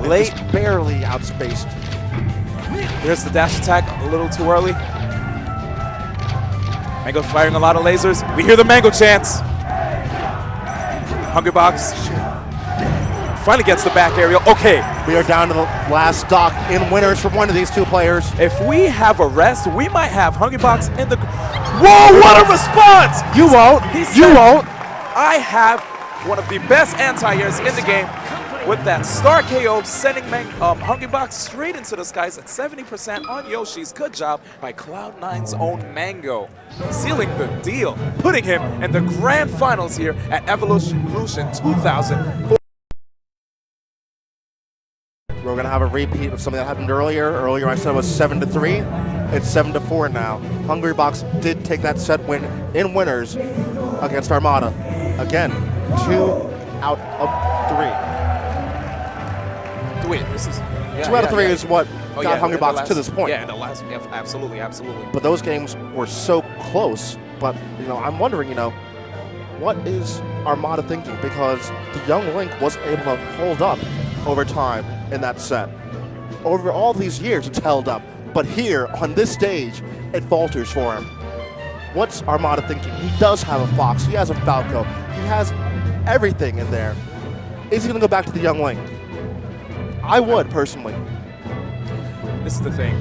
Late. Just barely outspaced. There's the dash attack, a little too early. Mango firing a lot of lasers. We hear the Mango chants. Hungrybox finally gets the back aerial. Okay, We are down to the last stock in winners for one of these two players. if we have a rest, we might have Hungrybox in the... Whoa, what a response! You won't. He You said, won't. I have one of the best anti-airs in the game with that star KO sending Hungrybox straight into the skies at 70% on Yoshi's. Good job by Cloud9's own Mango, sealing the deal, putting him in the grand finals here at Evolution 2000. We're gonna have a repeat of something that happened earlier. Earlier I said it was 7-3. It's 7-4 now. Hungrybox did take that set win in winners against Armada. Again, 2 out of 3. Wait, this is... 2 out of 3 is what got in the Hungrybox last- to this point. Yeah, in the last... Yeah, absolutely, absolutely. But those games were so close. But, you know, I'm wondering, you know, what is Armada thinking? Because the young Link was able to hold up over time in that set. Over all these years, it's held up. But here, on this stage, it falters for him. What's Armada thinking? He does have a Fox. He has a Falco. He has everything in there. Is he going to go back to the young Link? I would, personally. This is the thing.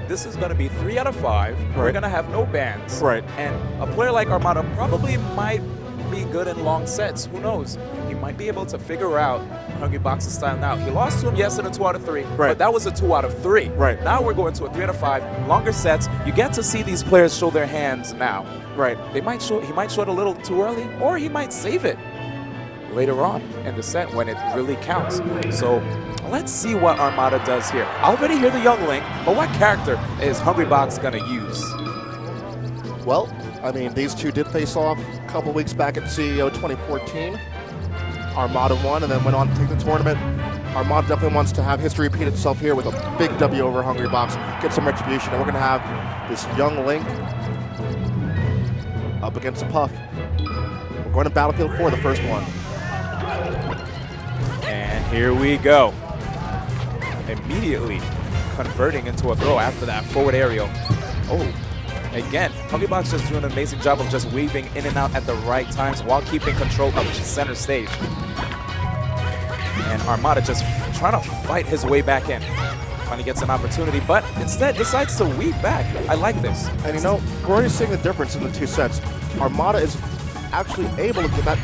This is going to be 3 out of 5. We're Right. going to have no bans. Right. And a player like Armada probably might be good in long sets. Who knows? He might be able to figure out Hungrybox's style now. He lost to him, yes, in a 2 out of 3. Right. But that was a 2 out of 3. Right. Now we're going to a 3 out of 5. Longer sets. You get to see these players show their hands now. Right. He might show it a little too early, or he might save it later on in the set when it really counts. So let's see what Armada does here. I already hear the young Link, but what character is Hungrybox gonna use? Well, I mean, these two did face off a couple weeks back at CEO 2014. Armada won and then went on to take the tournament. Armada definitely wants to have history repeat itself here with a big W over Hungrybox, get some retribution, and we're gonna have this young Link up against a Puff. We're going to Battlefield 4, the first one. And here we go. Immediately converting into a throw after that forward aerial. Oh, again, Hungrybox just doing an amazing job of just weaving in and out at the right times while keeping control of center stage. And Armada just trying to fight his way back in. Finally gets an opportunity, but instead decides to weave back. I like this. And you know, we're already seeing the difference in the two sets. Armada is actually able to get that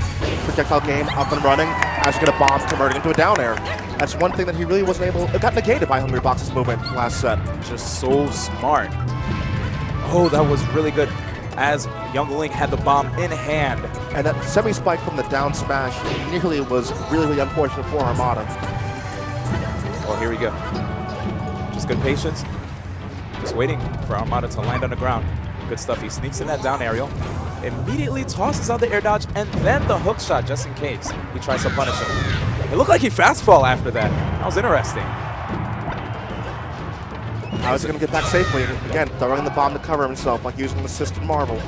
projectile game up and running as you get a bomb converting into a down air. That's one thing that he really wasn't able, it got negated by Hungrybox's movement last set. Just so smart. Oh, that was really good. as Young Link had the bomb in hand. And that semi-spike from the down smash nearly was really, really unfortunate for Armada. Oh, here we go. Just good patience. Just waiting for Armada to land on the ground. Good stuff. He sneaks in that down aerial, immediately tosses out the air dodge, and then the hook shot just in case he tries to punish him. It looked like he fast fall after that. That was interesting. How is he going to get back safely? Again, throwing the bomb to cover himself, like using an assisted marvel.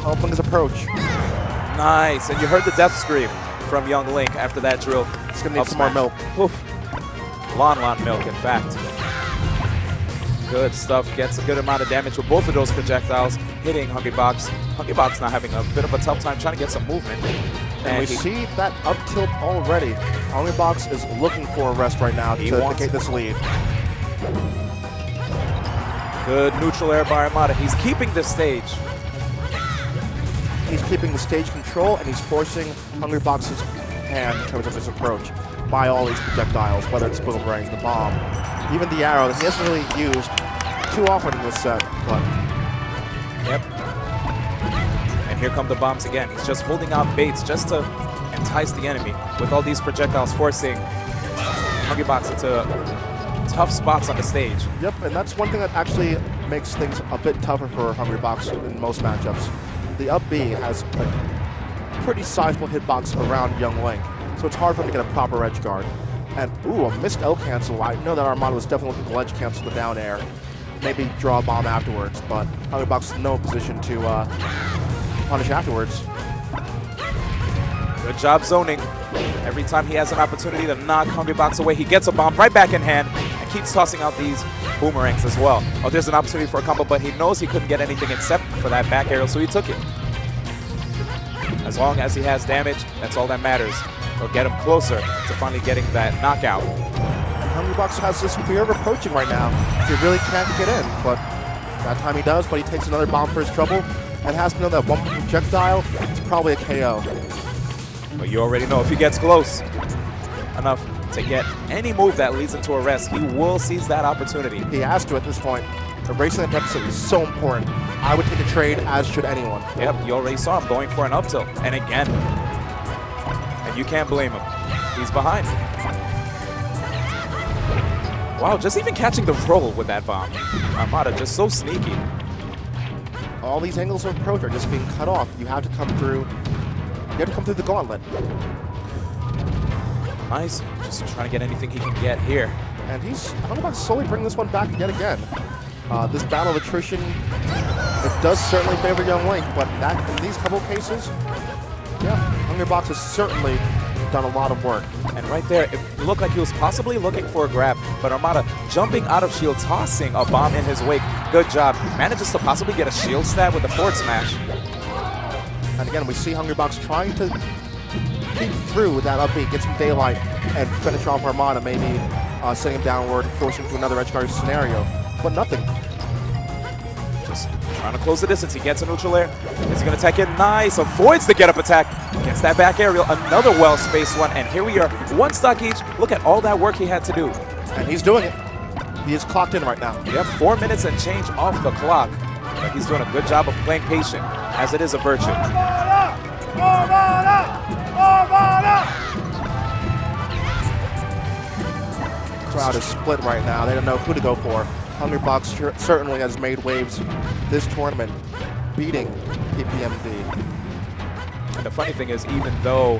Helping his approach. Nice, and you heard the death scream from Young Link after that drill. He's going to need some more milk. Oof. Lon milk, in fact. Good stuff. Gets a good amount of damage with both of those projectiles hitting Hungrybox. Hungrybox now having a bit of a tough time trying to get some movement. And we see that up tilt already. Hungrybox is looking for a rest right now to negate this lead. Good neutral air by Armada. He's keeping the stage. He's keeping the stage control, and he's forcing Hungrybox's hand in terms of his approach by all these projectiles, whether it's boomerang, the bomb, even the arrow that he hasn't really used too often in this set. But yep. And here come the bombs again. He's just holding out baits just to entice the enemy with all these projectiles, forcing Hungrybox into tough spots on the stage. Yep, and that's one thing that actually makes things a bit tougher for Hungrybox in most matchups. The up B has a pretty sizable hitbox around Young Link, so it's hard for him to get a proper edge guard. And, ooh, a missed L cancel. I know that Armada was definitely looking to ledge cancel the down air, maybe draw a bomb afterwards, but Hungrybox is in no position to punish afterwards. Good job zoning. Every time he has an opportunity to knock Hungrybox away, he gets a bomb right back in hand and keeps tossing out these boomerangs as well. Oh, there's an opportunity for a combo, but he knows he couldn't get anything except for that back aerial, so he took it. As long as he has damage, that's all that matters. He'll get him closer to finally getting that knockout. And Hungrybox has this fear of approaching right now. He really can't get in, but that time he does, but he takes another bomb for his trouble and has to know that one projectile is probably a KO. But you already know if he gets close enough to get any move that leads into a rest, he will seize that opportunity. He has to at this point. Erasing that deficit is so important. I would take a trade, as should anyone. Yep, you already saw him going for an up tilt, and again. And you can't blame him. He's behind. Wow, just even catching the roll with that bomb. Armada just so sneaky. All these angles of approach are just being cut off. You have to come through. You have to come through the gauntlet. Nice, just trying to get anything he can get here. And he's, Hungrybox slowly bringing this one back yet again. This battle of attrition, it does certainly favor Young Link, but that in these couple cases, yeah, Hungrybox has certainly done a lot of work. And right there, it looked like he was possibly looking for a grab, but Armada jumping out of shield, tossing a bomb in his wake. Good job. Manages to possibly get a shield stab with a forward smash. And again, we see Hungrybox trying to peek through with that up B, get some daylight, and finish off Armada, maybe sending him downward, forcing him to another edge guard scenario. But nothing. Just trying to close the distance. He gets a neutral air. Is he going to tech in? Nice. Avoids the get-up attack. Gets that back aerial. Another well-spaced one. And here we are. One stock each. Look at all that work he had to do. And he's doing it. He is clocked in right now. Yep, 4 minutes and change off the clock. But he's doing a good job of playing patient, as it is a virtue. Crowd is split right now. They don't know who to go for. Hungrybox certainly has made waves this tournament, beating PPMD. And the funny thing is, even though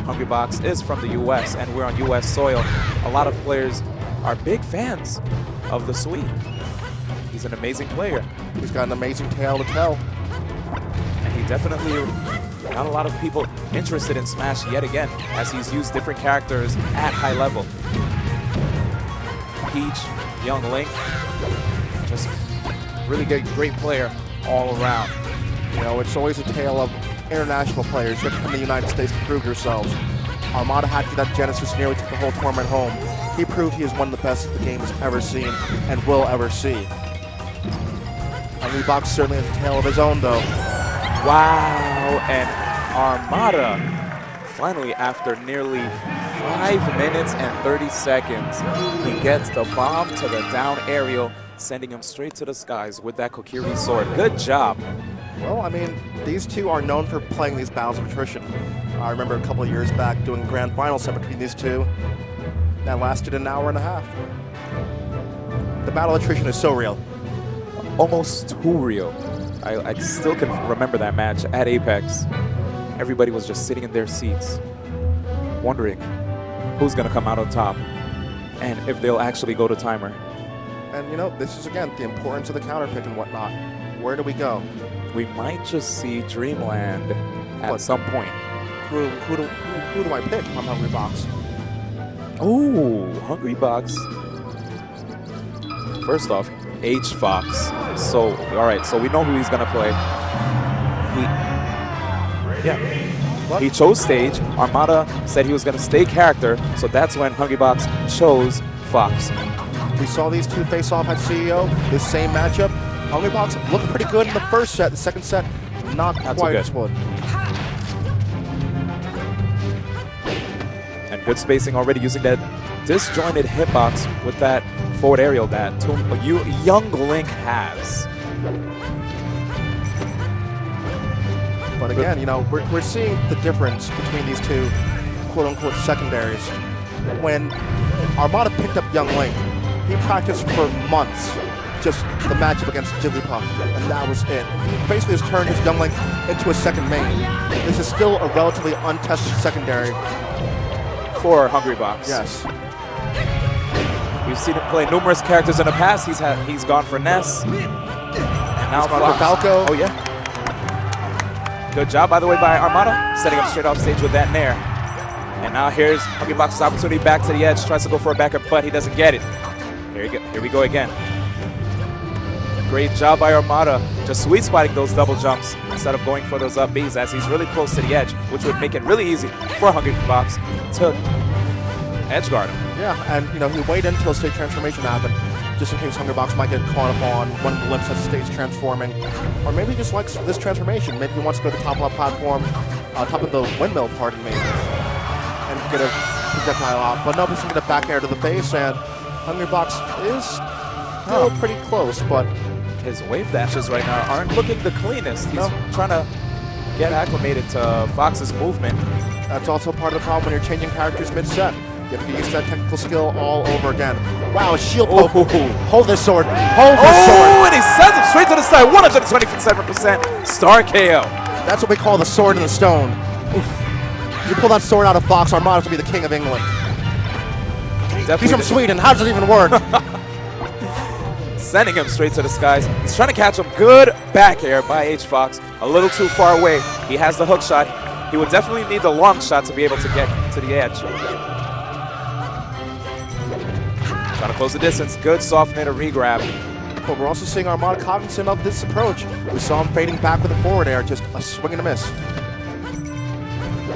Hungrybox is from the U.S. and we're on U.S. soil, a lot of players are big fans of the Swede. He's an amazing player. He's got an amazing tale to tell. And he definitely got a lot of people interested in Smash yet again, as he's used different characters at high level. Peach, Young Link, just really great player all around. You know, it's always a tale of international players. You have to come to the United States to prove yourselves. Armada had to do that Genesis, nearly took the whole tournament home. He proved he is one of the best the game has ever seen and will ever see. Hungrybox certainly has a tale of his own, though. Wow, and Armada, finally, after nearly 5 minutes and 30 seconds, he gets the bomb to the down aerial, sending him straight to the skies with that Kokiri sword. Good job. Well, I mean, these two are known for playing these battles of attrition. I remember a couple of years back doing a grand final set between these two. That lasted an hour and a half. The battle of attrition is so real. Almost too real. I still can remember that match at Apex. Everybody was just sitting in their seats, wondering who's going to come out on top and if they'll actually go to timer. And, you know, this is, again, the importance of the counter pick and whatnot. Where do we go? We might just see Dreamland at some point. Who do I pick on Hungrybox? Oh, Hungrybox. First off, H-Fox. So, all right, so we know who he's going to play. He chose stage. Armada said he was going to stay character, so that's when Hungrybox chose Fox. We saw these two face off at CEO, this same matchup. Hungrybox looked pretty good in the first set. The second set, not quite as good. And good spacing already, using that disjointed hitbox with that forward aerial that young Link has. But again, you know, we're seeing the difference between these two quote-unquote secondaries. When Armada picked up young Link, he practiced for months just the matchup against Jigglypuff, and that was it. He basically has turned his young Link into a second main. This is still a relatively untested secondary for Hungrybox. Yes. We've seen him play numerous characters in the past. He's gone for Ness. And now he's gone for Falco. Oh yeah. Good job, by the way, by Armada, setting up straight off stage with that Nair. And now here's Hungrybox's opportunity back to the edge. Tries to go for a backer, but he doesn't get it. Here we go again. Great job by Armada, just sweet spotting those double jumps instead of going for those up Bs, as he's really close to the edge, which would make it really easy for Hungrybox to edge guard him. Yeah, and you know, he waited until stage transformation happened, just in case Hungrybox might get caught up on one glimpse at the stage transforming. Or maybe he just likes this transformation. Maybe he wants to go to the top of the platform, top of the windmill, pardon me, and get a projectile out. But no, he's going to get a back air to the base, and Hungrybox is still pretty close, but his wave dashes right now aren't looking the cleanest. He's trying to get acclimated to Fox's movement. That's also part of the problem when you're changing characters mid-set. You have to use that technical skill all over again. Wow, a shield poke. Hold this sword. Hold this sword. Oh, and he sends him straight to the side. 127% star KO. That's what we call the sword in the stone. Oof. You pull that sword out of Fox, Armada's will be the king of England. Definitely. He's from Sweden. How does it even work? Sending him straight to the skies. He's trying to catch him. Good back air by H-Fox. A little too far away. He has the hook shot. He would definitely need the long shot to be able to get to the edge. Trying to close the distance. Good soft nader regrab. But we're also seeing Armada cognizant of this approach. We saw him fading back with a forward air, just a swing and a miss.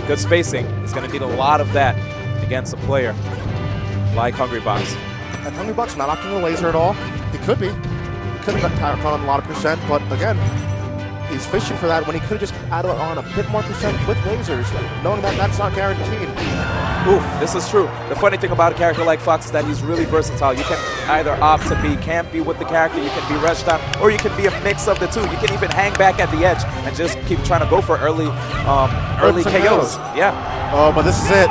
Good spacing. He's going to need a lot of that against a player like Hungrybox. And Hungrybox not opting the laser at all. He could be. He could have got tired on a lot of percent, but again, he's fishing for that when he could have just added on a bit more percent with lasers, knowing that that's not guaranteed. Oof, this is true. The funny thing about a character like Fox is that he's really versatile. You can either opt to be campy with the character, you can be rushed on, or you can be a mix of the two. You can even hang back at the edge and just keep trying to go for early KOs. Yeah. Oh, but this is it.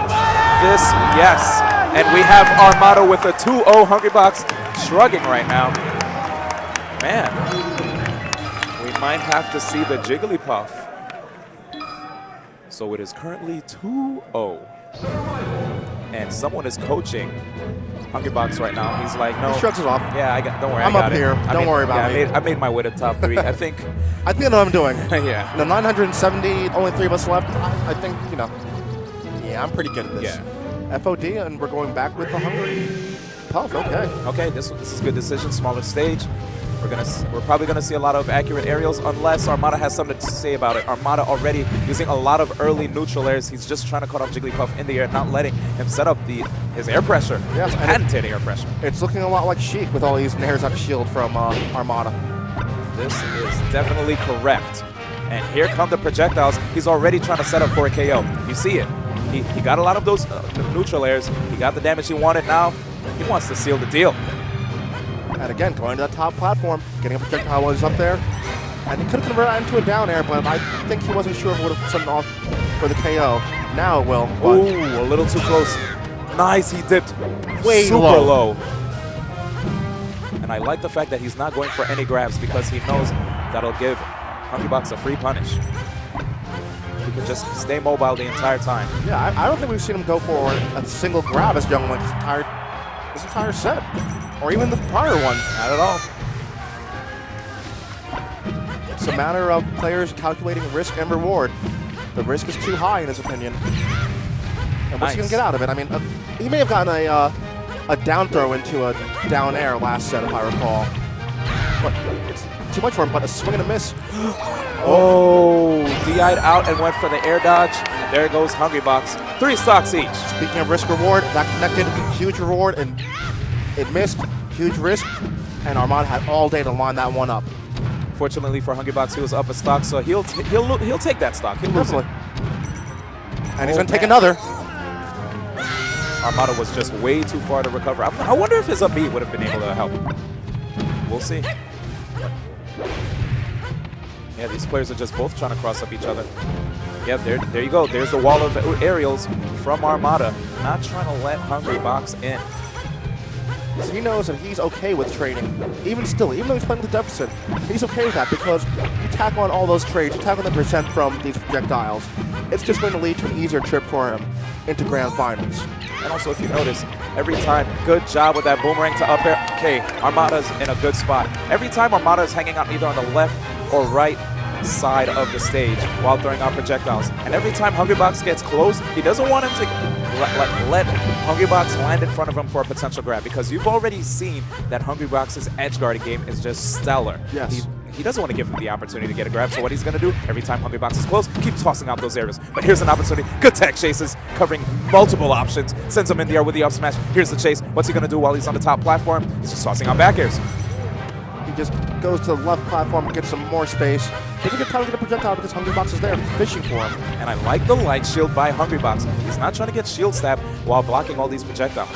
Yes. And we have Armada with a 2-0. Hungrybox shrugging right now. Man, we might have to see the Jigglypuff. So it is currently 2-0. And someone is coaching Hungrybox right now. He's like, no. He shrugs it off. Yeah, don't worry. I'm I got up here. Don't worry about me. I made my way to top 3. I think. I think I know what I'm doing. Yeah. You know, 970, only 3 of us left. I think, you know, yeah, I'm pretty good at this. Yeah. FOD, and we're going back with the Hungry Puff. Okay. Okay, this is a good decision. Smaller stage. We're probably gonna see a lot of accurate aerials unless Armada has something to say about it. Armada already using a lot of early neutral airs. He's just trying to cut off Jigglypuff in the air, not letting him set up his air pressure. Yeah, his patented air pressure. It's looking a lot like Sheik with all these nairs out of shield from Armada. This is definitely correct. And here come the projectiles. He's already trying to set up for a KO. You see it. He got a lot of those neutral airs. He got the damage he wanted. Now he wants to seal the deal. And again, going to that top platform, getting a projectile while he's up there. And he could have converted that into a down air, but I think he wasn't sure if it would have sent it off for the KO. Now it will. but Ooh, a little too close. Nice, he dipped Way super low. low. And I like the fact that he's not going for any grabs because he knows that'll give Hungrybox a free punish. He can just stay mobile the entire time. Yeah, I don't think we've seen him go for a single grab as Young Link this entire set. Or even the prior one. Not at all. It's a matter of players calculating risk and reward. The risk is too high in his opinion. And what's he going to get out of it? I mean, he may have gotten a down throw into a down air last set, if I recall. But it's too much for him, but a swing and a miss. Oh, DI'd out and went for the air dodge. And there goes Hungrybox. 3 stocks each. Speaking of risk reward, that connected, huge reward, and it missed, huge risk. And Armada had all day to line that one up. Fortunately for Hungrybox, he was up a stock, so he'll take that stock. He'll lose it. Definitely. And he's going to take man. another. Armada was just way too far to recover. I wonder if his up B would have been able to help. We'll see. Yeah, these players are just both trying to cross up each other. Yeah, there you go. There's the wall of aerials from Armada. Not trying to let Hungrybox in. So he knows that he's okay with trading. Even still, even though he's playing with a deficit, he's okay with that because you tack on all those trades, you tack on the percent from these projectiles. It's just going to lead to an easier trip for him into grand finals. And also, if you notice, every time, good job with that boomerang to up air. Okay, Armada's in a good spot. Every time Armada is hanging out either on the left or right side of the stage while throwing out projectiles. And every time Hungrybox gets close, he doesn't want him to let Hungrybox land in front of him for a potential grab because you've already seen that Hungrybox's edge guarding game is just stellar. Yes. He doesn't want to give him the opportunity to get a grab, so what he's going to do, every time Hungrybox is close, keep tossing out those areas. But here's an opportunity. Good tech chases, covering multiple options. Sends him in the air with the up smash. Here's the chase. What's he going to do while he's on the top platform? He's just tossing out back airs. He just goes to the left platform and gets some more space. Doesn't get time to get a projectile because Hungrybox is there fishing for him. And I like the light shield by Hungrybox. He's not trying to get shield stab while blocking all these projectiles.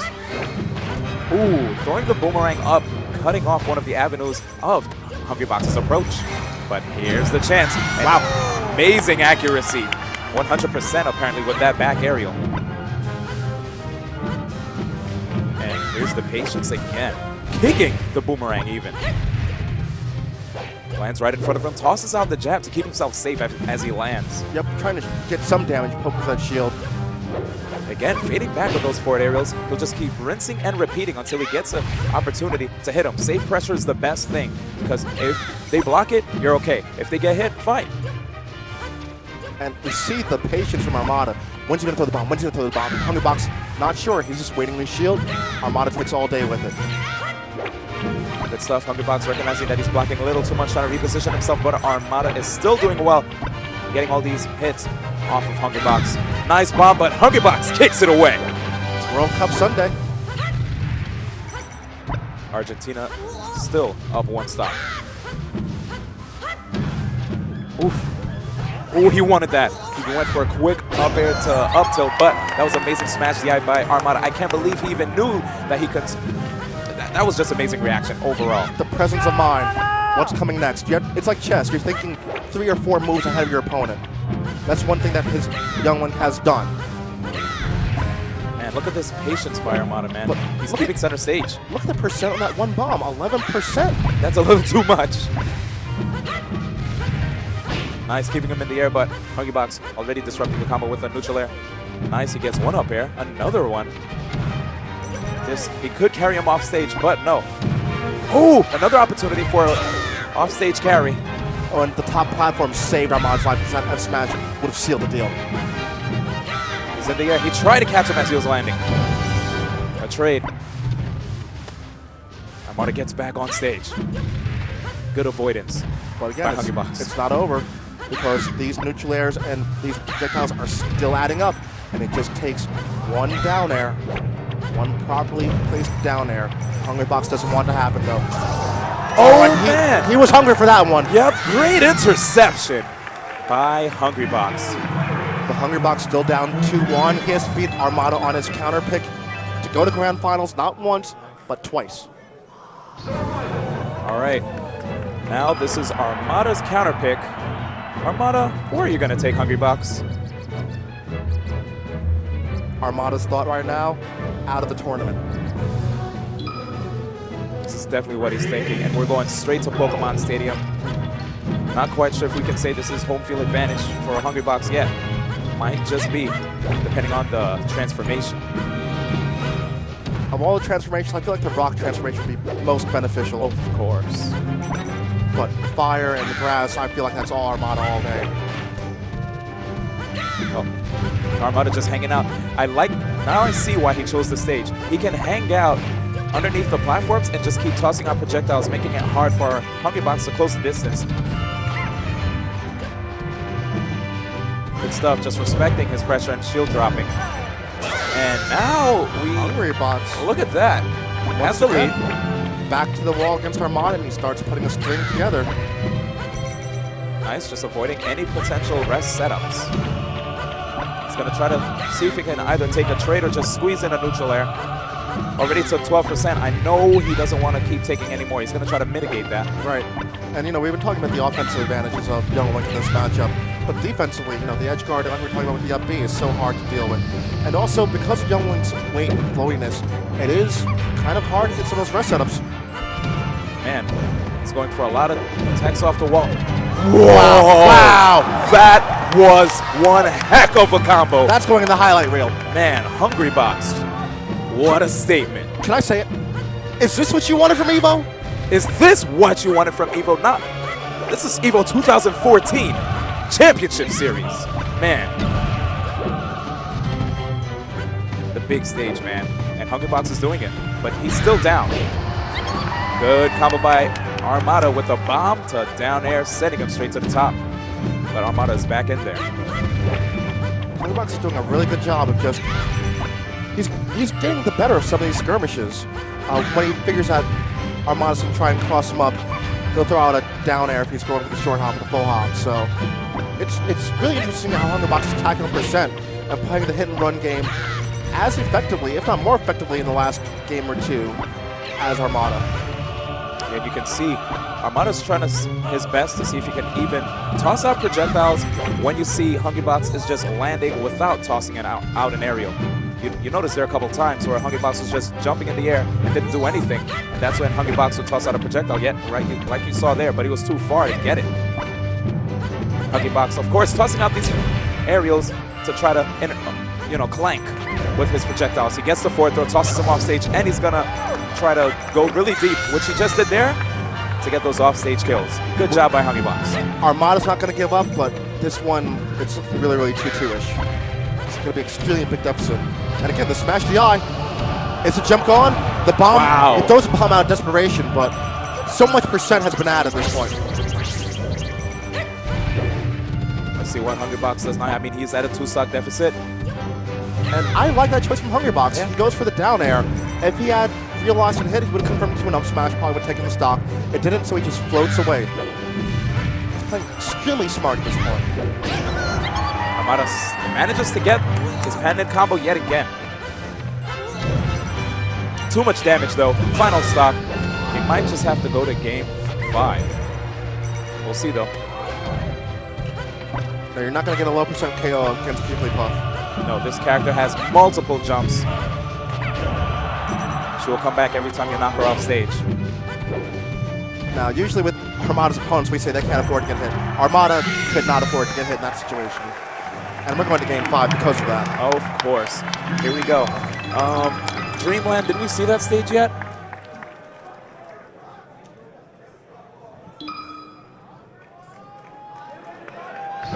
Ooh, throwing the boomerang up, cutting off one of the avenues of Hungrybox's approach. But here's the chance. And wow, amazing accuracy. 100% apparently with that back aerial. And here's the patience again. Kicking the boomerang even. Lands right in front of him, tosses out the jab to keep himself safe as he lands. Yep, trying to get some damage, poke with that shield. Again, fading back with those forward aerials, he'll just keep rinsing and repeating until he gets an opportunity to hit him. Safe pressure is the best thing, because if they block it, you're okay. If they get hit, fine. And we see the patience from Armada. When's he going to throw the bomb? When's he going to throw the bomb? Hungrybox, not sure. He's just waiting his shield. Armada takes all day with it. Good stuff. Hungrybox recognizing that he's blocking a little too much, trying to reposition himself, but Armada is still doing well, getting all these hits off of Hungrybox. Nice bomb, but Hungrybox kicks it away. It's World Cup Sunday. Argentina still up 1 stock. Oof. Oh, he wanted that. He went for a quick up air to up tilt, but that was amazing smash DI by Armada. I can't believe he even knew that he could. That was just amazing reaction overall. The presence of mind. What's coming next? It's like chess. You're thinking 3 or 4 moves ahead of your opponent. That's one thing that his young one has done. Man, look at this patience by Armada, man. Look, He's look keeping center stage. Look at the percent on that one bomb. 11%. That's a little too much. Nice, keeping him in the air, but Hungrybox already disrupting the combo with a neutral air. Nice, he gets one up air, another one. He could carry him off stage, but no. Oh, another opportunity for an off-stage carry. Oh, and the top platform saved Armada's life because that F smash would have sealed the deal. He's in the air. He tried to catch him as he was landing. A trade. Armada gets back on stage. Good avoidance But again, by Hungrybox. it's not over because these neutral airs and these projectiles are still adding up, and it just takes one down air, one properly placed down air. Hungrybox doesn't want to happen though. Oh, and man! He was hungry for that one. Yep, great interception by Hungrybox. The Hungrybox still down 2-1. He has to beat Armada on his counter pick to go to grand finals, not once, but twice. All right. Now this is Armada's counter pick. Armada, where are you going to take Hungrybox? Armada's thought right now, out of the tournament. This is definitely what he's thinking, and we're going straight to Pokemon Stadium. Not quite sure if we can say this is home field advantage for a Hungrybox yet. Might just be, depending on the transformation. Of all the transformations, I feel like the rock transformation would be most beneficial. Of course. But fire and the grass, I feel like that's all Armada all day. Oh, Armada just hanging out. Now I see why he chose the stage. He can hang out underneath the platforms and just keep tossing out projectiles, making it hard for Hungrybox to close the distance. Good stuff, just respecting his pressure and shield dropping. And now Hungrybox. look at that. That's the lead. Back to the wall against Armada, and he starts putting a string together. Nice, just avoiding any potential rest setups. He's going to try to see if he can either take a trade or just squeeze in a neutral air. Already took 12%. I know he doesn't want to keep taking any more. He's going to try to mitigate that. Right. And, we've been talking about the offensive advantages of Younglink in this matchup. But defensively, the edge guard, like we're talking about with the up B, is so hard to deal with. And also, because of Younglink's weight and flowiness, it is kind of hard to get some of those rest setups. Man, he's going for a lot of attacks off the wall. Wow. That was one heck of a combo. That's going in the highlight reel. Man, Hungrybox. What a statement. Can I say it? Is this what you wanted from Evo? Is this what you wanted from Evo? Not. This is Evo 2014 Championship Series. Man. The big stage, man. And Hungrybox is doing it. But he's still down. Good combo by Armada with a bomb to down air, setting him straight to the top. But Armada is back in there. Hungrybox is doing a really good job of just... He's getting the better of some of these skirmishes. When he figures out Armada's going to try and cross him up, he'll throw out a down air if he's going for the short hop or the full hop. So it's really interesting how Hungrybox is tackling percent and playing the hit and run game as effectively, if not more effectively, in the last game or two as Armada. And you can see Armada's trying his best to see if he can even toss out projectiles when you see Hungrybox is just landing without tossing it out in aerial. You notice there are a couple times where Hungrybox was just jumping in the air and didn't do anything. And that's when Hungrybox would toss out a projectile, like you saw there, but he was too far to get it. Hungrybox, of course, tossing out these aerials to try to, clank with his projectiles. He gets the forward throw, tosses him off stage, and he's gonna try to go really deep, which he just did there, to get those off-stage kills. Good job by Hungrybox. Armada's not going to give up, but this one, it's really, really 2-2-ish. It's going to be extremely big deficit. And again, the smash the eye. It's a jump on. The bomb, Wow. It throws a bomb out of desperation, but so much percent has been added at this point. Let's see what Hungrybox does now. I mean, he's at a 2-stock deficit. And I like that choice from Hungrybox. Yeah. He goes for the down air. If he had realized and hit, he would have confirmed to an up smash, probably would have taken the stock. It didn't, so he just floats away. He's playing extremely smart at this point. Armada manages to get his pendant combo yet again. Too much damage though. Final stock. He might just have to go to game 5. We'll see though. No, you're not going to get a low percent KO against Jigglypuff. No, this character has multiple jumps. She will come back every time you knock her off stage. Now, usually with Armada's opponents, we say they can't afford to get hit. Armada could not afford to get hit in that situation. And we're going to game 5 because of that. Of course. Here we go. Dreamland, did we see that stage yet?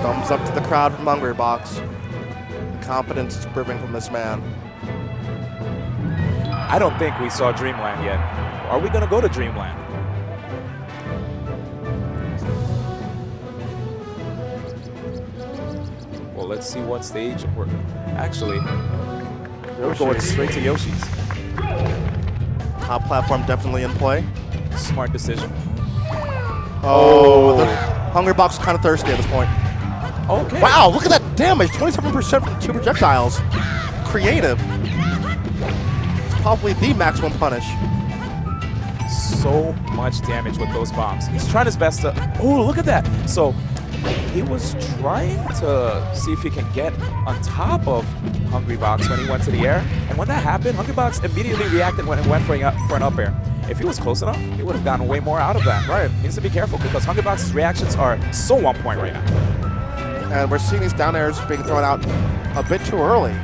Thumbs up to the crowd from Hungrybox. The confidence is proving from this man. I don't think we saw Dreamland yet. Are we going to go to Dreamland? Well, let's see what stage we're... Actually, we're going straight to Yoshi's. Top platform definitely in play. Smart decision. Oh, the Hungrybox is kind of thirsty at this point. Okay. Wow, look at that damage. 27% from 2 projectiles. Creative. It's probably the maximum punish. so much damage with those bombs. He's trying his best to... Oh, look at that. So he was trying to see if he can get on top of Hungrybox when he went to the air. And when that happened, Hungrybox immediately reacted when it went for an up air. If he was close enough, he would have gotten way more out of that. Right. He needs to be careful because Hungrybox's reactions are so on point right now. And we're seeing these down airs being thrown out a bit too early.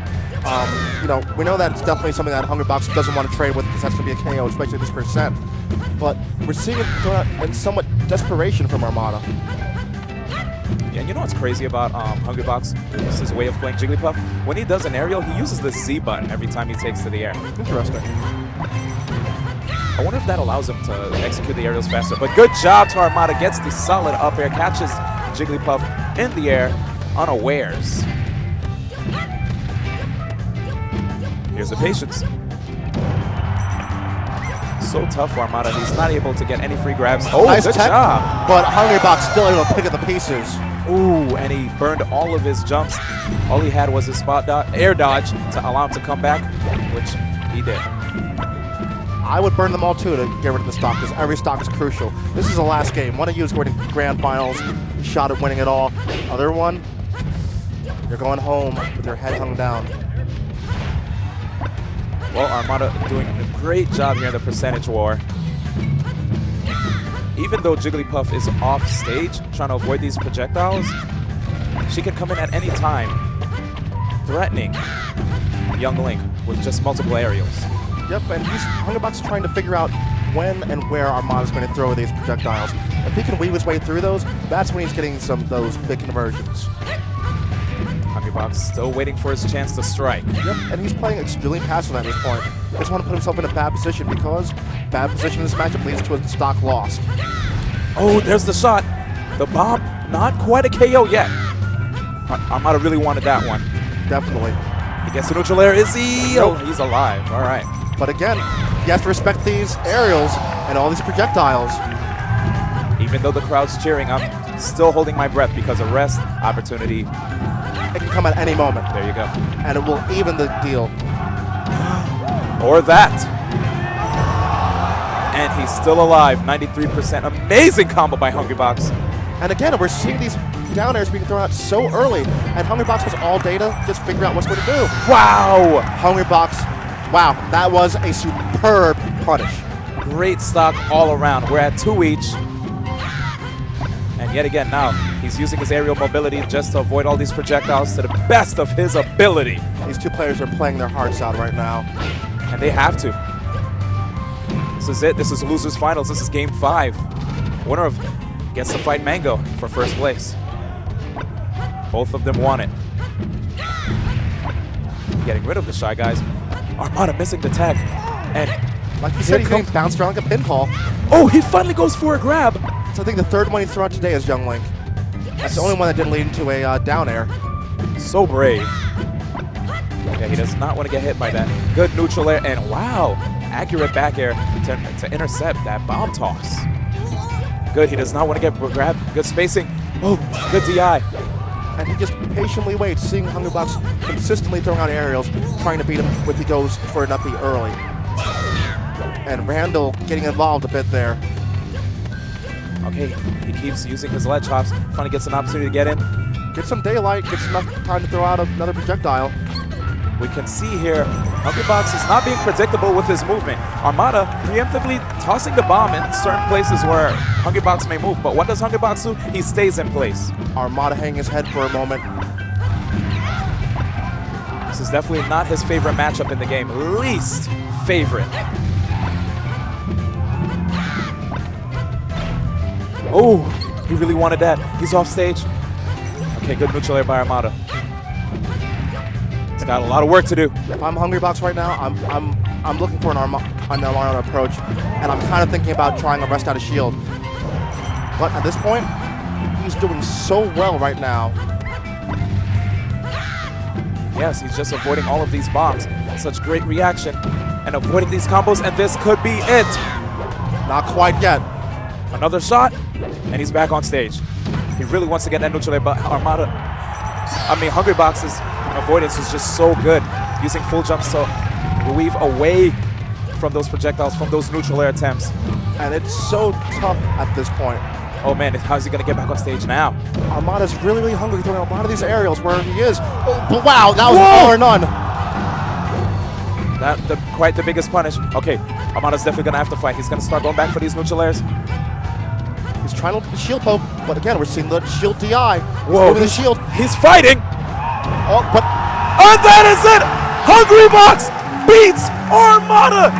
You know, we know that it's definitely something that Hungrybox doesn't want to trade with because that's going to be a KO, especially this percent. But we're seeing it thrown out in somewhat desperation from Armada. Yeah, and you know what's crazy about Hungrybox? This is his way of playing Jigglypuff. When he does an aerial, he uses the Z button every time he takes to the air. Interesting. I wonder if that allows him to execute the aerials faster. But good job to Armada. Gets the solid up air, catches Jigglypuff in the air unawares. Here's the patience. So tough for Armada. He's not able to get any free grabs. Oh, nice good tech, job. but Hungrybox still able to pick up the pieces. Ooh, and he burned all of his jumps. All he had was his air dodge to allow him to come back, which he did. I would burn them all too to get rid of the stock because every stock is crucial. This is the last game. One of you is going to grand finals, shot at winning it all. Other one, you're going home with your head hung down. Well, Armada doing a great job here in the percentage war. Even though Jigglypuff is off stage trying to avoid these projectiles, she can come in at any time, threatening Young Link with just multiple aerials. Yep, and Hungrybox is trying to figure out when and where Armada's going to throw these projectiles. If he can weave his way through those, that's when he's getting those big conversions. Hungrybox still waiting for his chance to strike. Yep, and he's playing extremely passive at this point. He doesn't want to put himself in a bad position because bad position in this matchup leads to a stock loss. Oh, there's the shot. The bomb, not quite a KO yet. Armada really wanted that one. Definitely. He gets the neutral air. Is he? Nope. Oh, he's alive. All right. But again, you have to respect these aerials and all these projectiles. Even though the crowd's cheering, I'm still holding my breath because a rest opportunity. It can come at any moment. There you go. And it will even the deal. Or that. And he's still alive. 93%. Amazing combo by Hungrybox. And again, we're seeing these down airs being thrown out so early. And Hungrybox has all data, just figure out what's going to do. Wow. Hungrybox, wow, that was a superb punish. Great stock all around. We're at 2 each. And yet again, now he's using his aerial mobility just to avoid all these projectiles to the best of his ability. These two players are playing their hearts out right now. And they have to. This is it. This is losers finals. This is game 5. Winner of gets to fight Mango for first place. Both of them want it. Getting rid of the Shy Guys. Armada missing the tag. And like you said, he's getting bounced around like a pinball. oh, he finally goes for a grab. So I think the third one he's thrown out today is Young Link. That's the only one that didn't lead into a down air. So brave. Yeah, he does not want to get hit by that. Good neutral air, and wow, accurate back air to intercept that bomb toss. Good, he does not want to get grabbed. Good spacing. Oh, good DI. And he just patiently waits, seeing Hungrybox consistently throwing out aerials, trying to beat him if he goes for an uppy early. And Randall getting involved a bit there. Okay, he keeps using his ledge hops. Finally gets an opportunity to get in. Get some daylight, gets enough time to throw out another projectile. We can see here, Hungrybox is not being predictable with his movement. Armada preemptively tossing the bomb in certain places where Hungrybox may move, but what does Hungrybox do? He stays in place. Armada hanging his head for a moment. This is definitely not his favorite matchup in the game. Least favorite. Oh, he really wanted that. He's off stage. Okay, good neutral air by Armada. He's got a lot of work to do. If I'm Hungrybox right now, I'm looking for an Armada approach, and I'm kind of thinking about trying a rest out of shield. But at this point, he's doing so well right now. Yes, he's just avoiding all of these bombs. Such great reaction and avoiding these combos, and this could be it. Not quite yet. Another shot, and he's back on stage. He really wants to get that neutral air, but Hungrybox's avoidance is just so good. Using full jumps to weave away from those projectiles, from those neutral air attempts. And it's so tough at this point. Oh man, how's he gonna get back on stage now? Armada's really, really hungry, throwing a lot of these aerials where he is. Oh, but wow, that was Whoa! all or none. Quite the biggest punish. Okay, Armada's definitely gonna have to fight. He's gonna start going back for these neutral airs. He's trying to shield poke, but again, we're seeing the shield DI. Whoa, Over the shield. He's fighting! Oh, but And that is it! Hungrybox beats Armada!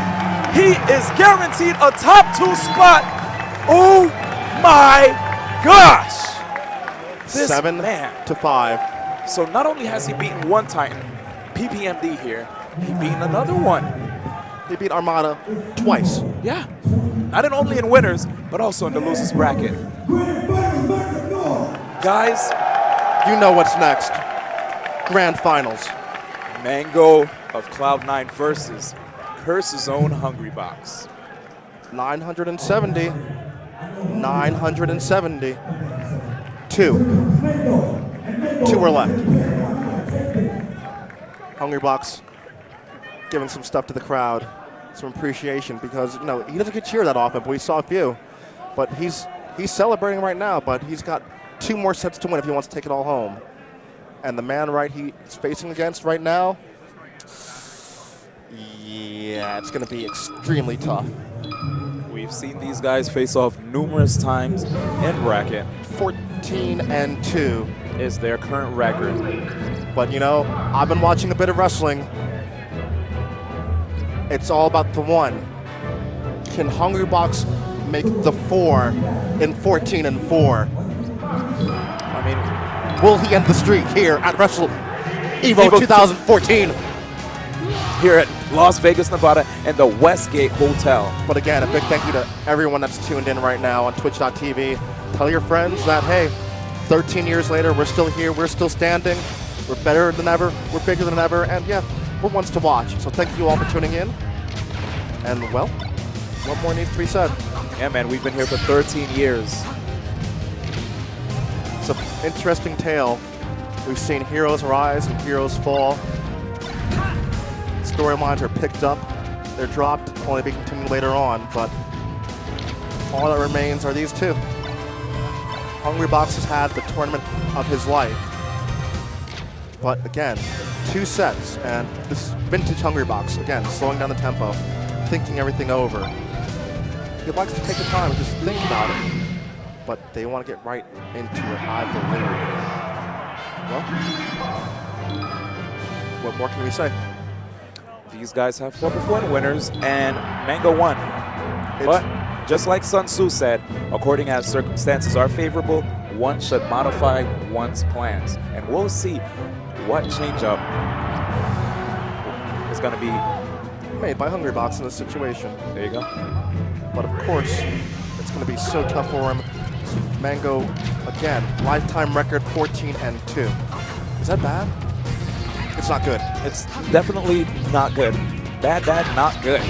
He is guaranteed a top 2 spot. Oh my gosh! This 7 man. to 5. So not only has he beaten one Titan, PPMD here, he beaten another one. He beat Armada twice. Yeah, not only in winners, but also in the losers bracket. Guys, You know what's next. Grand Finals. Mango of Cloud9 versus Curse's own Hungrybox. 970. 970. 2 are left. Hungrybox giving some stuff to the crowd, some appreciation, because he doesn't get cheered that often, but we saw a few. But he's celebrating right now, but he's got 2 more sets to win if he wants to take it all home. And the man he's facing against right now, yeah, it's going to be extremely tough. We've seen these guys face off numerous times in bracket. 14-2 is their current record. But I've been watching a bit of wrestling. It's all about the 1. Can Hungrybox make the 4 in 14-4? I mean, Will he end the streak here at Evo 2014? here at Las Vegas, Nevada, and the Westgate Hotel. But again, a big thank you to everyone that's tuned in right now on Twitch.tv. Tell your friends that, hey, 13 years later, we're still here, we're still standing, we're better than ever, we're bigger than ever, and yeah, we're ones to watch. So thank you all for tuning in. And well, what more needs to be said? Yeah, man, we've been here for 13 years. It's an interesting tale. We've seen heroes rise and heroes fall. Storylines are picked up, they're dropped, only be continued later on, but all that remains are these 2. Hungrybox has had the tournament of his life. But again, 2 sets, and this vintage Hungrybox, again, slowing down the tempo, thinking everything over. He likes to take the time and just think about it, but they want to get right into it, I believe. Well, what more can we say? These guys have 4 before winners, and Mango won. But just like Sun Tzu said, according as circumstances are favorable, one should modify one's plans. And we'll see what changeup is going to be made by Hungrybox in this situation. There you go. But of course, it's going to be so tough for him. Mango, again, lifetime record 14-2. Is that bad? It's not good. It's definitely not good. Bad, not good.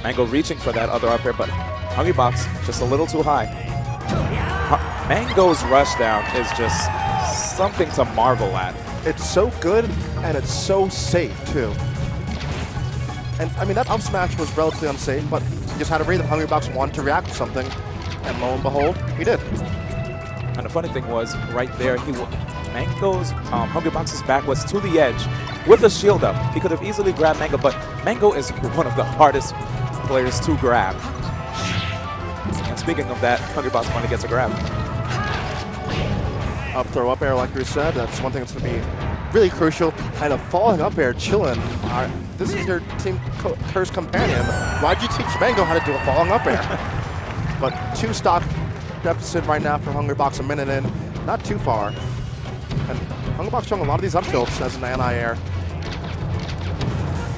Mango reaching for that other up air, but Hungrybox just a little too high. Mango's rushdown is just something to marvel at. It's so good, and it's so safe, too. And, I mean, that up smash was relatively unsafe, but he just had to read that Hungrybox wanted to react to something, and lo and behold, he did. And the funny thing was, right there, Mango's Hungrybox's back was to the edge with a shield up. He could have easily grabbed Mango, but Mango is one of the hardest players to grab. And speaking of that, Hungrybox finally gets a grab. Up throw, up air, like you said, that's one thing that's going to be really crucial. And a falling up air, chillin'. This is your Team Curse companion. Why'd you teach Mango how to do a falling up air? But 2 stock deficit right now for Hungrybox, a minute in. Not too far. And Hungrybox showing a lot of these up tilts as an anti-air.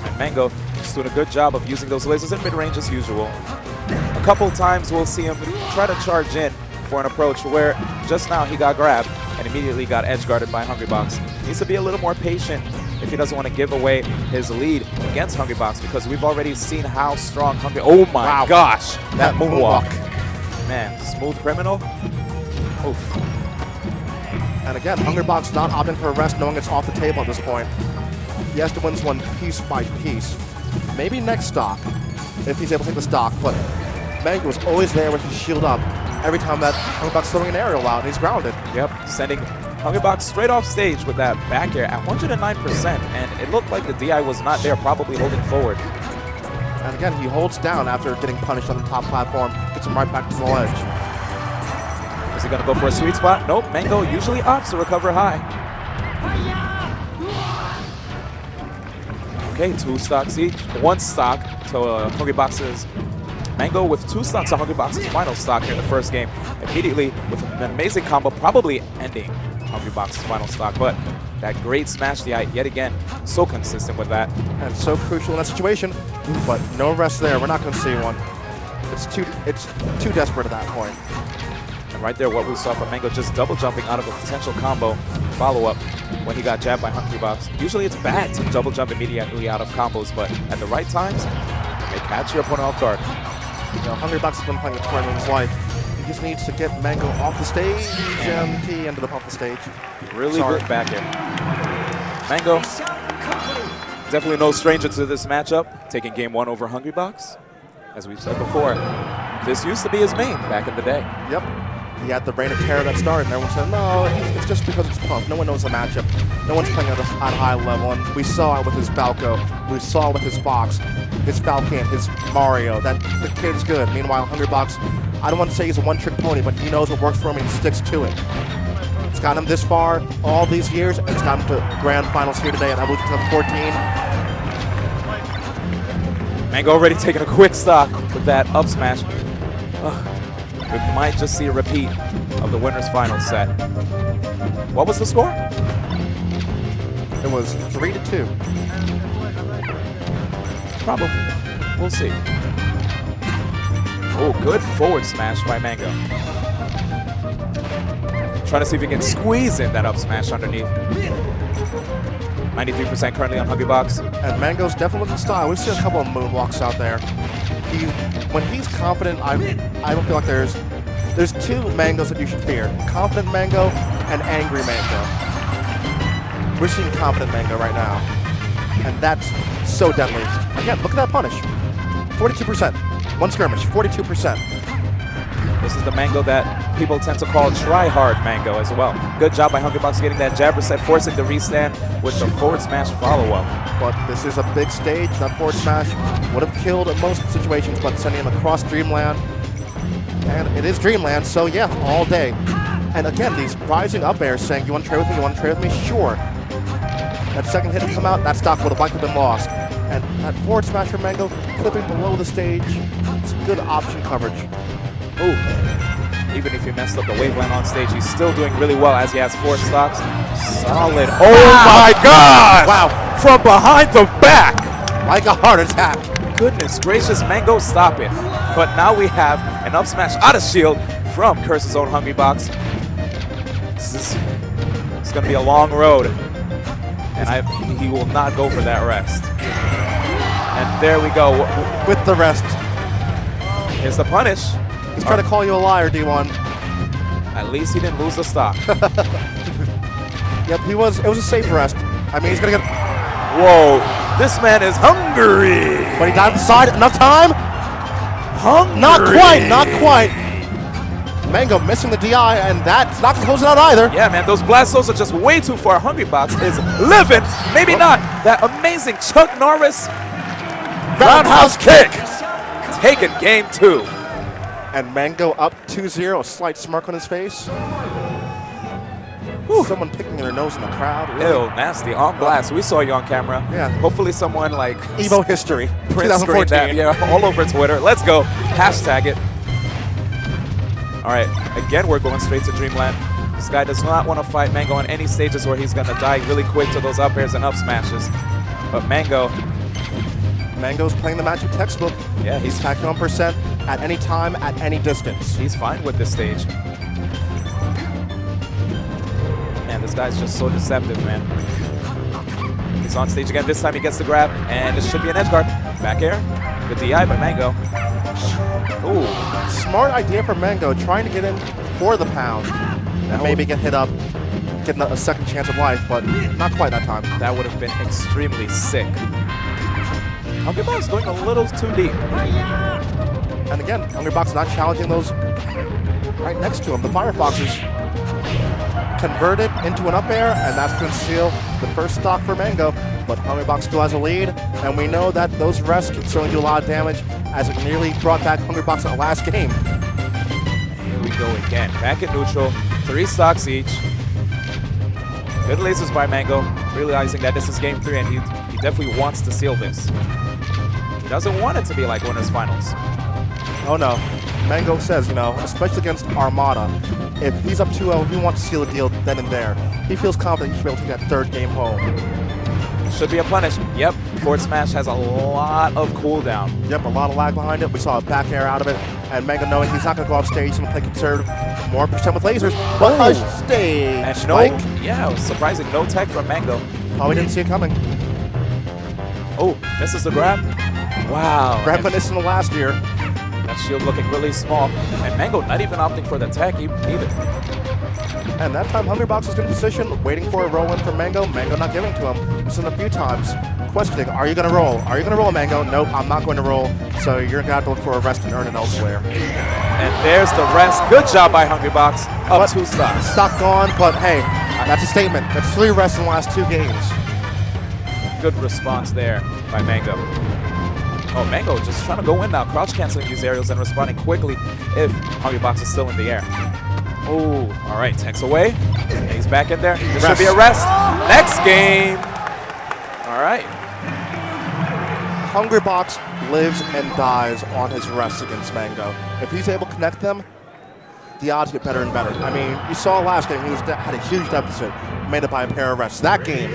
And Mango is doing a good job of using those lasers in mid-range as usual. A couple times we'll see him try to charge in for an approach where just now he got grabbed and immediately got edge guarded by Hungrybox. Needs to be a little more patient if he doesn't want to give away his lead against Hungrybox, because we've already seen how strong Oh my gosh, that moonwalk. Man, smooth criminal. Oof. And again, Hungrybox not opting for a rest, knowing it's off the table at this point. He has to win this one piece by piece. Maybe next stock, if he's able to take the stock. But Mango is always there with his shield up every time that Hungrybox throwing an aerial out, and he's grounded. Yep, sending Hungrybox straight off stage with that back air at 109%, and it looked like the DI was not there, probably holding forward. And again, he holds down after getting punished on the top platform, gets him right back to the ledge. Is he going to go for a sweet spot? Nope, Mango usually opts to recover high. Okay, 2 stocks each. 1 stock to Hungrybox's Mango with 2 stocks on Hungrybox's final stock here in the first game. Immediately with an amazing combo, probably ending Hungrybox's final stock. But that great smash DI, yet again, so consistent with that. And so crucial in that situation, but no rest there. We're not going to see one. It's too desperate at that point. And right there, what we saw from Mango, just double jumping out of a potential combo follow-up when he got jabbed by Hungrybox. Usually it's bad to double jump immediately out of combos, but at the right times, they catch your opponent off guard. You know, Hungrybox has been playing a tournament of his life. He just needs to get Mango off the stage, and he ended up off the stage. Really good back air. Mango, definitely no stranger to this matchup, taking game 1 over Hungrybox. As we've said before, this used to be his main back in the day. Yep. He had the Reign of Terror that started, and everyone said, no, it's just because it's Punk. No one knows the matchup. No one's playing at a high level, and we saw it with his Falco. We saw it with his Fox, his Falcon, his Mario, that the kid's good. Meanwhile, Hungrybox, I don't want to say he's a one-trick pony, but he knows what works for him, and he sticks to it. It's got him this far all these years, and it's got him to grand finals here today at Evolution 2014. Mango already taking a quick stock with that up smash. We might just see a repeat of the winner's final set. What was the score? It was 3-2. Probably. We'll see. Oh, good forward smash by Mango. Trying to see if he can squeeze in that up smash underneath. 93% currently on Hungrybox. And Mango's definitely in style. We've seen a couple of moonwalks out there. When he's confident, I don't feel like there's 2 Mangos that you should fear. Confident Mango and Angry Mango. We're seeing Confident Mango right now. And that's so deadly. Again, look at that punish. 42%. 1 skirmish, 42%. This is the Mango that people tend to call try-hard Mango as well. Good job by Hungrybox getting that jab reset, forcing the restand with the forward smash follow-up. But this is a big stage. That forward smash would have killed in most situations, but sending him across Dreamland. And it is Dreamland, so yeah, all day. And again, these rising up airs saying, you want to trade with me, you want to trade with me? Sure. That second hit to come out, that stock would have likely been lost. And that forward smash from Mango, clipping below the stage, it's good option coverage. Ooh. Even if he messed up the waveland on stage, he's still doing really well as he has 4 stocks. Solid. Oh my God! Wow. From behind the back. Like a heart attack. Goodness gracious, Mango, stop it. But now we have an up smash out of shield from Curse's own Hungrybox. It's going to be a long road. And he will not go for that rest. And there we go. With the rest. Here's the punish. He's trying to call you a liar, D1. At least he didn't lose the stock. Yep, it was a safe rest. I mean, he's going to get... Whoa, this man is hungry. But he got inside. Enough time? Hungry. Not quite. Mango missing the DI, and that's not closing out either. Yeah, man, those Blastos are just way too far. Hungrybox is living. Maybe not. That amazing Chuck Norris roundhouse kick. Taking game 2. And Mango up 2-0, a slight smirk on his face. Someone picking their nose in the crowd. Really. Ew, nasty. On blast. We saw you on camera. Yeah. Hopefully someone like Evo history. print screen 2014. that. Yeah, all over Twitter. Let's go. Hashtag it. All right. Again, we're going straight to Dreamland. This guy does not want to fight Mango on any stages where he's going to die really quick to those up airs and up smashes. But Mango's playing the Magic textbook. Yeah, He's tacking on percent at any time, at any distance. he's fine with this stage. Man, this guy's just so deceptive, man. He's on stage again. This time he gets the grab, and this should be an edge guard. Back air. Good DI by Mango. Ooh. Smart idea for Mango, trying to get in for the pound. And maybe get hit up, getting a second chance of life, but not quite that time. That would have been extremely sick. Hungrybox going a little too deep. And again, Hungrybox not challenging those right next to him. The Firefoxes converted into an up air, and that's going to seal the first stock for Mango. But Hungrybox still has a lead, and we know that those rests can certainly do a lot of damage, as it nearly brought back Hungrybox in the last game. Here we go again. Back at neutral, 3 stocks each. Good lasers by Mango, realizing that this is game 3, and he definitely wants to seal this. He doesn't want it to be like winners finals. Oh no. Mango says, especially against Armada, if he's up 2-0, he wants to seal the deal then and there. He feels confident he should be able to take that 3rd game home. Should be a punish. Yep, Forward Smash has a lot of cooldown. Yep, a lot of lag behind it. We saw a back air out of it, and Mango knowing he's not going to go off stage, he's going to play conservative, more percent with lasers, but a stage And spike. it was surprising, no tech from Mango. Probably didn't see it coming. Oh, misses the grab. Wow. Grabbing this in the last year. That shield looking really small. And Mango not even opting for the tech either. And that time, Hungrybox is in position, waiting for a roll in from Mango. Mango not giving to him. We've seen it a few times. Questioning, are you going to roll? Are you going to roll, Mango? Nope, I'm not going to roll. So you're going to have to look for a rest and earn it elsewhere. And there's the rest. Good job by Hungrybox. Up 2 stocks. Stock gone, but hey, that's a statement. That's 3 rests in the last 2 games. Good response there by Mango. Oh, Mango just trying to go in now. Crouch canceling these aerials and responding quickly if Hungrybox is still in the air. Oh, all right, tech's away. And he's back in there. There should be a rest. Next game. All right. Hungrybox lives and dies on his rests against Mango. If he's able to connect them, the odds get better and better. I mean, you saw last game, he had a huge deficit, made it by a pair of rests. That game,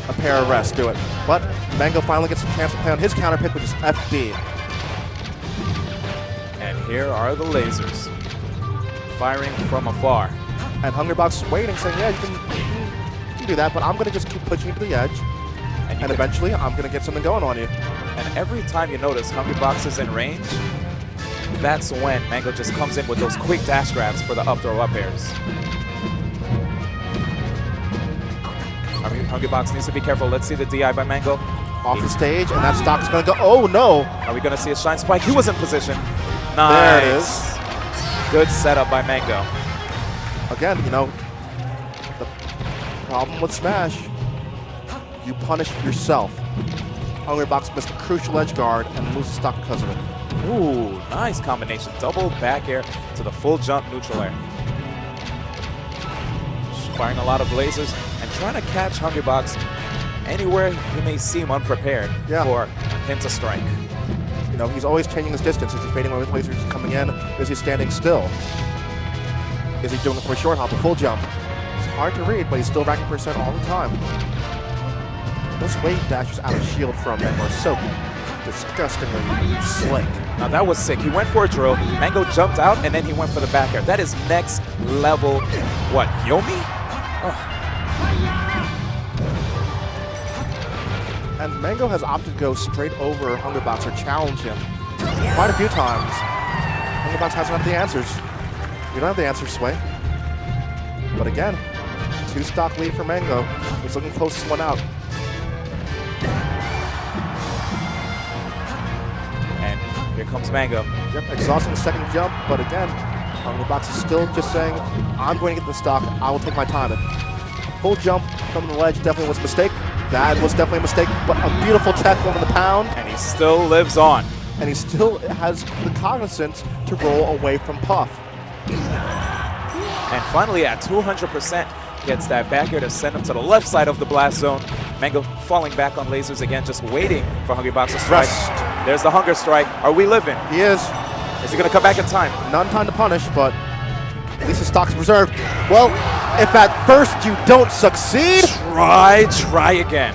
a pair of rests do it. But Mango finally gets a chance to play on his counter pick, which is FD. And here are the lasers. Firing from afar. And Hungrybox is waiting, saying, yeah, you can do that, but I'm going to just keep pushing you to the edge. And eventually, I'm going to get something going on you. And every time you notice Hungrybox is in range, that's when Mango just comes in with those quick dash grabs for the up throw up airs. Hungrybox needs to be careful. Let's see the DI by Mango. Off the stage, and that stock's going to go. Oh, no. Are we going to see a shine spike? He was in position. Nice. There it is. Good setup by Mango. Again, the problem with Smash, you punish yourself. Hungrybox missed a crucial edge guard and loses stock because of it. Ooh, nice combination. Double back air to the full jump neutral air. Firing a lot of lasers and trying to catch Hungrybox anywhere he may seem unprepared for him to strike. He's always changing his distance. Is he fading away with lasers coming in? Is he standing still? Is he doing it for a short hop, a full jump? It's hard to read, but he's still racking percent all the time. Those wave dashes out of shield from him are so disgustingly slick. Now that was sick. He went for a drill. Mango jumped out, and then he went for the back air. That is next level, what, Yomi? Oh. And Mango has opted to go straight over Hungrybox or challenge him quite a few times. Hungrybox hasn't had the answers. You don't have the answers, Sway. But again, 2 stock lead for Mango. He's looking closest one out. And here comes Mango. Yep, exhausting the second jump, but again, Hungrybox is still just saying, I'm going to get the stock, I will take my time. And full jump from the ledge definitely was a mistake. That was definitely a mistake, but a beautiful tech over the pound. And he still lives on. And he still has the cognizance to roll away from Puff. And finally, at 200%, gets that back air to send him to the left side of the blast zone. Mango falling back on lasers again, just waiting for Hungrybox to strike. Rest. There's the hunger strike. Are we living? He is. Is he going to come back in time? None time to punish, but at least his stock's preserved. Well, if at first you don't succeed, Try again.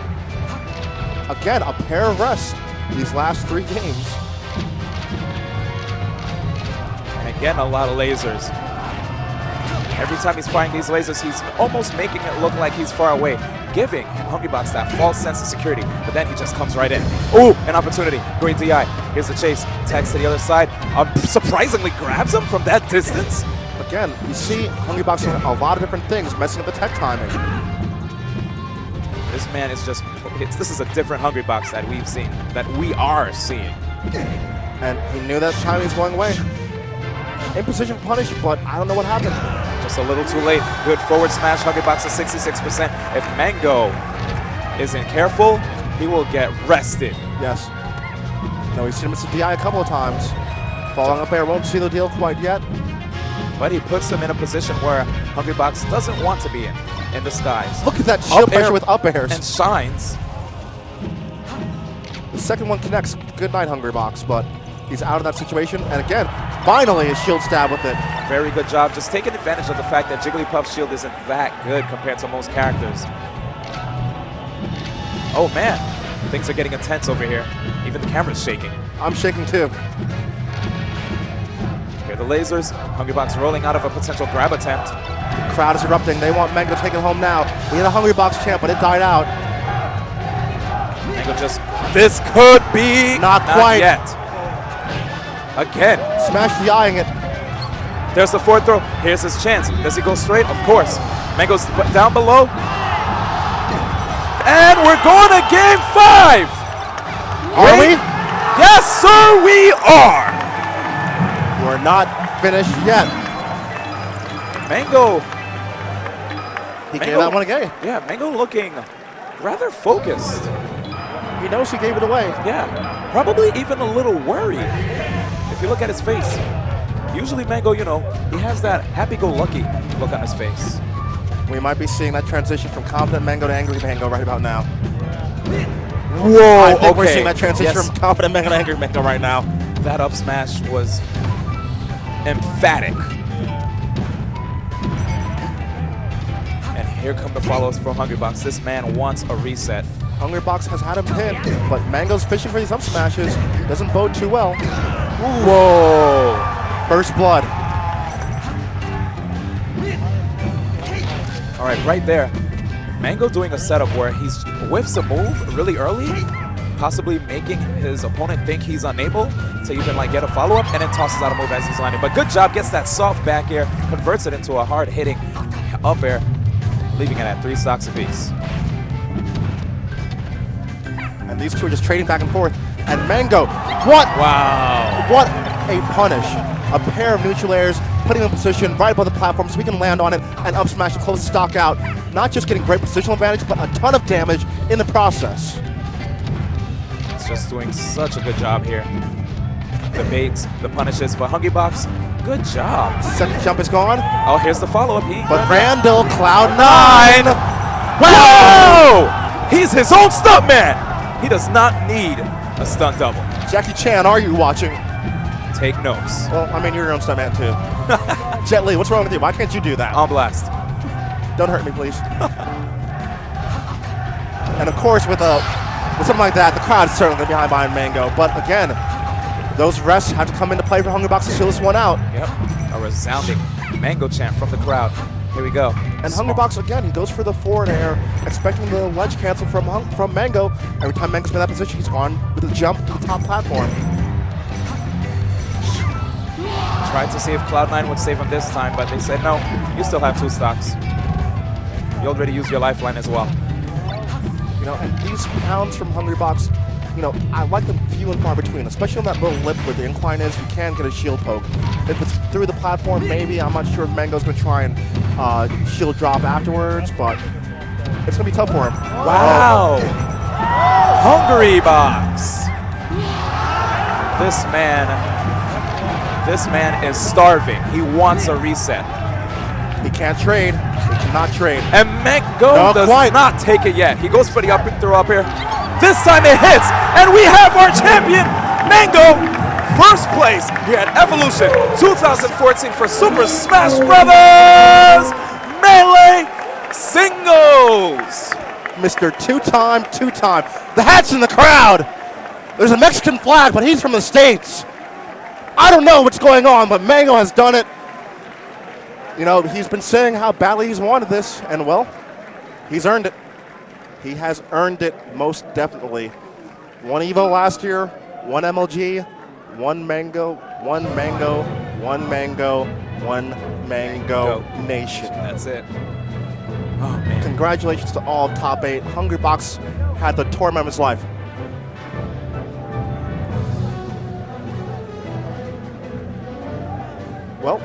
Again, a pair of rests these last 3 games. And again, a lot of lasers. Every time he's firing these lasers, he's almost making it look like he's far away, giving Hungrybox that false sense of security, but then he just comes right in. Ooh, an opportunity. Great DI. Here's the chase. Tags to the other side. Surprisingly grabs him from that distance. Again, you see Hungrybox doing a lot of different things, messing up the tech timing. This man is just, this is a different Hungry Box that we've seen, that we are seeing. And he knew that time he was going away. In position for punish, but I don't know what happened. Just a little too late. Good forward smash. Hungry Box is 66%. If Mango isn't careful, he will get rested. Yes. No, we've seen him miss the DI a couple of times. Falling up air, won't see the deal quite yet. But he puts him in a position where Hungry Box doesn't want to be in the skies. Look at that shield Up air pressure with up airs. and shines. The second one connects. Good night, Hungry Box, but he's out of that situation. And again, finally a shield stab with it. Very good job. Just taking advantage of the fact that Jigglypuff's shield isn't that good compared to most characters. Oh man, things are getting intense over here. Even the camera's shaking. I'm shaking too. Here are the lasers. Hungry Box rolling out of a potential grab attempt. Crowd is erupting. They want Mango to take it home now. We had a Hungry Box champ, but it died out. Mango just, this could be Not quite. yet. Again, Smash DIing it. there's the forward throw. Here's his chance. Does he go straight? Of course. Mango's down below. And we're going to game 5. Are we? Yes, sir, we are. We're not finished yet. Mango. He gave that one again. Yeah, Mango looking rather focused. He knows he gave it away. Yeah, probably even a little worried if you look at his face. Usually Mango, you know, he has that happy-go-lucky look on his face. We might be seeing that transition from confident Mango to angry Mango right about now. Whoa, I think we're seeing that transition Yes. from confident Mango to angry Mango right now. That up smash was emphatic. And here come the follows from Hungry Box. This man wants a reset. Hungry Box has had him pinned, but Mango's fishing for these up smashes. Doesn't bode too well. Whoa. First blood. All right, right there. Mango doing a setup where he's whiffs a move really early, possibly making his opponent think he's unable to even like get a follow-up, and then tosses out a move as he's landing. But good job, gets that soft back air, converts it into a hard-hitting up air, leaving it at 3 stocks apiece. And these two are just trading back and forth. And Mango, what? Wow. What a punish. A pair of neutral airs, putting him in position right above the platform so we can land on it and up smash to close the stock out. Not just getting great positional advantage, but a ton of damage in the process. It's just doing such a good job here. The baits, the punishes, but Hungry Box, good job. Second jump is gone, Oh, here's the follow-up. but Randall, Cloud9. Whoa! He's his own stunt man. He does not need a stunt double. Jackie Chan, are you watching? Take notes. Well, I mean, you're your own stuntman too. Jet Li, what's wrong with you? Why can't you do that? On blast. Don't hurt me, please. And of course, with something like that, the crowd is certainly behind Mango. But again, those rests have to come into play for Hungry Box to seal this one out. Yep. A resounding Mango chant from the crowd. Here we go. And Hungry Box again, he goes for the forward air, expecting the ledge cancel from Mango. Every time Mango's been in that position, he's gone with a jump to the top platform. Tried to see if Cloud9 would save him this time, but they said no. You still have 2 stocks. You already used your lifeline as well. You know, and these pounds from Hungry Box, you know, I like them few and far between, especially on that little lip where the incline is. You can get a shield poke. If it's through the platform, maybe. I'm not sure if Mango's going to try and shield drop afterwards, but it's going to be tough for him. Wow. Hungry Box. This man is starving. He wants a reset. He can't trade. He cannot trade. And Mango Not does quite. not take it yet. He goes for the up and throw up here. This time it hits, and we have our champion, Mango, first place here at Evolution 2014 for Super Smash Brothers Melee Singles. Mr. Two-time. The hat's in the crowd. There's a Mexican flag, but he's from the States. I don't know what's going on, but Mango has done it. You know, he's been saying how badly he's wanted this, and well, he's earned it. He has earned it most definitely. 1 Evo last year, 1 MLG, 1 Mango, 1 Mango, 1 Mango, 1 Mango Go. Nation. That's it. Oh, man. Congratulations to all top 8. Hungrybox had the tournament of his life. Well,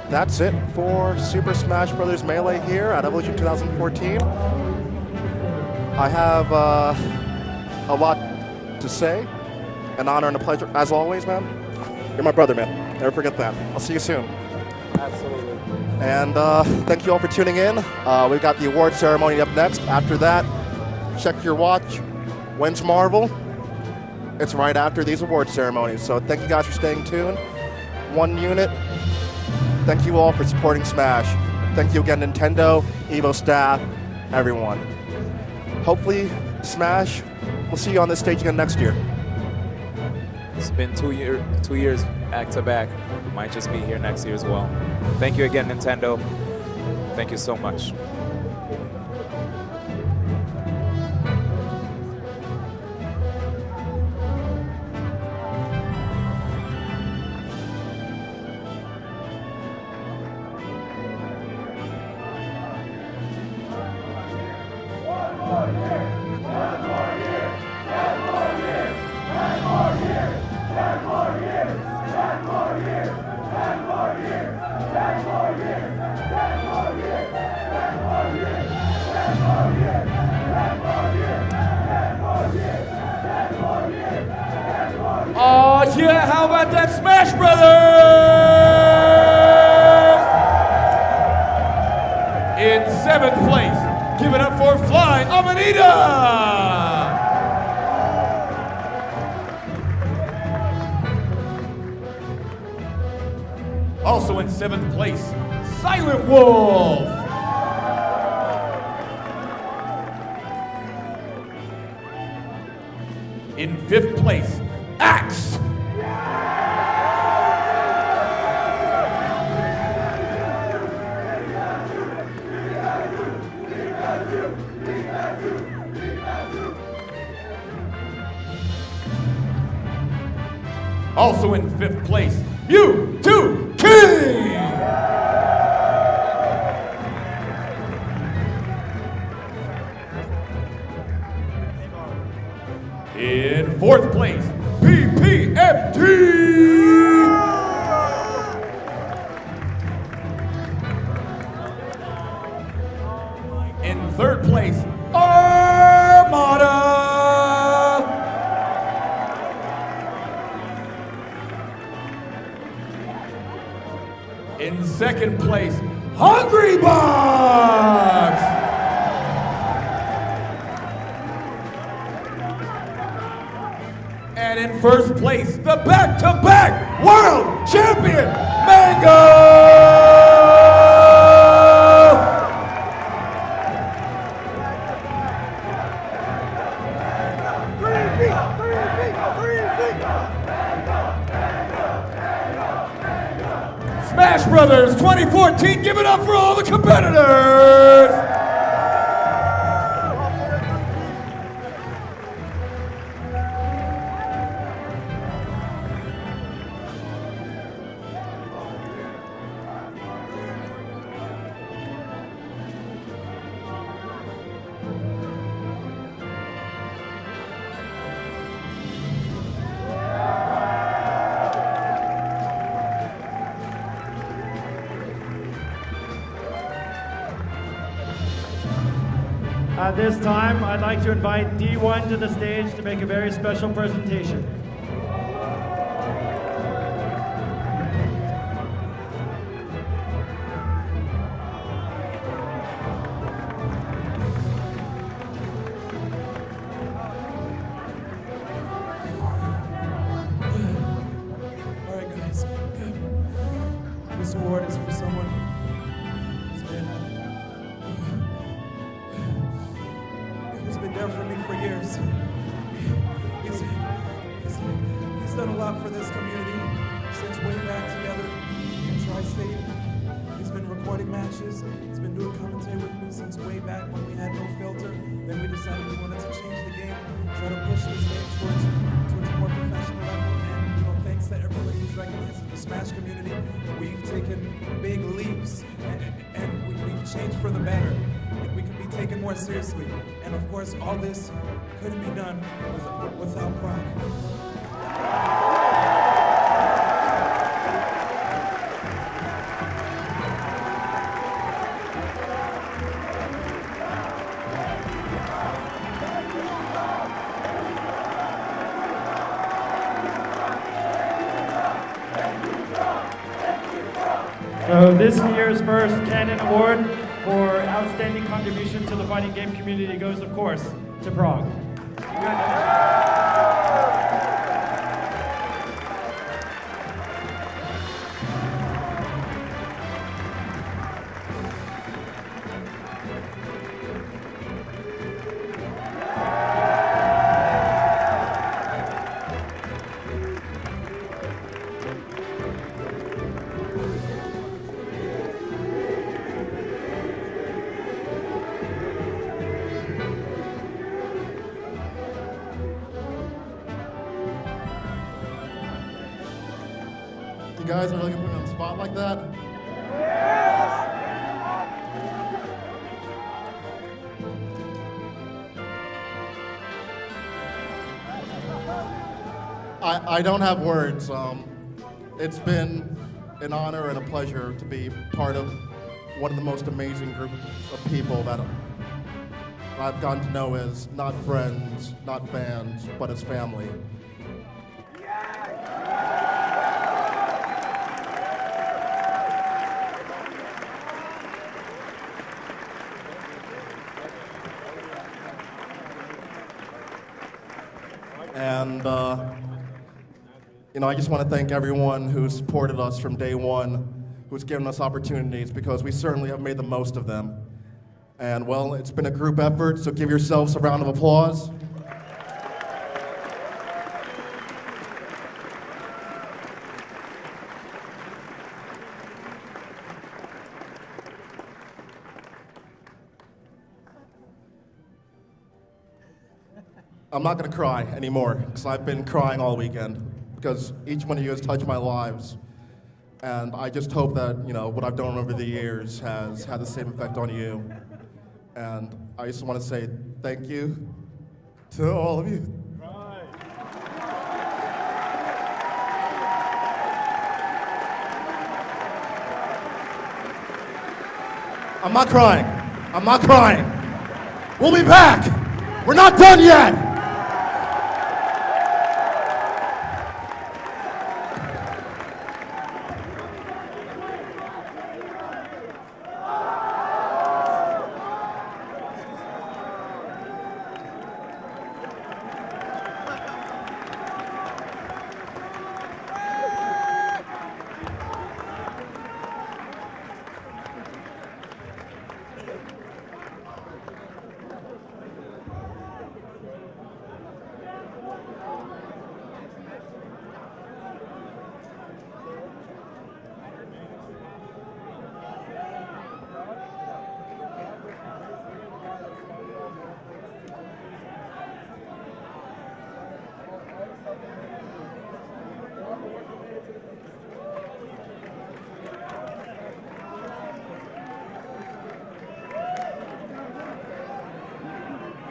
that's it for Super Smash Bros. Melee here at Evolution 2014. I have a lot to say. An honor and a pleasure, as always, man. You're my brother, man. Never forget that. I'll see you soon. Absolutely. And thank you all for tuning in. We've got the award ceremony up next. After that, check your watch. When's Marvel? It's right after these award ceremonies. So thank you guys for staying tuned. One unit. Thank you all for supporting Smash. Thank you again, Nintendo, EVO staff, everyone. Hopefully, Smash, we'll see you on this stage again next year. It's been 2 years back to back. We might just be here next year as well. Thank you again, Nintendo. Thank you so much. Oh yeah, how about that Smash Brothers? In 7th place, give it up for Flying Amanita. Also in 7th place, Silent Wolf. In 5th place, Axe. Also in 5th place, U2 King. In 4th place, PPFT. In 3rd place, Armada. In 2nd place, Hungrybox. And in 1st place, the back-to-back world champion, Mango! Smash Brothers 2014, give it up for all the competitors! At this time, I'd like to invite D1 to the stage to make a very special presentation. All right, guys. This award is for someone who's been there for me for years. He's done a lot for this community since way back together in Tri-State. He's been recording matches. He's been doing commentary with me since way back when we had no filter. Then we decided we wanted to change the game, try to push this game towards a more professional level. And thanks to everybody who's recognized the Smash community, we've taken big leaps and we've changed for the better. And we can be taken more seriously. And of course, all this couldn't be done without Prague. So this year's first Canon Award for outstanding contribution to the fighting game community goes, of course, to Prague. You guys are really gonna put me on the spot like that? I don't have words. It's been an honor and a pleasure to be part of one of the most amazing groups of people that I've gotten to know as not friends, not fans, but as family. And, I just want to thank everyone who supported us from day one, who's given us opportunities, because we certainly have made the most of them. And, well, it's been a group effort, so give yourselves a round of applause. I'm not going to cry anymore, because I've been crying all weekend, because each one of you has touched my lives. And I just hope that, what I've done over the years has had the same effect on you. And I just want to say thank you to all of you. I'm not crying. I'm not crying. We'll be back. We're not done yet.